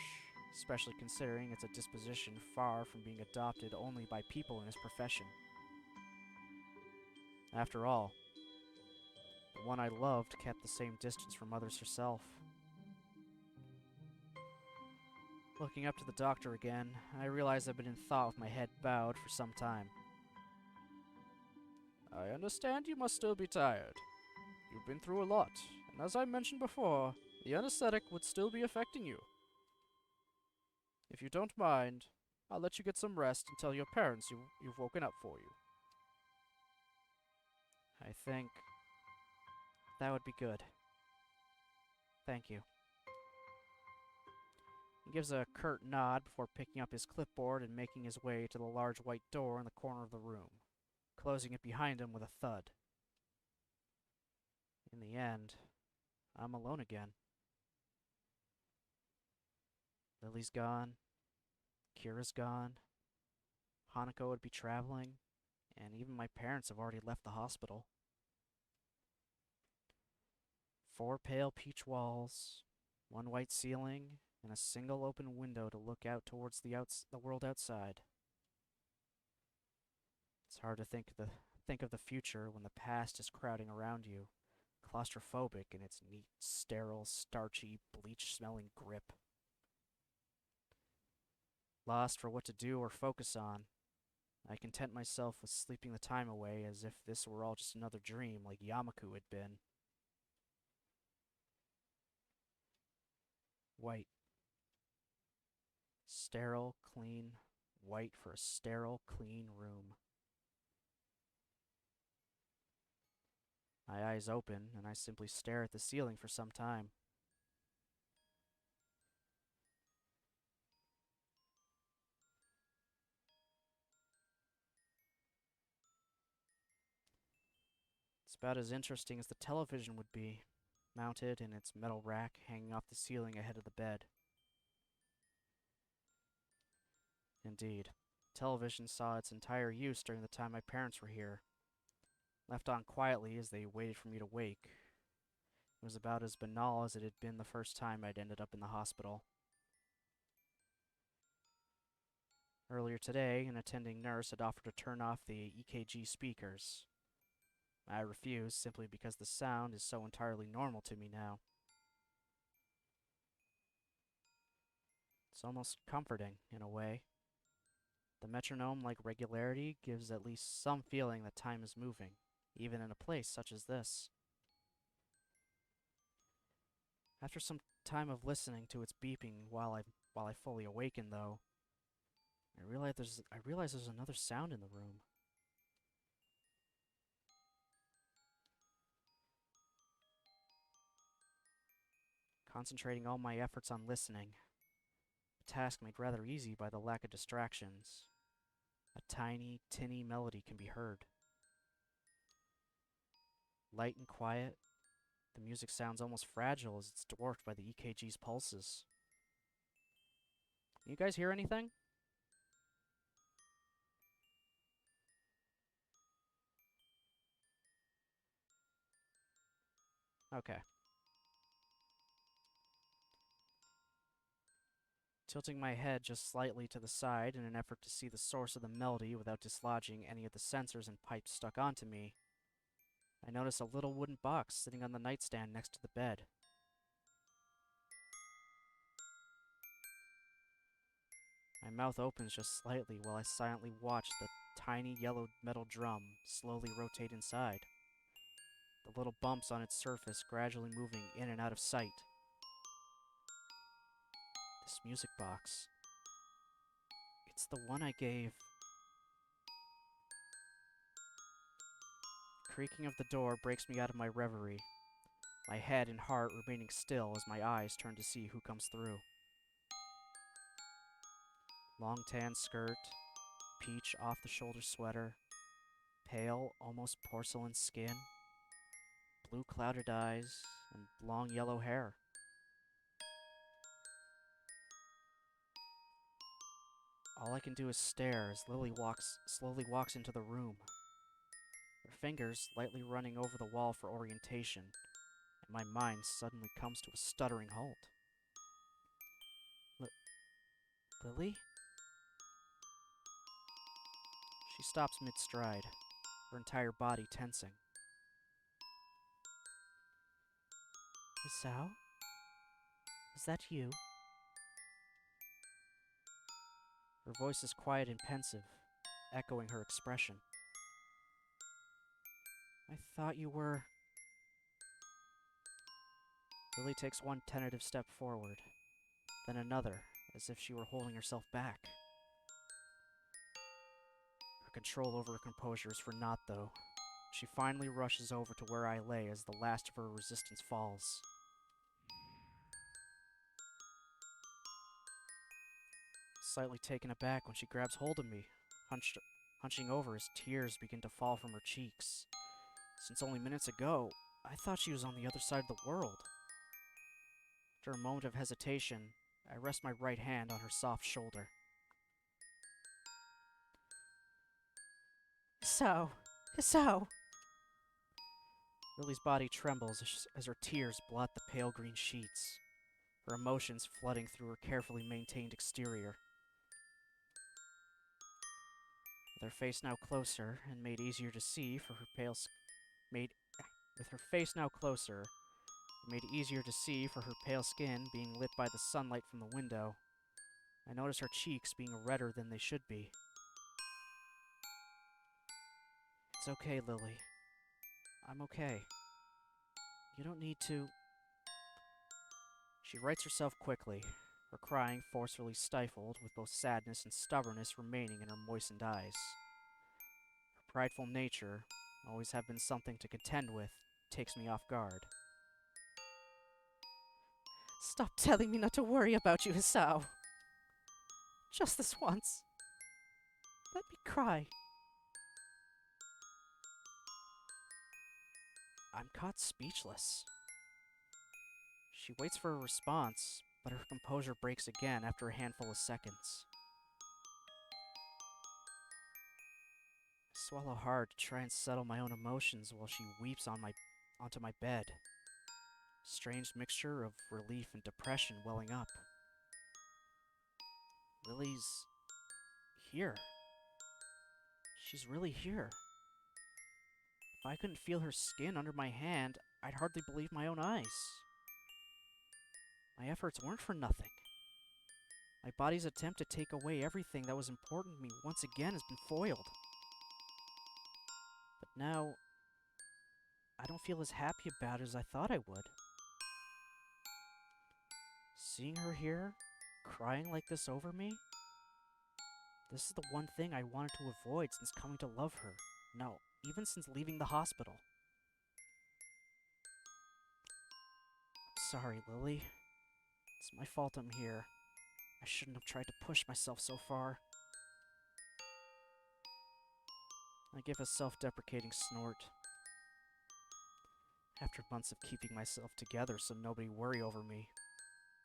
especially considering it's a disposition far from being adopted only by people in his profession. After all, the one I loved kept the same distance from others herself. Looking up to the doctor again, I realize I've been in thought with my head bowed for some time. I understand you must still be tired. You've been through a lot, and as I mentioned before, the anesthetic would still be affecting you. If you don't mind, I'll let you get some rest and tell your parents you've woken up for you. I think that would be good. Thank you. He gives a curt nod before picking up his clipboard and making his way to the large white door in the corner of the room, closing it behind him with a thud. In the end, I'm alone again. Lily's gone, Kira's gone, Hanako would be traveling, and even my parents have already left the hospital. 4 pale peach walls, 1 white ceiling, and a single open window to look out towards the world outside. It's hard to think of the future when the past is crowding around you, claustrophobic in its neat, sterile, starchy, bleach-smelling grip. Lost for what to do or focus on, I content myself with sleeping the time away as if this were all just another dream like Yamaku had been. White. Sterile, clean, white for a sterile, clean room. My eyes open, and I simply stare at the ceiling for some time. It's about as interesting as the television would be, mounted in its metal rack hanging off the ceiling ahead of the bed. Indeed, television saw its entire use during the time my parents were here. Left on quietly as they waited for me to wake. It was about as banal as it had been the first time I'd ended up in the hospital. Earlier today, an attending nurse had offered to turn off the EKG speakers. I refused simply because the sound is so entirely normal to me now. It's almost comforting, in a way. The metronome-like regularity gives at least some feeling that time is moving, even in a place such as this. After some time of listening to its beeping while I fully awaken, though, I realize there's another sound in the room. Concentrating all my efforts on listening, a task made rather easy by the lack of distractions. A tiny, tinny melody can be heard. Light and quiet, the music sounds almost fragile as it's dwarfed by the EKG's pulses. You guys hear anything? Okay. Tilting my head just slightly to the side in an effort to see the source of the melody without dislodging any of the sensors and pipes stuck onto me, I notice a little wooden box sitting on the nightstand next to the bed. My mouth opens just slightly while I silently watch the tiny yellow metal drum slowly rotate inside, the little bumps on its surface gradually moving in and out of sight. This music box. It's the one I gave. The creaking of the door breaks me out of my reverie, my head and heart remaining still as my eyes turn to see who comes through. Long tan skirt, peach off-the-shoulder sweater, pale, almost porcelain skin, blue clouded eyes, and long yellow hair. All I can do is stare as Lilly slowly walks into the room. Her fingers lightly running over the wall for orientation, and my mind suddenly comes to a stuttering halt. Lilly? She stops mid-stride, her entire body tensing. Hisao? Is that you? Her voice is quiet and pensive, echoing her expression. I thought you were... Lilly takes one tentative step forward, then another, as if she were holding herself back. Her control over her composure is for naught, though. She finally rushes over to where I lay as the last of her resistance falls. Slightly taken aback when she grabs hold of me, hunching over as tears begin to fall from her cheeks. Since only minutes ago, I thought she was on the other side of the world. After a moment of hesitation, I rest my right hand on her soft shoulder. Hisao! Hisao! Lily's body trembles as her tears blot the pale green sheets, her emotions flooding through her carefully maintained exterior. With her face now closer and made easier to see for her pale skin being lit by the sunlight from the window, I notice her cheeks being redder than they should be. It's okay, Lilly. I'm okay. You don't need to... She rights herself quickly, her crying forcefully stifled, with both sadness and stubbornness remaining in her moistened eyes. Her prideful nature, always have been something to contend with, takes me off guard. Stop telling me not to worry about you, Hisao. Just this once. Let me cry. I'm caught speechless. She waits for a response, but her composure breaks again after a handful of seconds. I swallow hard to try and settle my own emotions while she weeps onto my bed. A strange mixture of relief and depression welling up. Lily's here. She's really here. If I couldn't feel her skin under my hand, I'd hardly believe my own eyes. My efforts weren't for nothing. My body's attempt to take away everything that was important to me once again has been foiled. But now, I don't feel as happy about it as I thought I would. Seeing her here, crying like this over me, this is the one thing I wanted to avoid since coming to love her. No, even since leaving the hospital. I'm sorry, Lilly. It's my fault I'm here. I shouldn't have tried to push myself so far. I give a self-deprecating snort. After months of keeping myself together so nobody worry over me,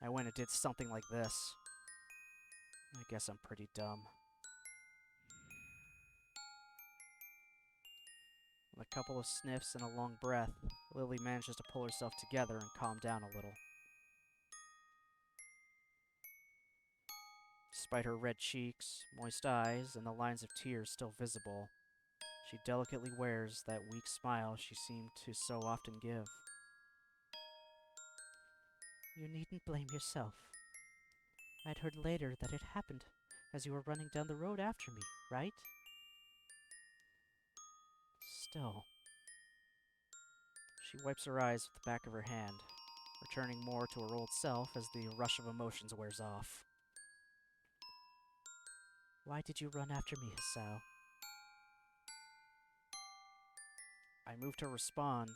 I went and did something like this. I guess I'm pretty dumb. With a couple of sniffs and a long breath, Lilly manages to pull herself together and calm down a little. Despite her red cheeks, moist eyes, and the lines of tears still visible, she delicately wears that weak smile she seemed to so often give. You needn't blame yourself. I'd heard later that it happened as you were running down the road after me, right? Still. She wipes her eyes with the back of her hand, returning more to her old self as the rush of emotions wears off. Why did you run after me, Hisao? I move to respond,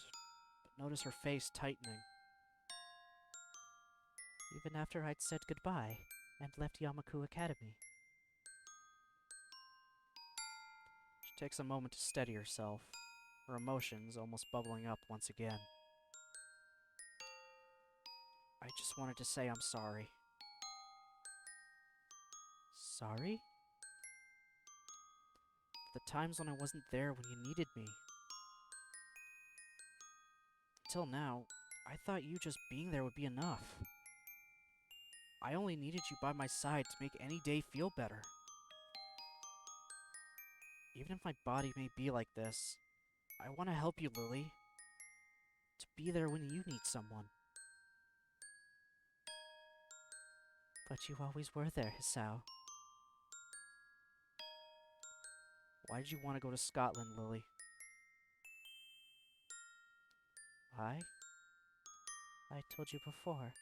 but notice her face tightening. Even after I'd said goodbye and left Yamaku Academy. She takes a moment to steady herself, her emotions almost bubbling up once again. I just wanted to say I'm sorry. Sorry? For the times when I wasn't there when you needed me. Until now, I thought you just being there would be enough. I only needed you by my side to make any day feel better. Even if my body may be like this, I want to help you, Lilly. To be there when you need someone. But you always were there, Hisao. Why did you want to go to Scotland, Lilly? Why? I told you before.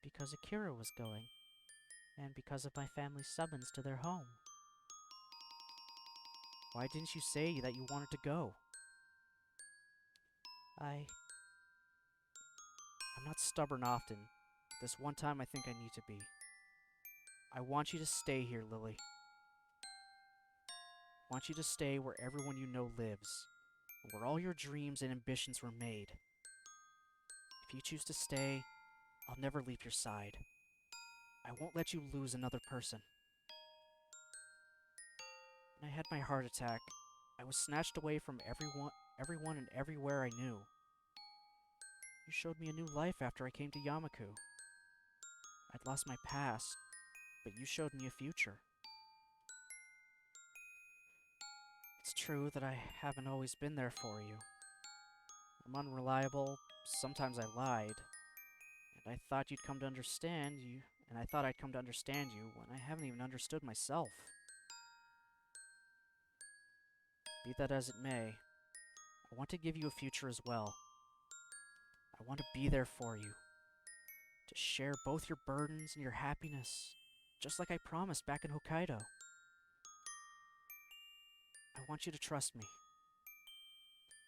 Because Akira was going. And because of my family's summons to their home. Why didn't you say that you wanted to go? I'm not stubborn often. This one time I think I need to be. I want you to stay here, Lilly. I want you to stay where everyone you know lives, where all your dreams and ambitions were made. If you choose to stay, I'll never leave your side. I won't let you lose another person. When I had my heart attack, I was snatched away from everyone and everywhere I knew. You showed me a new life after I came to Yamaku. I'd lost my past, but you showed me a future. It's true that I haven't always been there for you. I'm unreliable, sometimes I lied, and I thought you'd come to understand you, and I thought I'd come to understand you when I haven't even understood myself. Be that as it may, I want to give you a future as well. I want to be there for you, to share both your burdens and your happiness, just like I promised back in Hokkaido. I want you to trust me.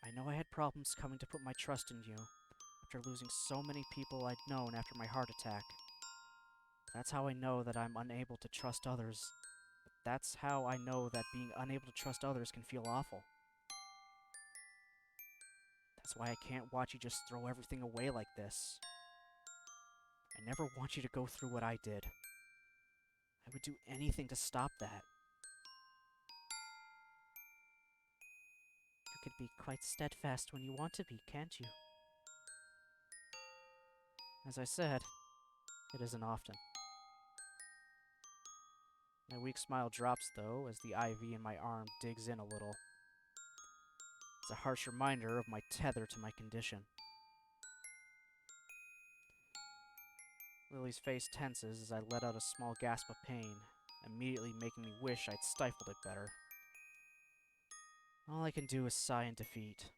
I know I had problems coming to put my trust in you after losing so many people I'd known after my heart attack. That's how I know that I'm unable to trust others. That's how I know that being unable to trust others can feel awful. That's why I can't watch you just throw everything away like this. I never want you to go through what I did. I would do anything to stop that. You can be quite steadfast when you want to be, can't you? As I said, it isn't often. My weak smile drops, though, as the IV in my arm digs in a little. It's a harsh reminder of my tether to my condition. Lily's face tenses as I let out a small gasp of pain, immediately making me wish I'd stifled it better. All I can do is sigh in defeat.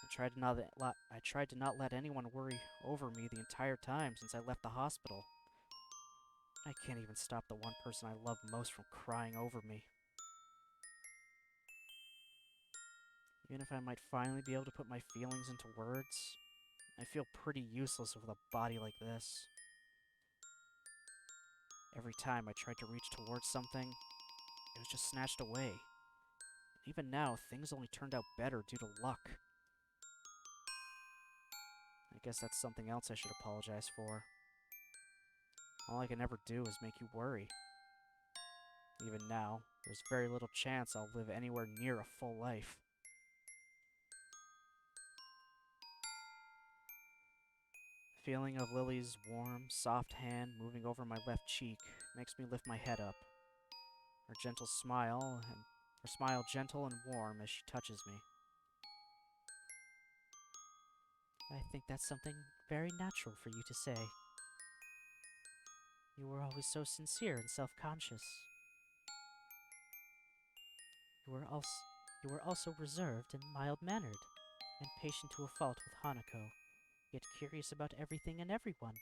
I tried to not let anyone worry over me the entire time since I left the hospital. I can't even stop the one person I love most from crying over me. Even if I might finally be able to put my feelings into words, I feel pretty useless with a body like this. Every time I tried to reach towards something, it was just snatched away. Even now, things only turned out better due to luck. I guess that's something else I should apologize for. All I can ever do is make you worry. Even now, there's very little chance I'll live anywhere near a full life. The feeling of Lily's warm, soft hand moving over my left cheek makes me lift my head up. Her smile gentle and warm as she touches me. I think that's something very natural for you to say. You were always so sincere and self-conscious. You were also reserved and mild-mannered, and patient to a fault with Hanako, yet curious about everything and everyone.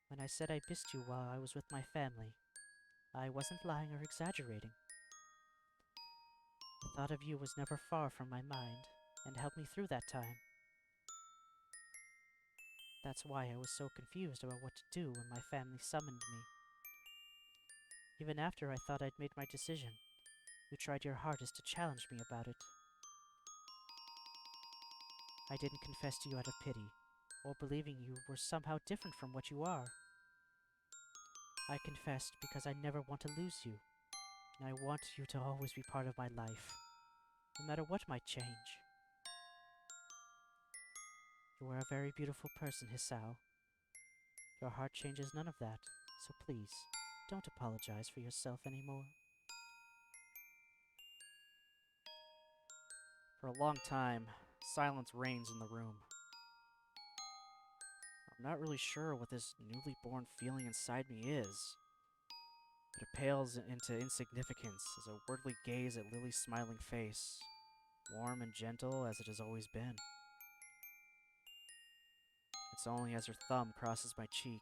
When I said I missed you while I was with my family, I wasn't lying or exaggerating. The thought of you was never far from my mind, and helped me through that time. That's why I was so confused about what to do when my family summoned me. Even after I thought I'd made my decision, you tried your hardest to challenge me about it. I didn't confess to you out of pity, or believing you were somehow different from what you are. I confessed because I never want to lose you, and I want you to always be part of my life. no matter what might change. You are a very beautiful person, Hisao. Your heart changes none of that, so please, don't apologize for yourself anymore. For a long time, silence reigns in the room. I'm not really sure what this newly born feeling inside me is, but it pales into insignificance as I wordly gaze at Lily's smiling face, warm and gentle as it has always been. It's only as her thumb crosses my cheek,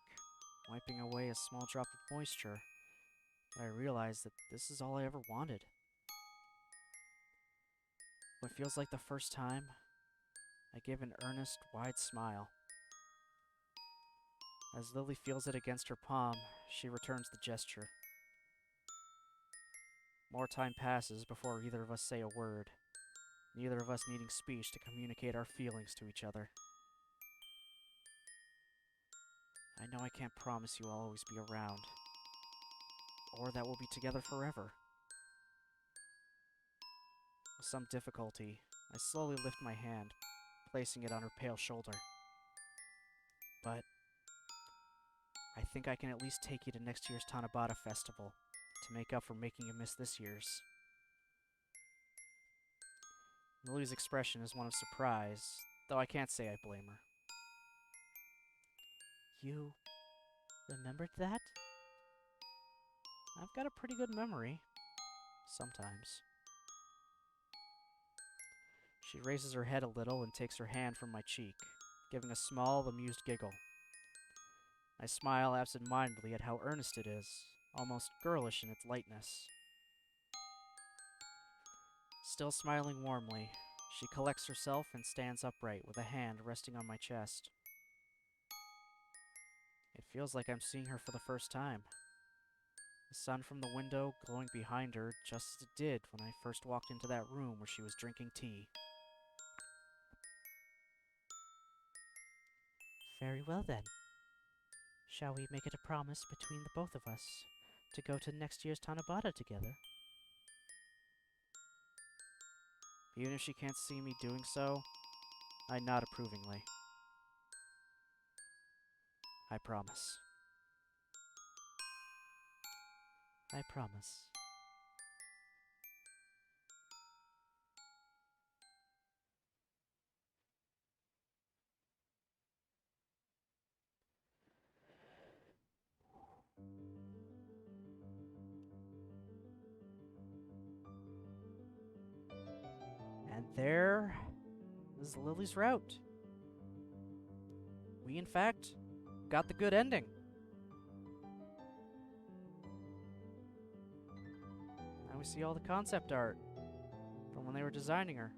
wiping away a small drop of moisture, that I realize that this is all I ever wanted. What feels like the first time, I give an earnest, wide smile. As Lily feels it against her palm, she returns the gesture. More time passes before either of us say a word, neither of us needing speech to communicate our feelings to each other. I know I can't promise you I'll always be around, or that we'll be together forever. With some difficulty, I slowly lift my hand, placing it on her pale shoulder. But I think I can at least take you to next year's Tanabata festival to make up for making you miss this year's. Lily's expression is one of surprise, though I can't say I blame her. You remembered that? I've got a pretty good memory. Sometimes. She raises her head a little and takes her hand from my cheek, giving a small, amused giggle. I smile absent-mindedly at how earnest it is, almost girlish in its lightness. Still smiling warmly, she collects herself and stands upright with a hand resting on my chest. It feels like I'm seeing her for the first time. The sun from the window glowing behind her just as it did when I first walked into that room where she was drinking tea. Very well then. Shall we make it a promise between the both of us to go to next year's Tanabata together? Even if she can't see me doing so, I nod approvingly. I promise. I promise. And there is Lily's route. We, in fact, got the good ending. Now we see all the concept art from when they were designing her.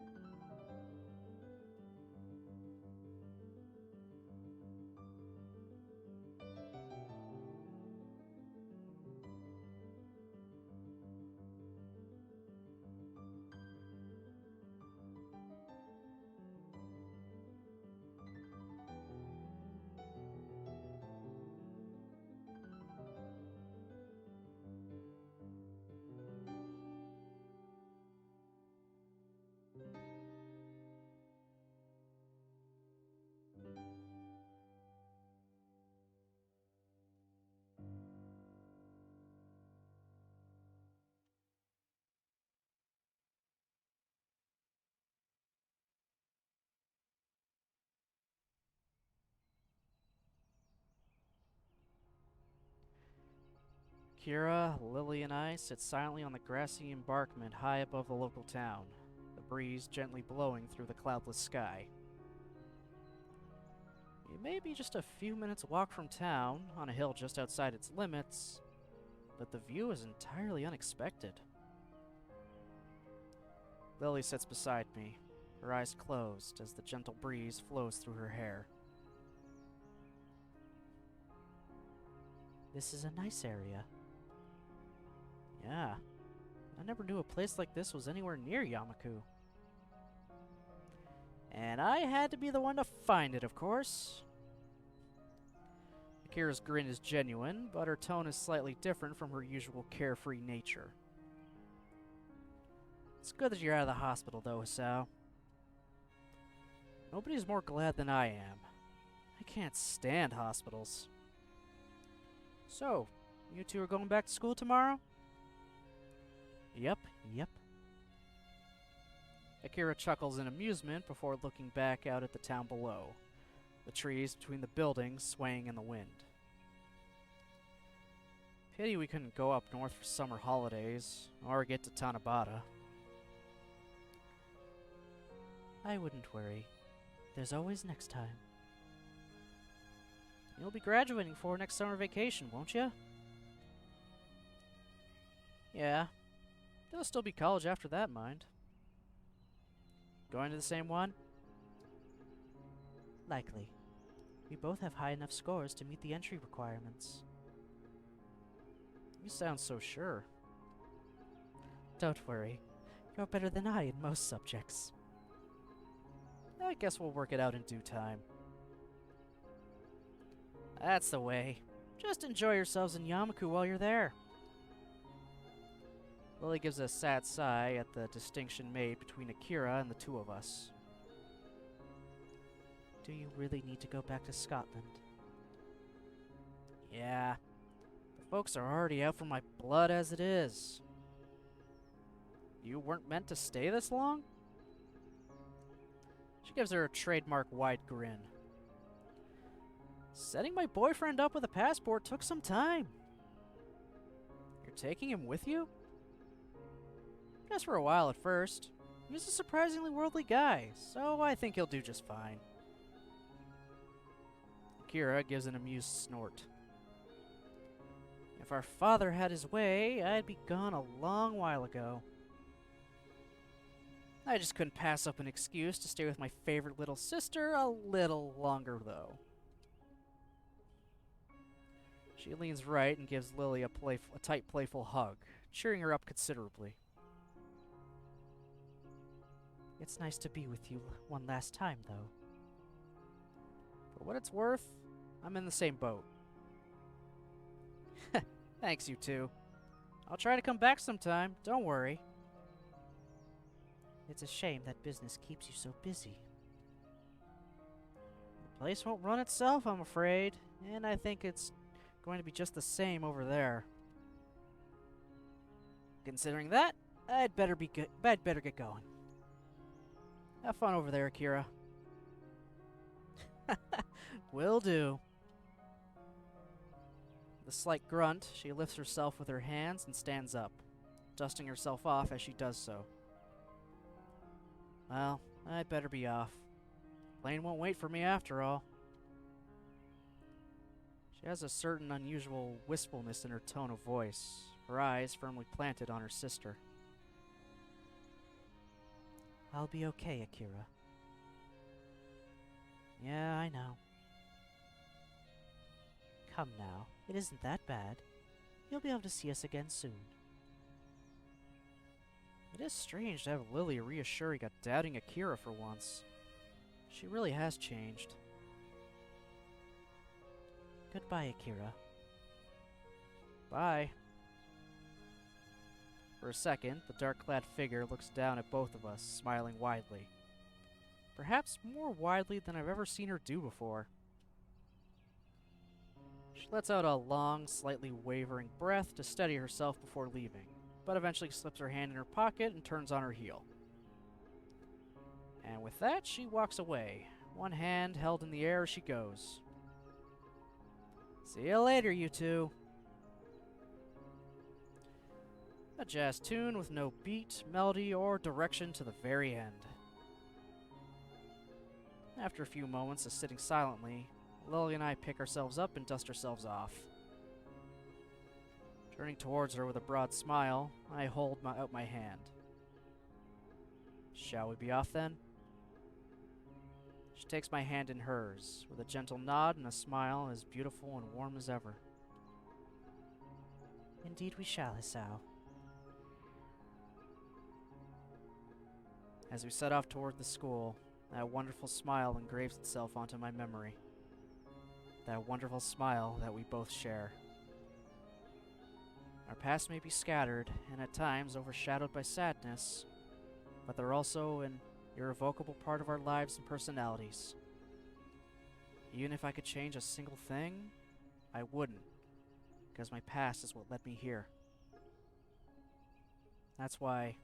Kira, Lily, and I sit silently on the grassy embankment high above the local town, the breeze gently blowing through the cloudless sky. We may be just a few minutes' walk from town, on a hill just outside its limits, but the view is entirely unexpected. Lily sits beside me, her eyes closed as the gentle breeze flows through her hair. This is a nice area. Yeah, I never knew a place like this was anywhere near Yamaku. And I had to be the one to find it, of course. Akira's grin is genuine, but her tone is slightly different from her usual carefree nature. It's good that you're out of the hospital, though, Hisao. Nobody's more glad than I am. I can't stand hospitals. So, you two are going back to school tomorrow? Yep. Akira chuckles in amusement before looking back out at the town below, the trees between the buildings swaying in the wind. Pity we couldn't go up north for summer holidays, or get to Tanabata. I wouldn't worry. There's always next time. You'll be graduating for next summer vacation, won't you? Yeah. There'll still be college after that, mind. Going to the same one? Likely. We both have high enough scores to meet the entry requirements. You sound so sure. Don't worry. You're better than I in most subjects. I guess we'll work it out in due time. That's the way. Just enjoy yourselves in Yamaku while you're there. Lilly gives a sad sigh at the distinction made between Akira and the two of us. Do you really need to go back to Scotland? Yeah. The folks are already out for my blood as it is. You weren't meant to stay this long? She gives her a trademark wide grin. Setting my boyfriend up with a passport took some time. You're taking him with you? Just for a while at first. He's a surprisingly worldly guy, so I think he'll do just fine. Akira gives an amused snort. If our father had his way, I'd be gone a long while ago. I just couldn't pass up an excuse to stay with my favorite little sister a little longer, though. She leans right and gives Lilly a tight, playful hug, cheering her up considerably. It's nice to be with you one last time, though. For what it's worth, I'm in the same boat. Thanks, you two. I'll try to come back sometime, don't worry. It's a shame that business keeps you so busy. The place won't run itself, I'm afraid, and I think it's going to be just the same over there. Considering that, I'd better get going. Have fun over there, Akira. Will do. With a slight grunt, she lifts herself with her hands and stands up, dusting herself off as she does so. Well, I'd better be off. Plane won't wait for me after all. She has a certain unusual wistfulness in her tone of voice, her eyes firmly planted on her sister. I'll be okay, Akira. Yeah, I know. Come now, it isn't that bad. You'll be able to see us again soon. It is strange to have Lilly reassuring a doubting Akira for once. She really has changed. Goodbye, Akira. Bye. For a second, the dark-clad figure looks down at both of us, smiling widely. Perhaps more widely than I've ever seen her do before. She lets out a long, slightly wavering breath to steady herself before leaving, but eventually slips her hand in her pocket and turns on her heel. And with that, she walks away, one hand held in the air as she goes. See you later, you two. A jazz tune with no beat, melody, or direction to the very end. After a few moments of sitting silently, Lilly and I pick ourselves up and dust ourselves off. Turning towards her with a broad smile, I hold out my hand. Shall we be off then? She takes my hand in hers, with a gentle nod and a smile as beautiful and warm as ever. Indeed we shall, Hisao. As we set off toward the school, that wonderful smile engraves itself onto my memory. That wonderful smile that we both share. Our past may be scattered, and at times overshadowed by sadness, but they're also an irrevocable part of our lives and personalities. Even if I could change a single thing, I wouldn't, because my past is what led me here. That's why,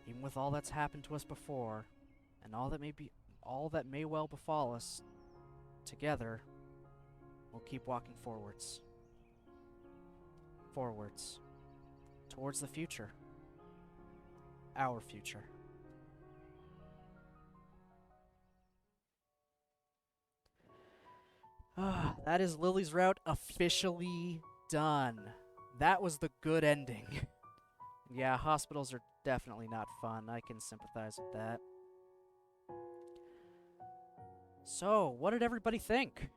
even with all that's happened to us before, and all that may well befall us, together, we'll keep walking forwards. Forwards. Towards the future. Our future. That is Lily's route officially done. That was the good ending. Yeah, hospitals are definitely not fun. I can sympathize with that. So, what did everybody think?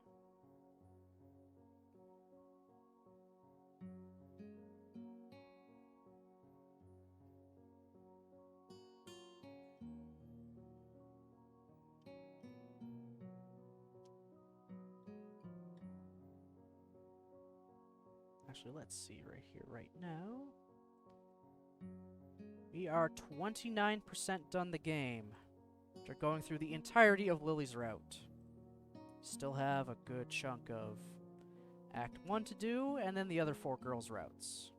Actually, let's see right here, right now. We are 29% done the game. After going through the entirety of Lily's route. Still have a good chunk of Act 1 to do, and then the other 4 girls' routes.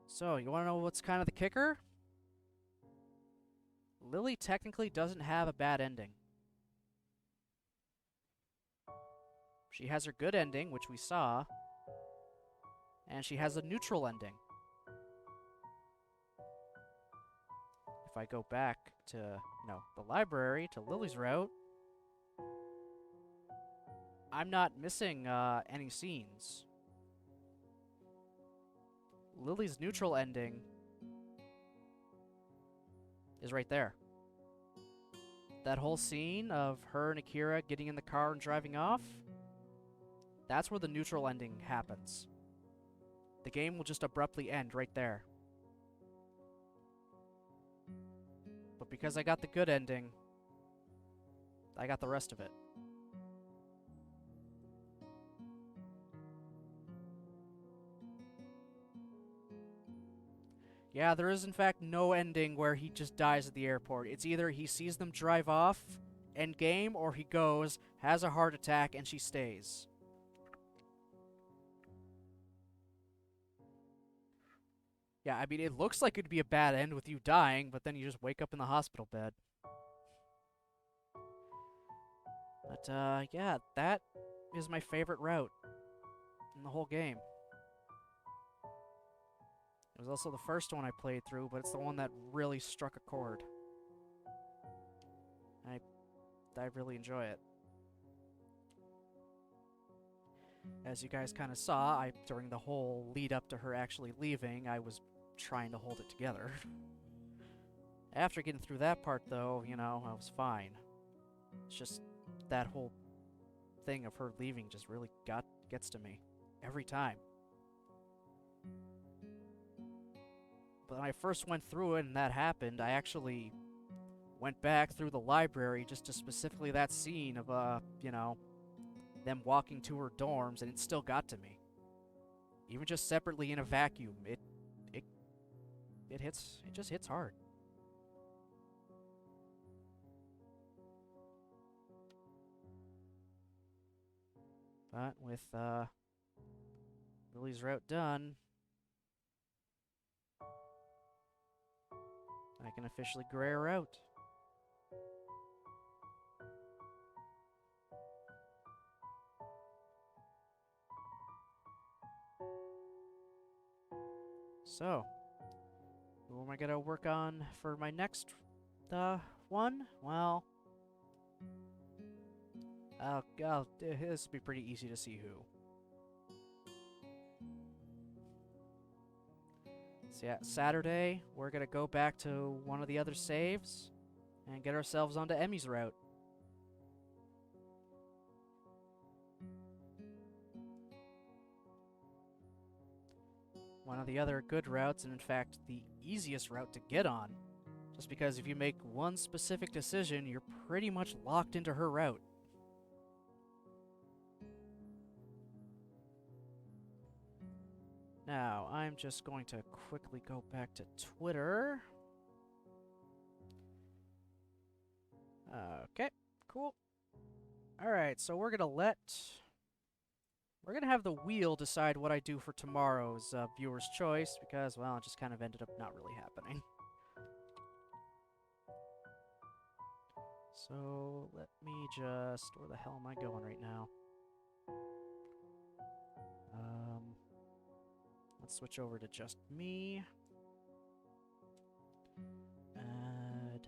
So, you want to know what's kind of the kicker? Lilly technically doesn't have a bad ending. She has her good ending, which we saw, and she has a neutral ending. If I go back to, the library, to Lily's route, I'm not missing any scenes. Lily's neutral ending is right there. That whole scene of her and Akira getting in the car and driving off, that's where the neutral ending happens. The game will just abruptly end right there. But because I got the good ending, I got the rest of it. Yeah, there is in fact no ending where he just dies at the airport. It's either he sees them drive off, end game, or he goes, has a heart attack, and she stays. Yeah, I mean, it looks like it'd be a bad end with you dying, but then you just wake up in the hospital bed. But, yeah, that is my favorite route in the whole game. It was also the first one I played through, but it's the one that really struck a chord. I really enjoy it. As you guys kind of saw, during the whole lead up to her actually leaving, I was trying to hold it together. After getting through that part, though, I was fine. It's just that whole thing of her leaving just really gets to me every time. But when I first went through it and that happened, I actually went back through the library just to specifically that scene of, them walking to her dorms, and it still got to me. Even just separately in a vacuum, it just hits hard. But with Lily's route done, I can officially gray her out. So, who am I gonna work on for my next one? Well, this will be pretty easy to see who. So yeah, Saturday, we're gonna go back to one of the other saves and get ourselves onto Emmy's route. One of the other good routes, and in fact, the easiest route to get on. Just because if you make one specific decision, you're pretty much locked into her route. Now, I'm just going to quickly go back to Twitter. Okay, cool. Alright, so we're gonna have the wheel decide what I do for tomorrow's viewer's choice, because, well, it just kind of ended up not really happening. So, let me just... Where the hell am I going right now? Let's switch over to just me. Add...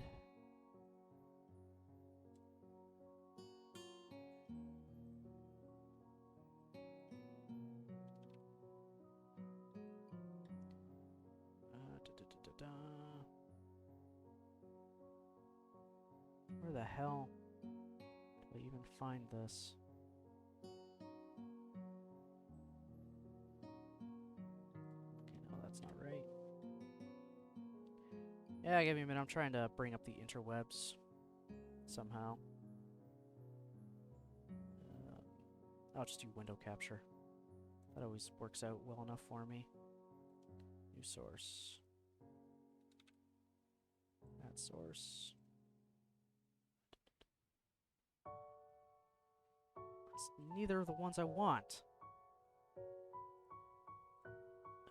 Where the hell do I even find this? Okay, no, that's not right. Yeah, give me a minute. I'm trying to bring up the interwebs somehow. I'll just do window capture. That always works out well enough for me. New source. Add source. It's neither of the ones I want.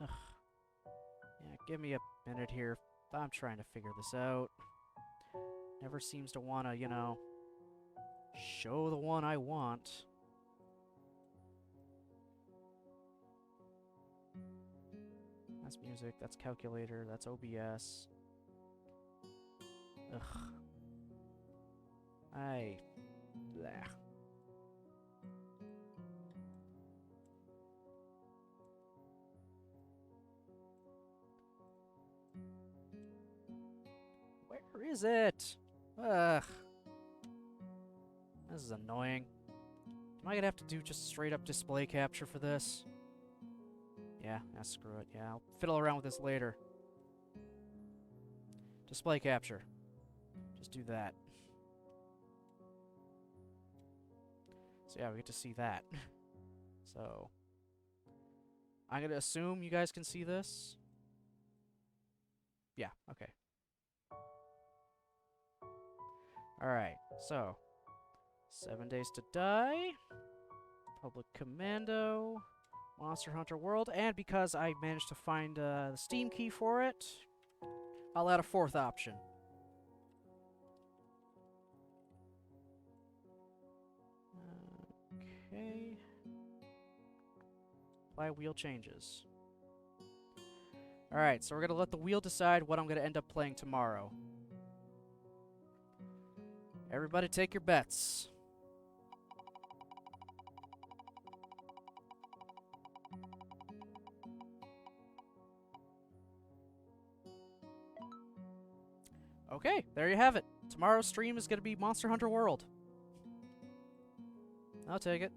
Ugh. Yeah, give me a minute here. I'm trying to figure this out. Never seems to want to, you know, show the one I want. That's music, that's calculator, that's OBS. Ugh. Blah. Where is it? Ugh. This is annoying. Am I gonna have to do just straight up display capture for this? Yeah, screw it. Yeah, I'll fiddle around with this later. Display capture. Just do that. So yeah, we get to see that. So, I'm gonna assume you guys can see this. Yeah, okay. Alright, so 7 Days to Die, Public Commando, Monster Hunter World, and because I managed to find the Steam key for it, I'll add a fourth option. Okay. Apply wheel changes. Alright, so we're gonna let the wheel decide what I'm gonna end up playing tomorrow. Everybody take your bets. Okay, there you have it. Tomorrow's stream is going to be Monster Hunter World. I'll take it.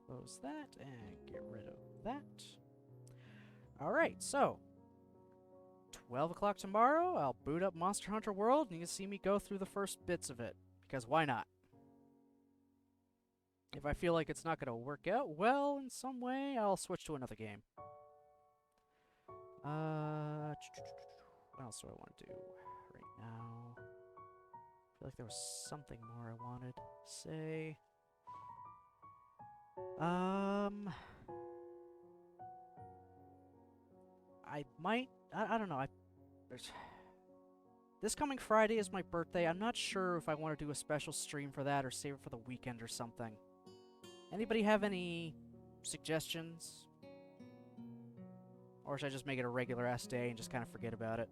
Close that and get rid of that. Alright, so 12 o'clock tomorrow, I'll boot up Monster Hunter World, and you can see me go through the first bits of it. Because why not? If I feel like it's not going to work out well in some way, I'll switch to another game. What else do I want to do right now? I feel like there was something more I wanted to say. I might... I don't know. This coming Friday is my birthday. I'm not sure if I want to do a special stream for that or save it for the weekend or something. Anybody have any suggestions? Or should I just make it a regular-ass day and just kind of forget about it?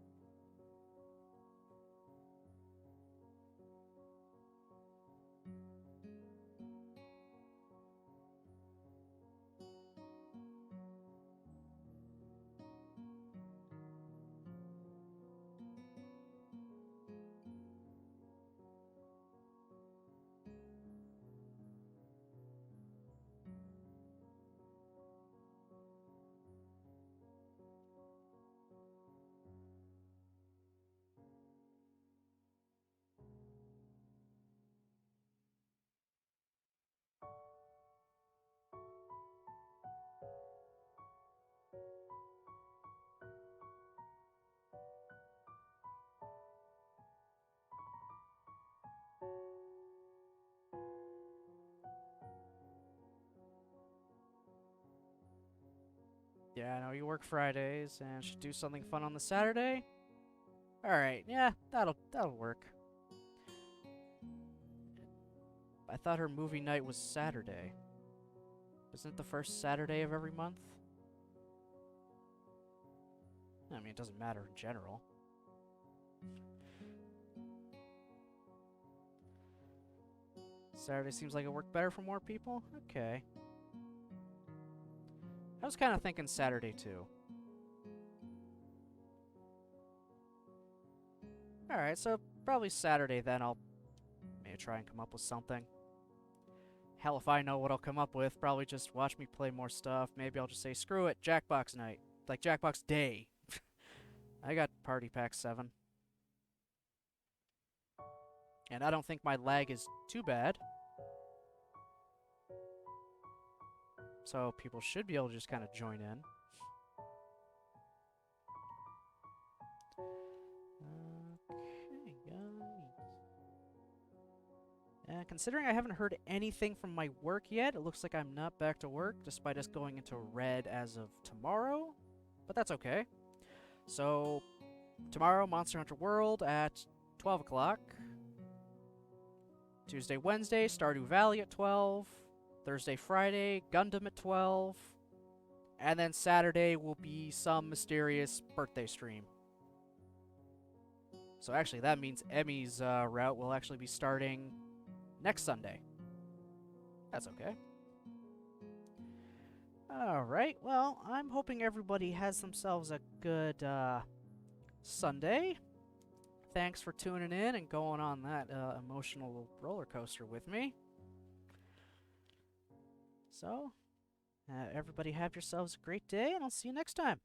Yeah, I know you work Fridays and should do something fun on the Saturday. Alright, yeah, that'll work. I thought her movie night was Saturday. Isn't it the first Saturday of every month? I mean, it doesn't matter in general. Saturday seems like it worked better for more people? Okay. I was kind of thinking Saturday too. Alright, so probably Saturday then I'll maybe try and come up with something. Hell if I know what I'll come up with, probably just watch me play more stuff. Maybe I'll just say, screw it, Jackbox night. Like Jackbox day. I got Party Pack 7. And I don't think my lag is too bad. So people should be able to just kind of join in. Okay, guys. Considering I haven't heard anything from my work yet, it looks like I'm not back to work, despite us going into red as of tomorrow. But that's okay. So, tomorrow, Monster Hunter World at 12 o'clock. Tuesday, Wednesday, Stardew Valley at 12. Thursday, Friday, Gundam at 12. And then Saturday will be some mysterious birthday stream. So actually, that means Emmy's route will actually be starting next Sunday. That's okay. Alright, well, I'm hoping everybody has themselves a good Sunday. Thanks for tuning in and going on that emotional roller coaster with me. So, everybody have yourselves a great day, and I'll see you next time.